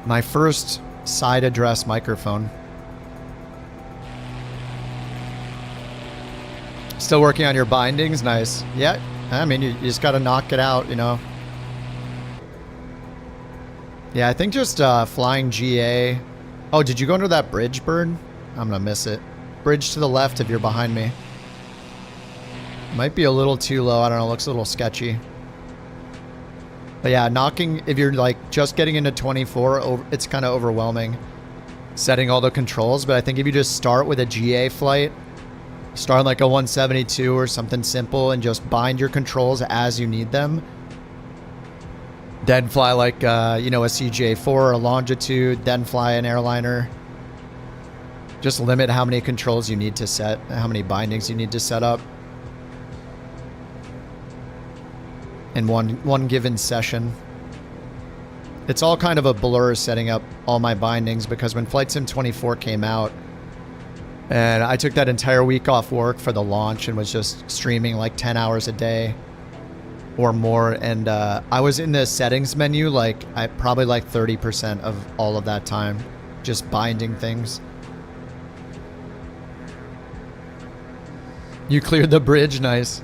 My first side address microphone. Still working on your bindings? Nice. Yeah, I mean, you just got to knock it out, you know. Yeah, I think just flying GA. Oh, did you go under that bridge, Bird? I'm going to miss it. Bridge to the left if you're behind me. Might be a little too low. I don't know. Looks a little sketchy. But yeah, knocking, if you're like just getting into 24, it's kind of overwhelming setting all the controls. But I think if you just start with a GA flight, start like a 172 or something simple and just bind your controls as you need them. Then fly like, you know, a CJ4 or a Longitude, then fly an airliner. Just limit how many controls you need to set, how many bindings you need to set up in one given session. It's all kind of a blur setting up all my bindings because when Flight Sim 24 came out, and I took that entire week off work for the launch and was just streaming like 10 hours a day or more. And I was in the settings menu, like probably like 30% of all of that time, just binding things. You cleared the bridge, nice.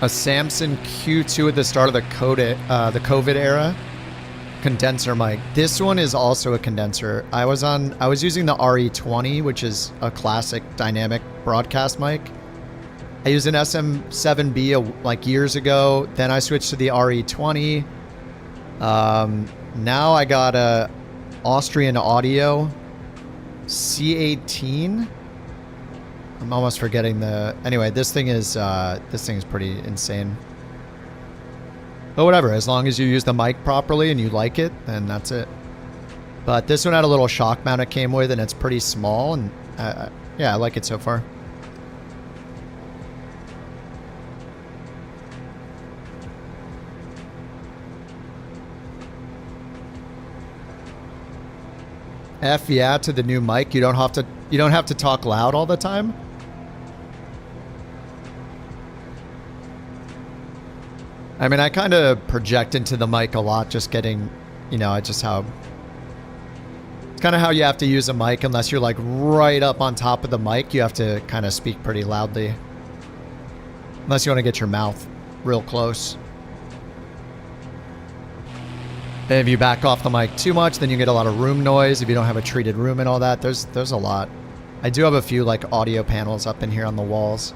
A Samson Q2 at the start of the COVID era. Condenser mic. This one is also a condenser. I was using the RE20, which is a classic dynamic broadcast mic. I used an SM7B like years ago. Then I switched to the RE20. Now I got a Austrian Audio C18. I'm almost forgetting the... Anyway, this thing is pretty insane. But whatever, as long as you use the mic properly and you like it, then that's it. But this one had a little shock mount it came with, and it's pretty small, and yeah, I like it so far. F yeah to the new mic. You don't have to talk loud all the time. I mean, I kind of project into the mic a lot, just getting, you know, it's kind of how you have to use a mic. Unless you're like right up on top of the mic, you have to kind of speak pretty loudly. Unless you want to get your mouth real close. And if you back off the mic too much, then you get a lot of room noise. If you don't have a treated room and all that, there's a lot. I do have a few like audio panels up in here on the walls.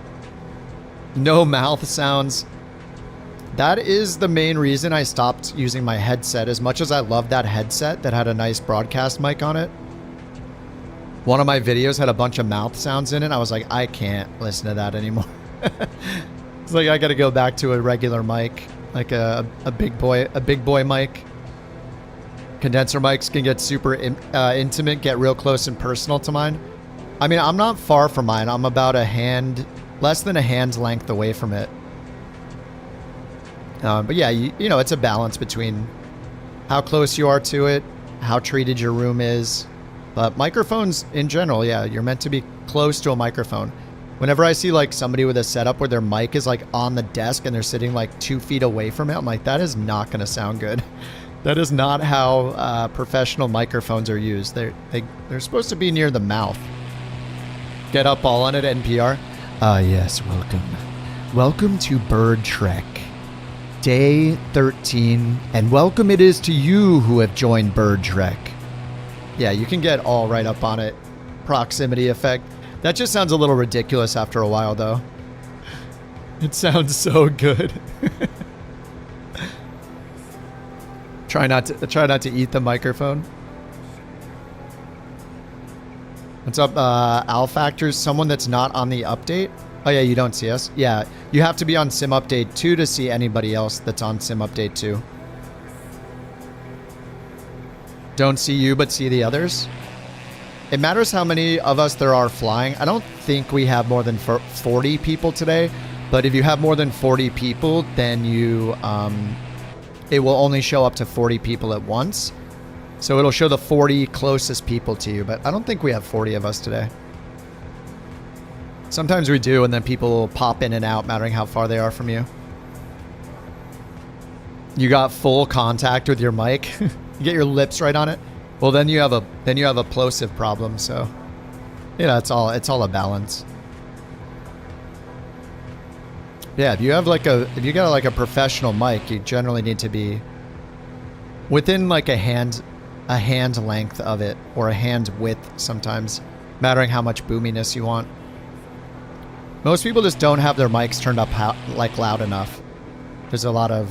No mouth sounds. That is the main reason I stopped using my headset. As much as I love that headset that had a nice broadcast mic on it, one of my videos had a bunch of mouth sounds in it. I was like, I can't listen to that anymore. It's like I got to go back to a regular mic, like a big boy mic. Condenser mics can get super intimate, get real close and personal to mine. I mean, I'm not far from mine. I'm about less than a hand's length away from it. But yeah, you know, it's a balance between how close you are to it, how treated your room is. But microphones in general, yeah, you're meant to be close to a microphone. Whenever I see like somebody with a setup where their mic is like on the desk and they're sitting like 2 feet away from it, I'm like, that is not going to sound good. That is not how professional microphones are used. They're supposed to be near the mouth. Get up all on it, NPR. Yes, welcome. Welcome to Bird Trek. Day 13, and welcome it is to you who have joined Bird Trek. Yeah, you can get all right up on it. Proximity effect. That just sounds a little ridiculous after a while, though. It sounds so good. Try not to eat the microphone. What's up, Al Factors? Someone that's not on the update? Oh yeah, you don't see us? Yeah, you have to be on Sim Update 2 to see anybody else that's on Sim Update 2. Don't see you, but see the others? It matters how many of us there are flying. I don't think we have more than 40 people today, but if you have more than 40 people, then you, it will only show up to 40 people at once. So it'll show the 40 closest people to you, but I don't think we have 40 of us today. Sometimes we do, and then people will pop in and out, mattering how far they are from you. You got full contact with your mic. You get your lips right on it. Well, then you have a plosive problem. So, you know, it's all a balance. Yeah, if you got like a professional mic, you generally need to be within like a hand length of it, or a hand width sometimes, mattering how much boominess you want. Most people just don't have their mics turned up like loud enough. There's a lot of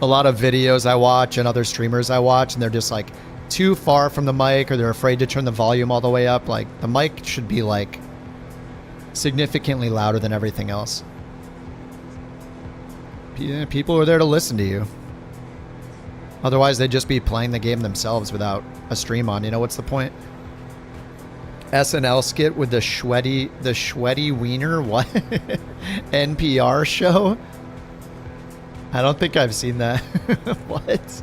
videos I watch and other streamers I watch, and they're just like too far from the mic, or they're afraid to turn the volume all the way up. Like the mic should be like significantly louder than everything else. People are there to listen to you. Otherwise, they'd just be playing the game themselves without a stream on. You know, what's the point? SNL skit with the sweaty wiener? What? NPR show? I don't think I've seen that. What?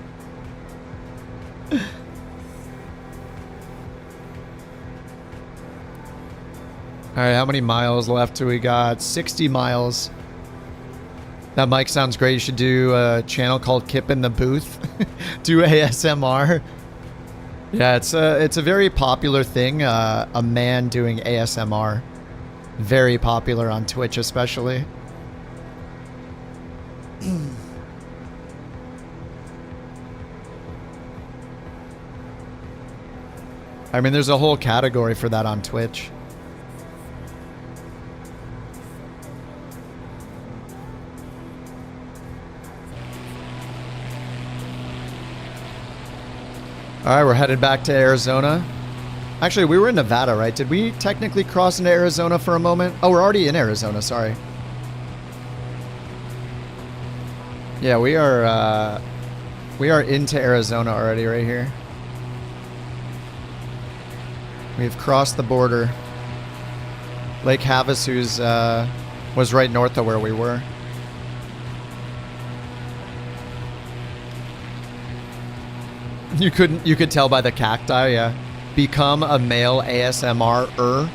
All right, how many miles left do we got? 60 miles. That mic sounds great. You should do a channel called Kip in the Booth. Do ASMR. Yeah, it's a very popular thing. A man doing ASMR. Very popular on Twitch, especially. I mean, there's a whole category for that on Twitch. All right, we're headed back to Arizona. Actually, we were in Nevada, right? Did we technically cross into Arizona for a moment? Oh, we're already in Arizona, sorry. Yeah, we are into Arizona already right here. We've crossed the border. Lake Havasu's was right north of where we were. You could tell by the cacti, yeah. Become a male ASMR-er.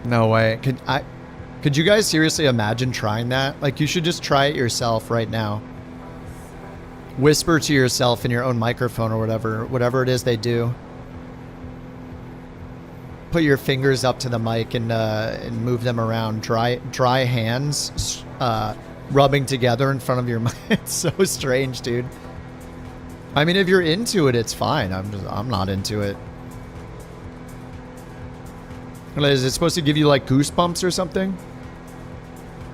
No way. Could you guys seriously imagine trying that? Like, you should just try it yourself right now. Whisper to yourself in your own microphone or whatever it is they do. Put your fingers up to the mic and move them around. Dry hands rubbing together in front of your mic. It's so strange, dude. I mean, if you're into it, it's fine. I'm not into it. Is it supposed to give you like goosebumps or something?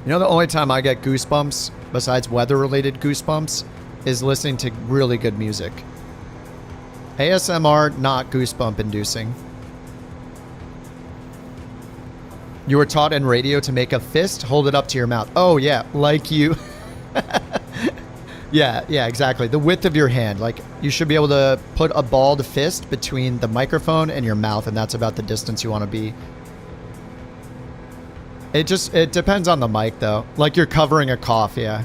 You know, the only time I get goosebumps, besides weather-related goosebumps, is listening to really good music. ASMR, not goosebump inducing. You were taught in radio to make a fist, hold it up to your mouth. Oh yeah, like you. Yeah, exactly. The width of your hand. Like, you should be able to put a balled fist between the microphone and your mouth, and that's about the distance you want to be. It depends on the mic, though. Like, you're covering a cough, yeah.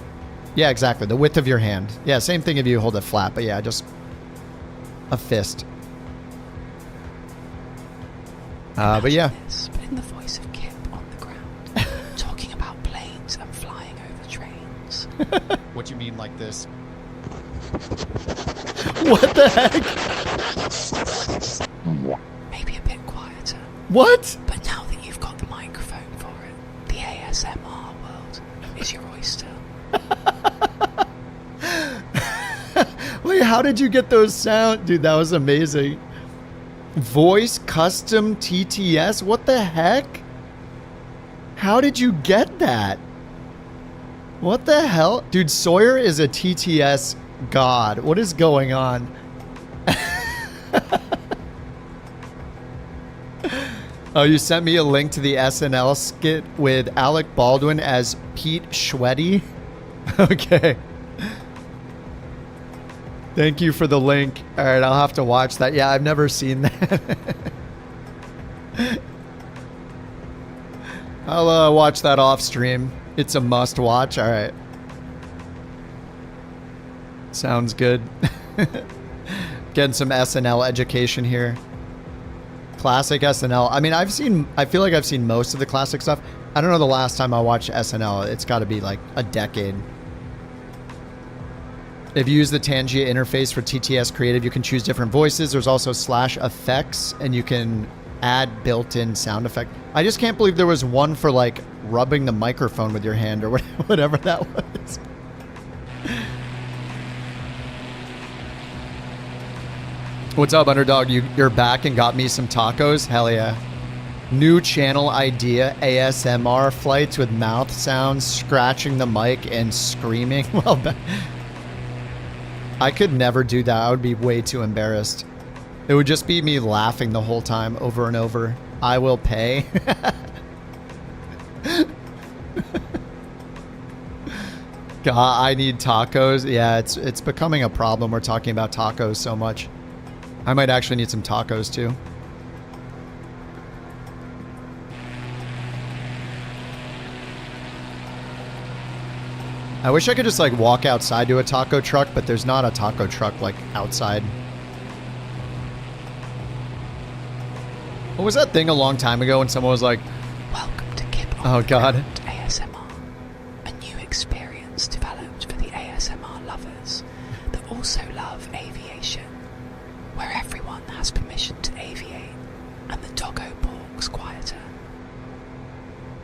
Yeah, exactly. The width of your hand. Yeah, same thing if you hold it flat, but yeah, just a fist. But yeah. But in the voice of Kip on the ground, talking about planes and flying over trains. What do you mean like this? What the heck? Maybe a bit quieter. What? But now that you've got the microphone for it, the ASMR world is your oyster. Wait, how did you get those sounds? Dude, that was amazing. Voice custom TTS? What the heck? How did you get that? What the hell? Dude, Sawyer is a TTS god. What is going on? Oh, you sent me a link to the SNL skit with Alec Baldwin as Pete Schweddy? Okay. Thank you for the link. All right, I'll have to watch that. Yeah, I've never seen that. I'll watch that off stream. It's a must watch. All right. Sounds good. Getting some SNL education here. Classic SNL. I mean, I feel like I've seen most of the classic stuff. I don't know the last time I watched SNL. It's got to be like a decade. If you use the Tangia interface for TTS Creative, you can choose different voices. There's also /effects, and you can add built-in sound effect. I just can't believe there was one for like rubbing the microphone with your hand or whatever that was. What's up, Underdog? You're back and got me some tacos? Hell yeah. New channel idea, ASMR flights with mouth sounds, scratching the mic, and screaming. Well, I could never do that. I would be way too embarrassed. It would just be me laughing the whole time over and over. I will pay. God, I need tacos. Yeah, it's becoming a problem. We're talking about tacos so much. I might actually need some tacos too. I wish I could just like walk outside to a taco truck, but there's not a taco truck like outside. What was that thing a long time ago when someone was like, "Welcome to Kip oh God, ASMR, a new experience developed for the ASMR lovers that also love aviation, where everyone has permission to aviate and the doggo borks quieter."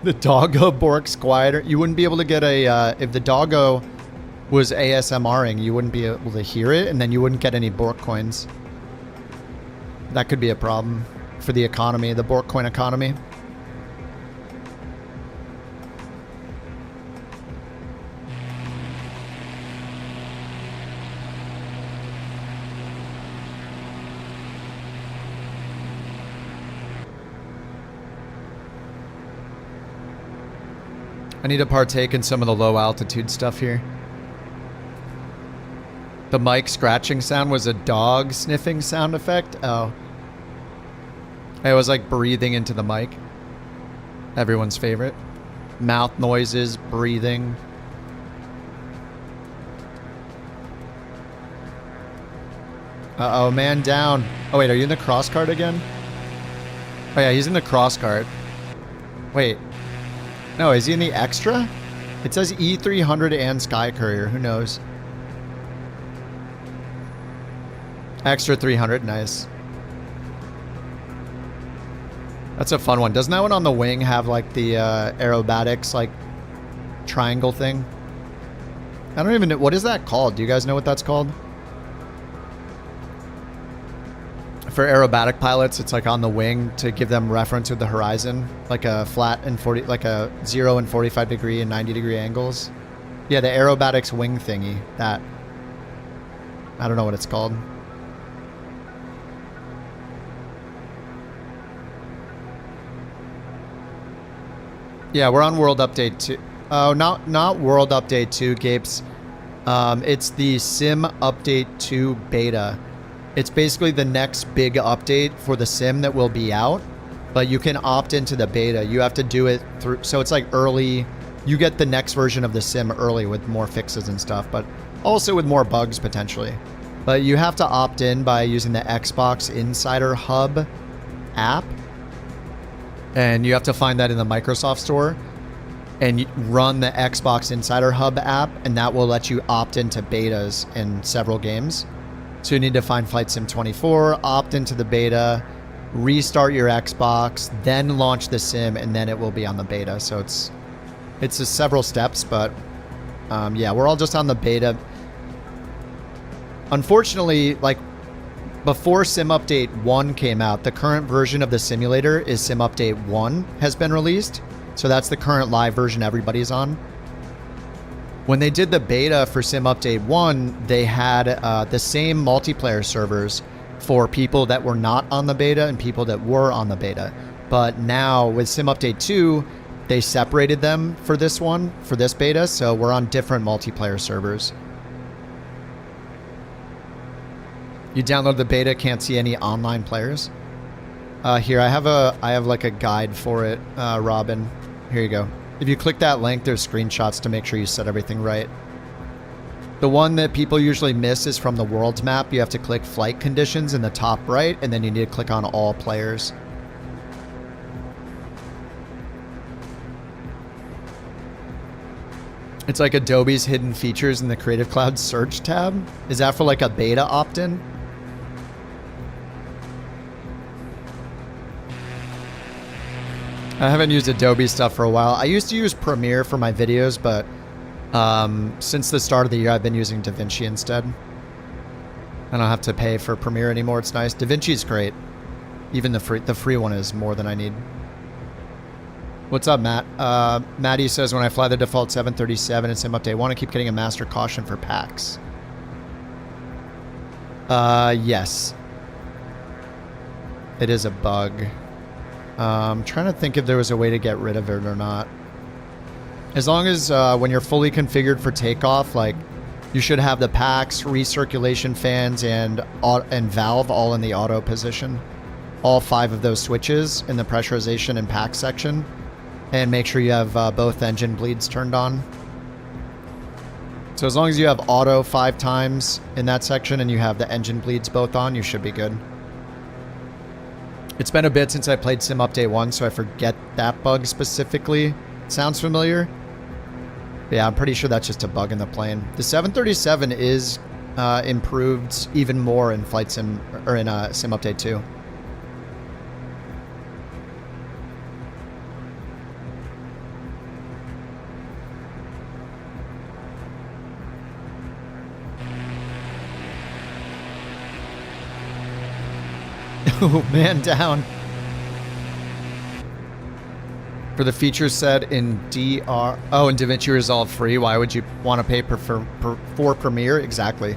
The doggo borks quieter. You wouldn't be able to get a if the doggo was ASMRing, you wouldn't be able to hear it, and then you wouldn't get any bork coins. That could be a problem for the economy, the bork coin economy. I need to partake in some of the low altitude stuff here. The mic scratching sound was a dog sniffing sound effect. Oh. I was like breathing into the mic. Everyone's favorite. Mouth noises, breathing. Uh-oh, man down. Oh wait, are you in the cross cart again? Oh yeah, he's in the cross cart. Wait. No, is he in the extra? It says E300 and Sky Courier. Who knows? Extra 300, nice. That's a fun one. Doesn't that one on the wing have like the aerobatics like triangle thing? I don't even know. What is that called? Do you guys know what that's called? For aerobatic pilots, it's like on the wing to give them reference with the horizon, like a flat and 40, like a 0 and 45 degree and 90 degree angles. Yeah, the aerobatics wing thingy. That. I don't know what it's called. Yeah, we're on World Update 2. Oh, not World Update 2, Gapes. It's the Sim Update 2 beta. It's basically the next big update for the sim that will be out, but you can opt into the beta. You have to do it through, so it's like early. You get the next version of the sim early with more fixes and stuff, but also with more bugs potentially. But you have to opt in by using the Xbox Insider Hub app, and you have to find that in the Microsoft Store and run the Xbox Insider Hub app, and that will let you opt into betas in several games. So you need to find Flight Sim 24, opt into the beta, restart your Xbox, then launch the sim, and then it will be on the beta. So it's just several steps, but yeah, we're all just on the beta. Unfortunately, like before Sim Update 1 came out, the current version of the simulator is Sim Update 1 has been released. So that's the current live version everybody's on. When they did the beta for Sim Update 1, they had the same multiplayer servers for people that were not on the beta and people that were on the beta. But now with Sim Update 2, they separated them for this one, for this beta, so we're on different multiplayer servers. You download the beta, can't see any online players. Here, I have like a guide for it, Robin. Here you go. If you click that link, there's screenshots to make sure you set everything right. The one that people usually miss is from the world map. You have to click flight conditions in the top right, and then you need to click on all players. It's like Adobe's hidden features in the Creative Cloud search tab. Is that for like a beta opt-in? I haven't used Adobe stuff for a while. I used to use Premiere for my videos, but since the start of the year, I've been using DaVinci instead. I don't have to pay for Premiere anymore. It's nice. DaVinci's great. Even the free one is more than I need. What's up, Matt? Maddie says, when I fly the default 737 in sim update, I want to keep getting a master caution for packs. Yes. It is a bug. I'm trying to think if there was a way to get rid of it or not. As long as when you're fully configured for takeoff, like, you should have the packs, recirculation fans, and valve all in the auto position. All 5 of those switches in the pressurization and pack section. And make sure you have both engine bleeds turned on. So as long as you have auto 5 times in that section and you have the engine bleeds both on, you should be good. It's been a bit since I played Sim Update 1, so I forget that bug specifically. Sounds familiar? But yeah, I'm pretty sure that's just a bug in the plane. The 737 is improved even more in Flight Sim, or in Sim Update 2. Oh, man down. For the feature set in DR... Oh, in DaVinci Resolve free, why would you want to pay for Premiere? Exactly.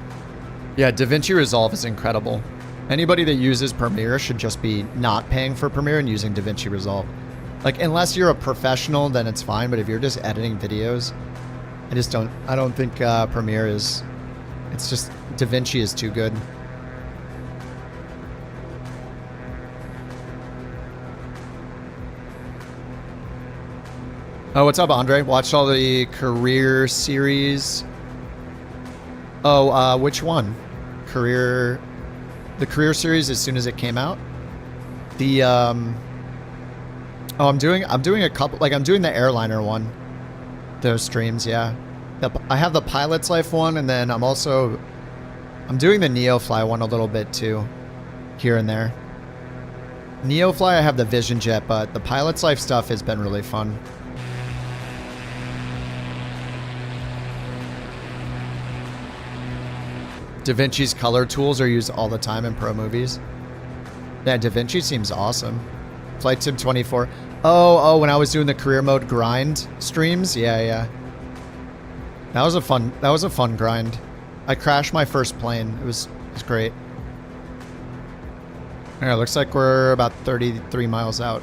Yeah, DaVinci Resolve is incredible. Anybody that uses Premiere should just be not paying for Premiere and using DaVinci Resolve. Like, unless you're a professional, then it's fine, but if you're just editing videos, I don't think Premiere is... It's just... DaVinci is too good. Oh, what's up, Andre? Watched all the career series. Oh, which one? The career series as soon as it came out. The oh, I'm doing a couple. Like, I'm doing the airliner one. Those streams, yeah. I have the pilot's life one, and then I'm doing the Neofly one a little bit too, here and there. Neofly, I have the Vision Jet, but the pilot's life stuff has been really fun. DaVinci's color tools are used all the time in pro movies. Yeah, DaVinci seems awesome. Flight Sim 24. Oh, when I was doing the career mode grind streams, yeah. That was a fun grind. I crashed my first plane. It was great. All right, looks like we're about 33 miles out.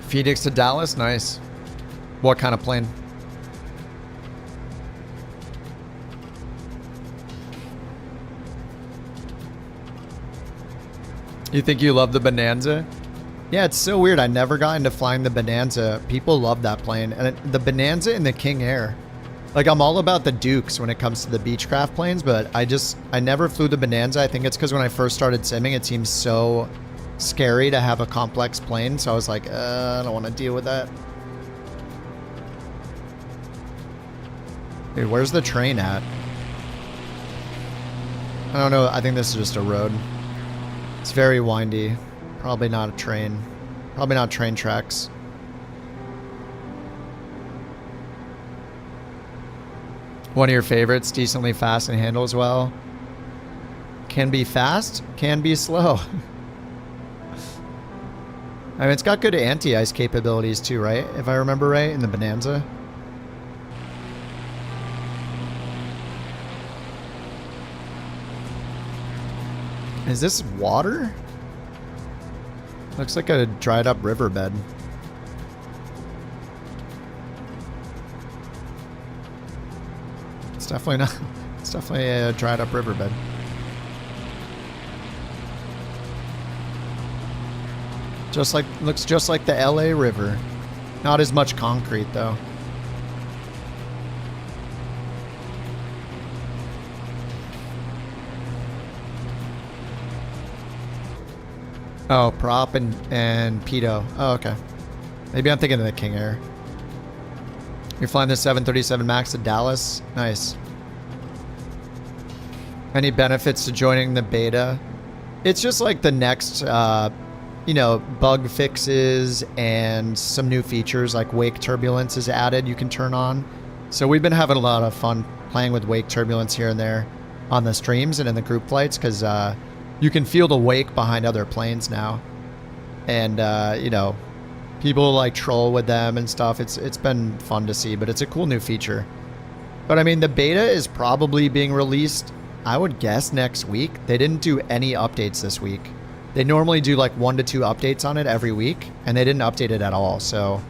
Phoenix to Dallas, nice. What kind of plane? You think you love the Bonanza? Yeah, it's so weird. I never got into flying the Bonanza. People love that plane. And the Bonanza and the King Air. Like, I'm all about the Dukes when it comes to the Beechcraft planes, but I never flew the Bonanza. I think it's because when I first started simming, it seemed so scary to have a complex plane, so I was like, I don't want to deal with that. Dude, where's the train at? I don't know. I think this is just a road. It's very windy. Probably not a train. Probably not train tracks. One of your favorites, decently fast and handles well. Can be fast, can be slow. I mean, it's got good anti-ice capabilities too, right? If I remember right, in the Bonanza. Is this water? Looks like a dried up riverbed. It's definitely not. It's definitely a dried up riverbed. Looks just like the LA River. Not as much concrete though. Oh, prop and pedo. Oh, okay. Maybe I'm thinking of the King Air. You're flying the 737 MAX to Dallas? Nice. Any benefits to joining the beta? It's just like the next, you know, bug fixes and some new features like wake turbulence is added you can turn on. So we've been having a lot of fun playing with wake turbulence here and there on the streams and in the group flights because you can feel the wake behind other planes now. And, you know, people like troll with them and stuff. It's been fun to see, but it's a cool new feature. But I mean, the beta is probably being released, I would guess, next week. They didn't do any updates this week. They normally do like 1 to 2 updates on it every week, and they didn't update it at all. So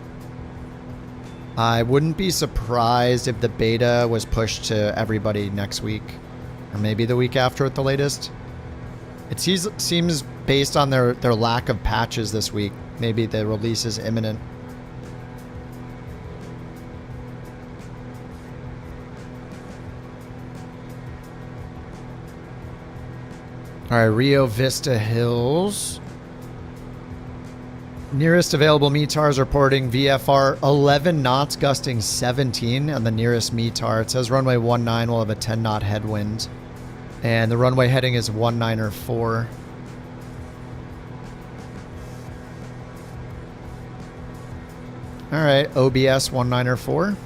I wouldn't be surprised if the beta was pushed to everybody next week, or maybe the week after at the latest. It seems based on their lack of patches this week, maybe the release is imminent. All right, Rio Vista Hills. Nearest available METARs reporting VFR 11 knots, gusting 17 on the nearest METAR. It says runway 19 will have a 10 knot headwind. And the runway heading is 194. All right, OBS 194.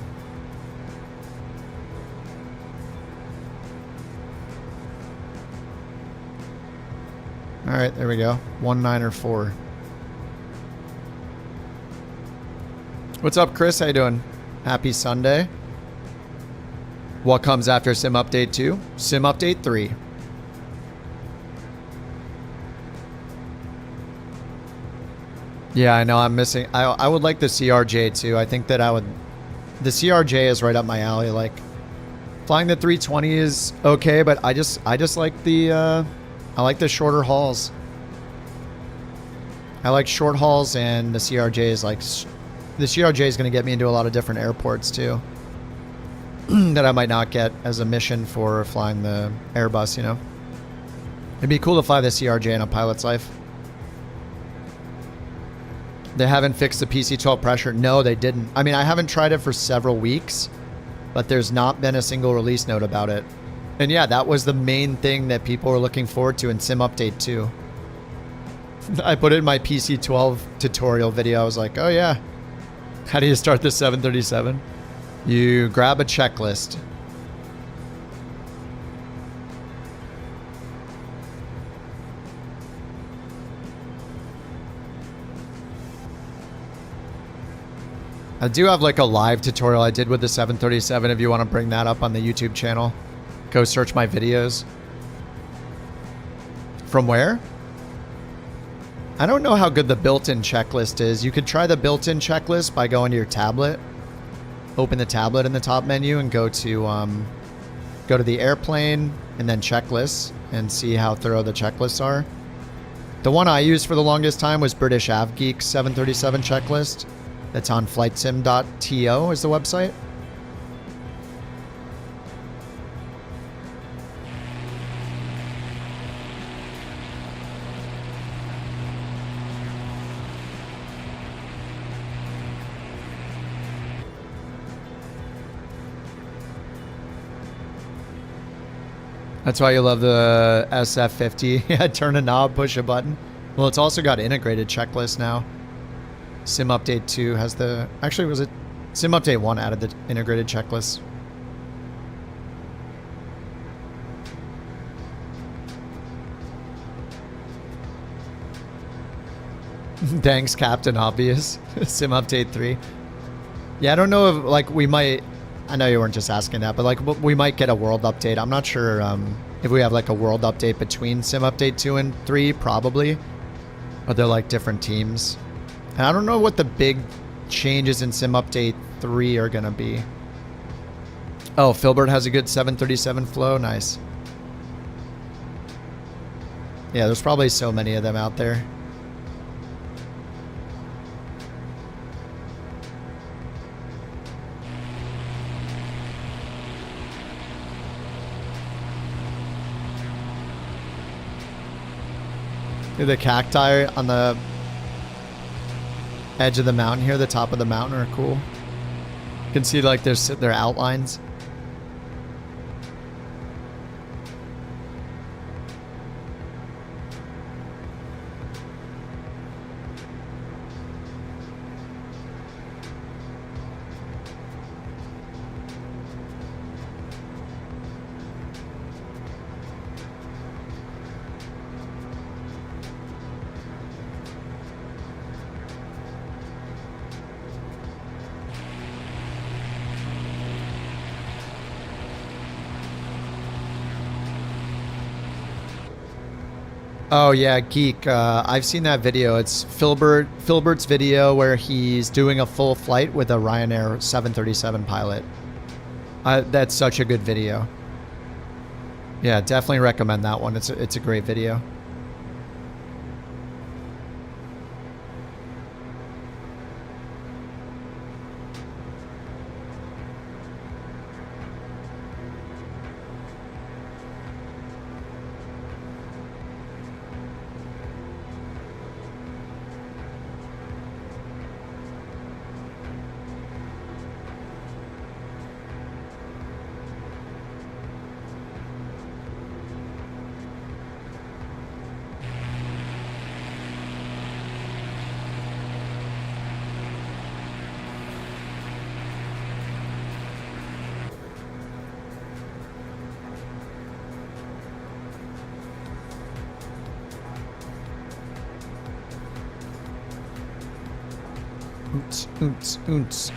All right, there we go. 194. What's up, Chris? How you doing? Happy Sunday. What comes after Sim Update 2? Sim Update 3. Yeah, I know I'm missing. I would like the CRJ too. I think that I would. The CRJ is right up my alley. Like flying the 320 is okay, but I just like the I like the shorter hauls. I like short hauls, and the CRJ is like the CRJ is going to get me into a lot of different airports too. That I might not get as a mission for flying the Airbus, you know. It'd be cool to fly the CRJ in a pilot's life. They haven't fixed the PC-12 pressure. No, they didn't. I mean, I haven't tried it for several weeks, but there's not been a single release note about it. And yeah, that was the main thing that people were looking forward to in Sim Update 2. I put it in my PC-12 tutorial video. I was like, oh yeah, how do you start the 737? You grab a checklist. I do have like a live tutorial I did with the 737 if you want to bring that up on the YouTube channel. Go search my videos. From where? I don't know how good the built-in checklist is. You could try the built-in checklist by going to your tablet. Open the tablet in the top menu and go to the airplane and then checklists and see how thorough the checklists are. The one I used for the longest time was British AvGeek's 737 checklist. That's on flightsim.to is the website. That's why you love the SF50. Yeah, turn a knob, push a button. Well, it's also got integrated checklists now. Sim Update 2 has the... Actually, was it... Sim Update 1 added the integrated checklist. Thanks, Captain Obvious. Sim Update 3. Yeah, I don't know if, like, we might... I know you weren't just asking that, but, like, we might get a world update. I'm not sure if we have, like, a world update between Sim Update 2 and 3, probably. Or they're, like, different teams. And I don't know what the big changes in Sim Update 3 are going to be. Oh, Filbert has a good 737 flow. Nice. Yeah, there's probably so many of them out there. The cacti on the edge of the mountain here, the top of the mountain are cool. You can see like their outlines. Oh yeah, Geek. I've seen that video. It's Filbert's video where he's doing a full flight with a Ryanair 737 pilot. That's such a good video. Yeah, definitely recommend that one. It's a great video. Oonts, oonts, oonts.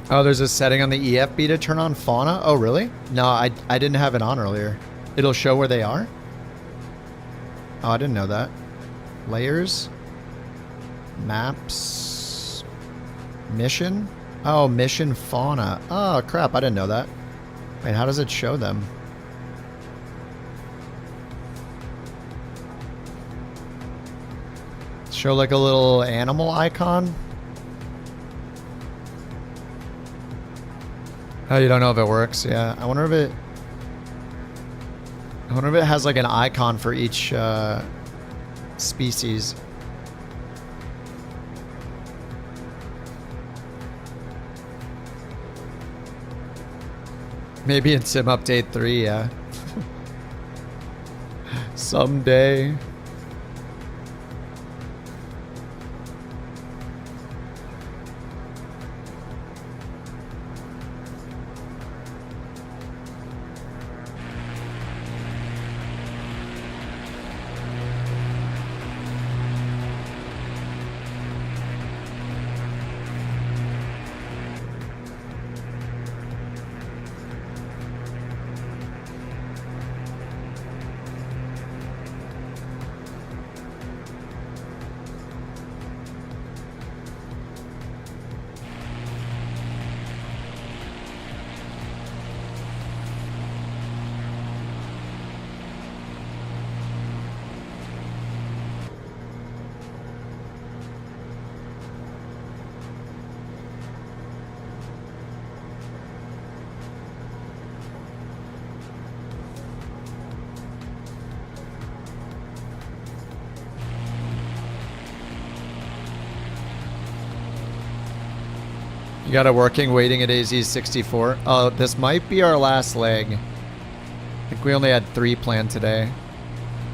Oh, there's a setting on the EFB to turn on fauna? Oh, really? No, I didn't have it on earlier. It'll show where they are? Oh, I didn't know that. Layers. Maps. Mission? Oh, mission fauna. Oh, crap, I didn't know that. Wait, how does it show them? Show like a little animal icon? Oh, you don't know if it works? Yeah. I wonder if it has like an icon for each species. Maybe in Sim Update 3, yeah. Someday. You got it working, waiting at AZ64. Oh, this might be our last leg. I think we only had 3 planned today.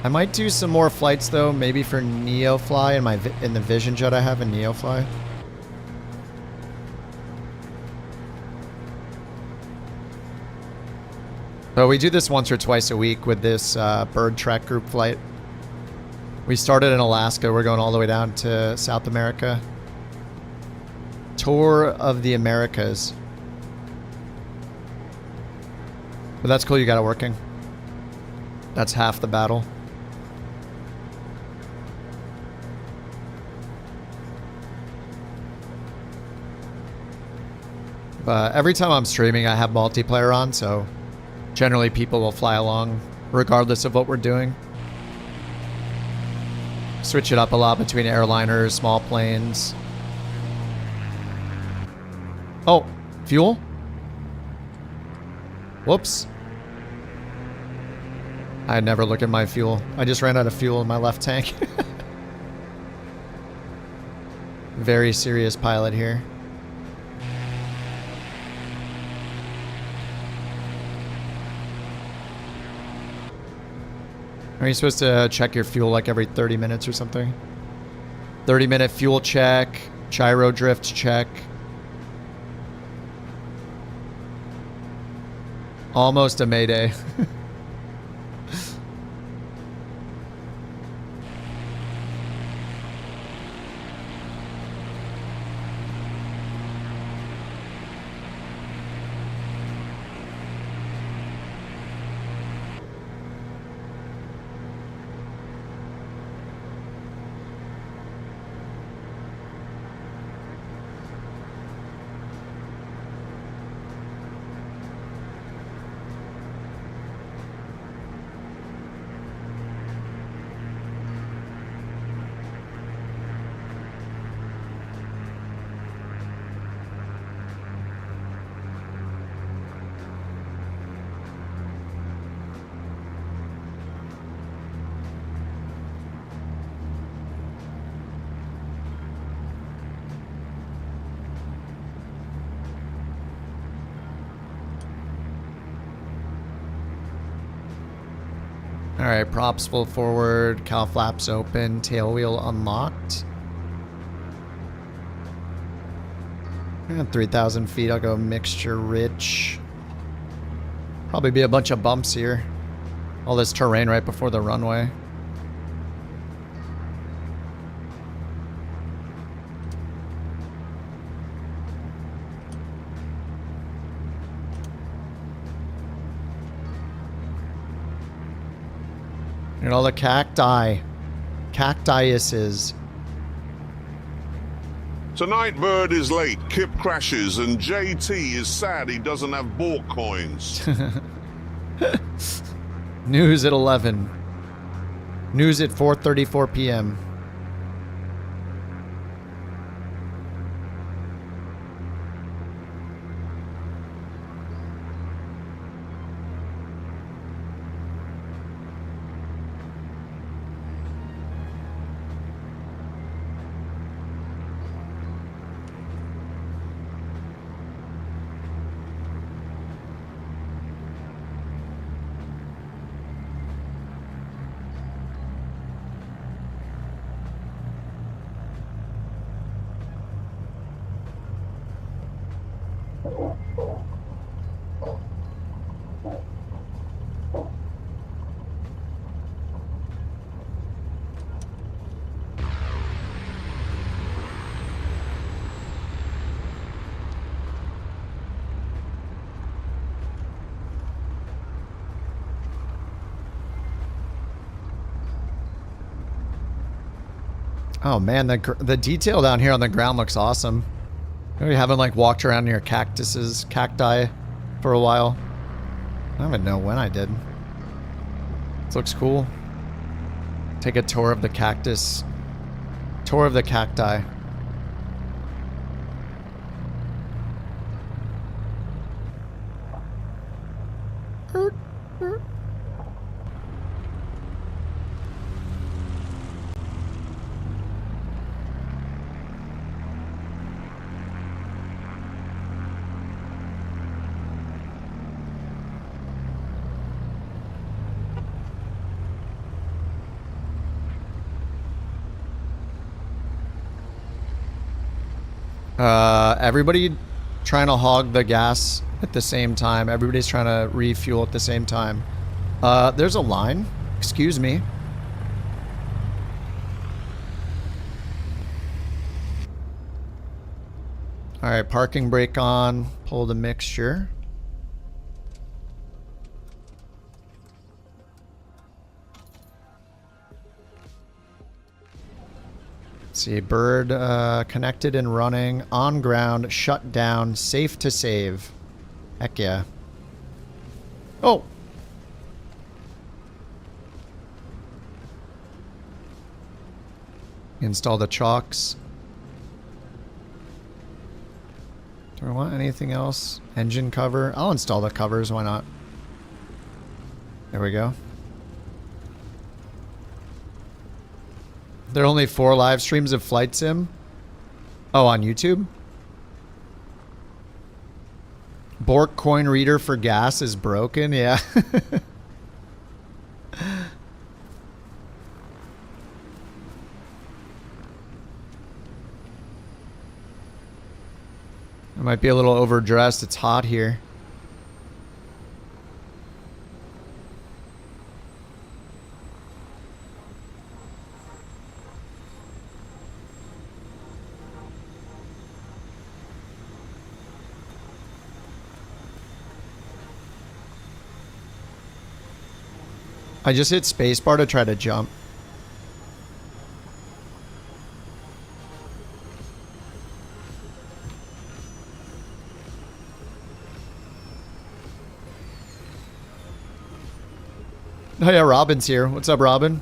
I might do some more flights though, maybe for Neofly in the Vision Jet I have in Neofly. But we do this once or twice a week with this bird track group flight. We started in Alaska, we're going all the way down to South America. Tour of the Americas. But that's cool, you got it working. That's half the battle. But every time I'm streaming, I have multiplayer on, so generally people will fly along regardless of what we're doing. Switch it up a lot between airliners, small planes. Oh, fuel? Whoops. I never look at my fuel. I just ran out of fuel in my left tank. Very serious pilot here. Are you supposed to check your fuel like every 30 minutes or something? 30-minute fuel check, gyro drift check. Almost a mayday. Alright, props full forward, cow flaps open, tail wheel unlocked. And 3,000 feet, I'll go mixture rich. Probably be a bunch of bumps here. All this terrain right before the runway. And all the cacti. Cactiuses. Tonight Bird is late, Kip crashes, and JT is sad he doesn't have bork coins. News at 11. News at 4:34 p.m. Oh man, the detail down here on the ground looks awesome. We haven't like walked around near cacti for a while. I don't even know when I did. This looks cool. Take a tour of the cactus. Tour of the cacti. Everybody trying to hog the gas at the same time. Everybody's trying to refuel at the same time. There's a line. Excuse me. Alright, parking brake on. Pull the mixture. see, bird connected and running, on ground, shut down, safe to save. Heck yeah. Oh! Install the chocks. Do I want anything else? Engine cover. I'll install the covers, why not? There we go. There are only 4 live streams of Flight Sim. Oh, on YouTube? BorkCoin reader for gas is broken, yeah. I might be a little overdressed. It's hot here. I just hit spacebar to try to jump. Oh yeah, Robin's here. What's up, Robin?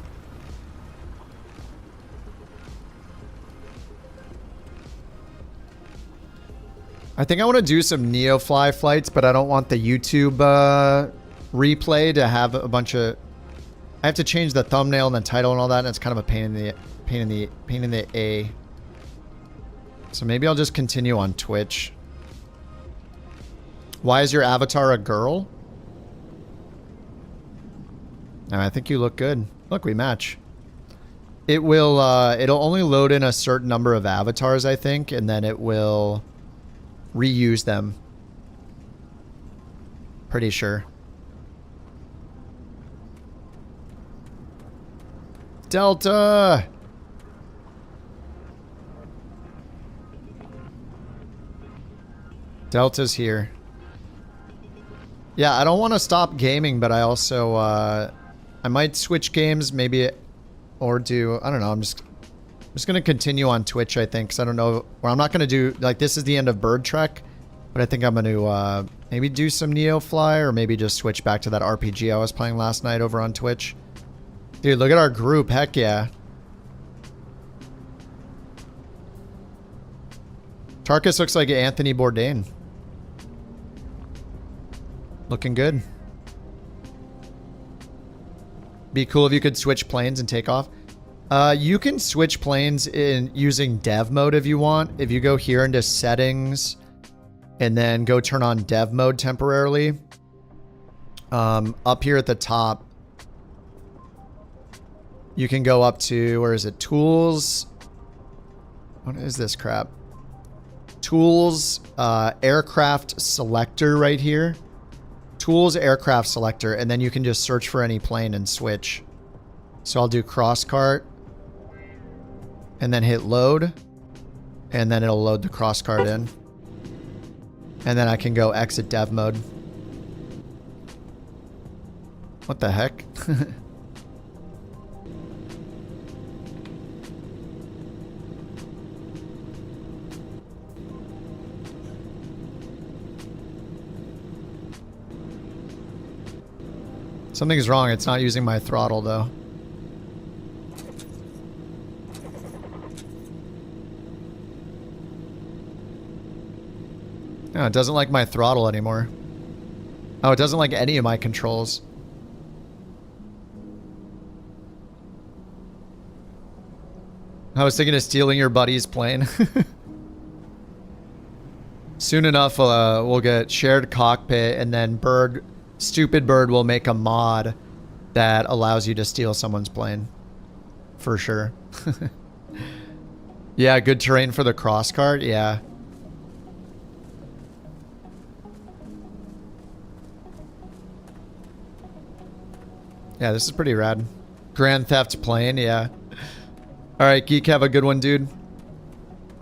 I think I want to do some Neofly flights, but I don't want the YouTube replay to have a bunch of... I have to change the thumbnail and the title and all that, and it's kind of a pain in the A. So maybe I'll just continue on Twitch. Why is your avatar a girl? No, I think you look good. Look, we match. It will, it'll only load in a certain number of avatars, I think, and then it will reuse them. Pretty sure. Delta! Delta's here. Yeah, I don't want to stop gaming, but I also, I might switch games, maybe, or do, I don't know, I'm just going to continue on Twitch, I think, because I don't know, or I'm not going to do, like, this is the end of Bird Trek, but I think I'm going to, maybe do some Neofly, or maybe just switch back to that RPG I was playing last night over on Twitch. Dude, look at our group. Heck yeah. Tarkus looks like Anthony Bourdain. Looking good. Be cool if you could switch planes and take off. You can switch planes in using dev mode if you want. If you go here into settings and then go turn on dev mode temporarily. Up here at the top, you can go up to, where is it? Tools. What is this crap? Tools, aircraft selector right here. Tools, aircraft selector, and then you can just search for any plane and switch. So I'll do cross cart, and then hit load, and then it'll load the cross cart in. And then I can go exit dev mode. What the heck? Something's wrong. It's not using my throttle, though. No, it doesn't like my throttle anymore. Oh, it doesn't like any of my controls. I was thinking of stealing your buddy's plane. Soon enough, we'll get shared cockpit, and then Stupid Bird will make a mod that allows you to steal someone's plane. For sure. Yeah, good terrain for the cross cart. Yeah. Yeah, this is pretty rad. Grand Theft plane, yeah. Alright, Geek, have a good one, dude.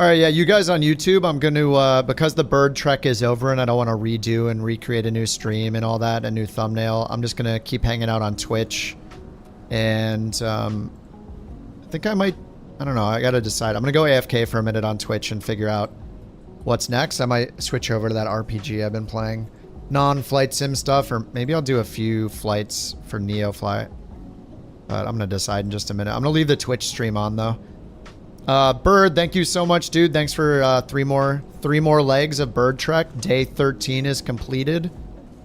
Alright, yeah, you guys on YouTube, I'm going to, because the Bird Trek is over and I don't want to redo and recreate a new stream and all that, a new thumbnail, I'm just going to keep hanging out on Twitch. And, I think I might I don't know. I got to decide. I'm going to go AFK for a minute on Twitch and figure out what's next. I might switch over to that RPG I've been playing. Non-flight sim stuff, or maybe I'll do a few flights for Neoflight. But I'm going to decide in just a minute. I'm going to leave the Twitch stream on, though. Bird, thank you so much, dude. Thanks for three more legs of Bird Trek. Day 13 is completed.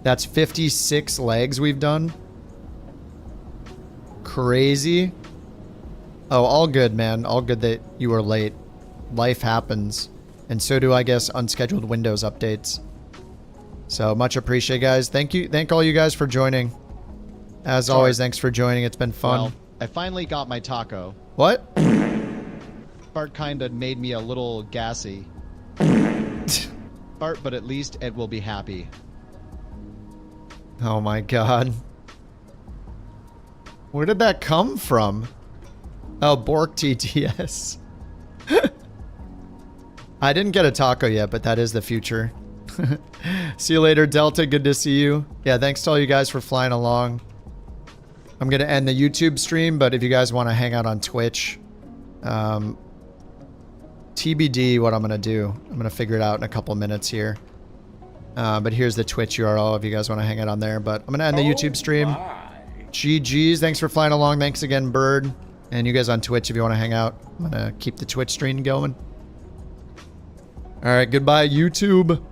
That's 56 legs we've done. Crazy. Oh, all good, man. All good that you were late. Life happens. And so do, I guess, unscheduled Windows updates. So much appreciated, guys. Thank you. Thank all you guys for joining. As always, thanks for joining. It's been fun. Well, I finally got my taco. What? Bart kind of made me a little gassy. Bart, but at least Ed will be happy. Oh my god. Where did that come from? Oh, BorkTts. I didn't get a taco yet, but that is the future. See you later, Delta. Good to see you. Yeah, thanks to all you guys for flying along. I'm going to end the YouTube stream, but if you guys want to hang out on Twitch, TBD what I'm going to do. I'm going to figure it out in a couple minutes here. But here's the Twitch URL if you guys want to hang out on there. But I'm going to end the YouTube stream. GG's. Thanks for flying along. Thanks again, Bird. And you guys on Twitch if you want to hang out. I'm going to keep the Twitch stream going. All right. Goodbye, YouTube.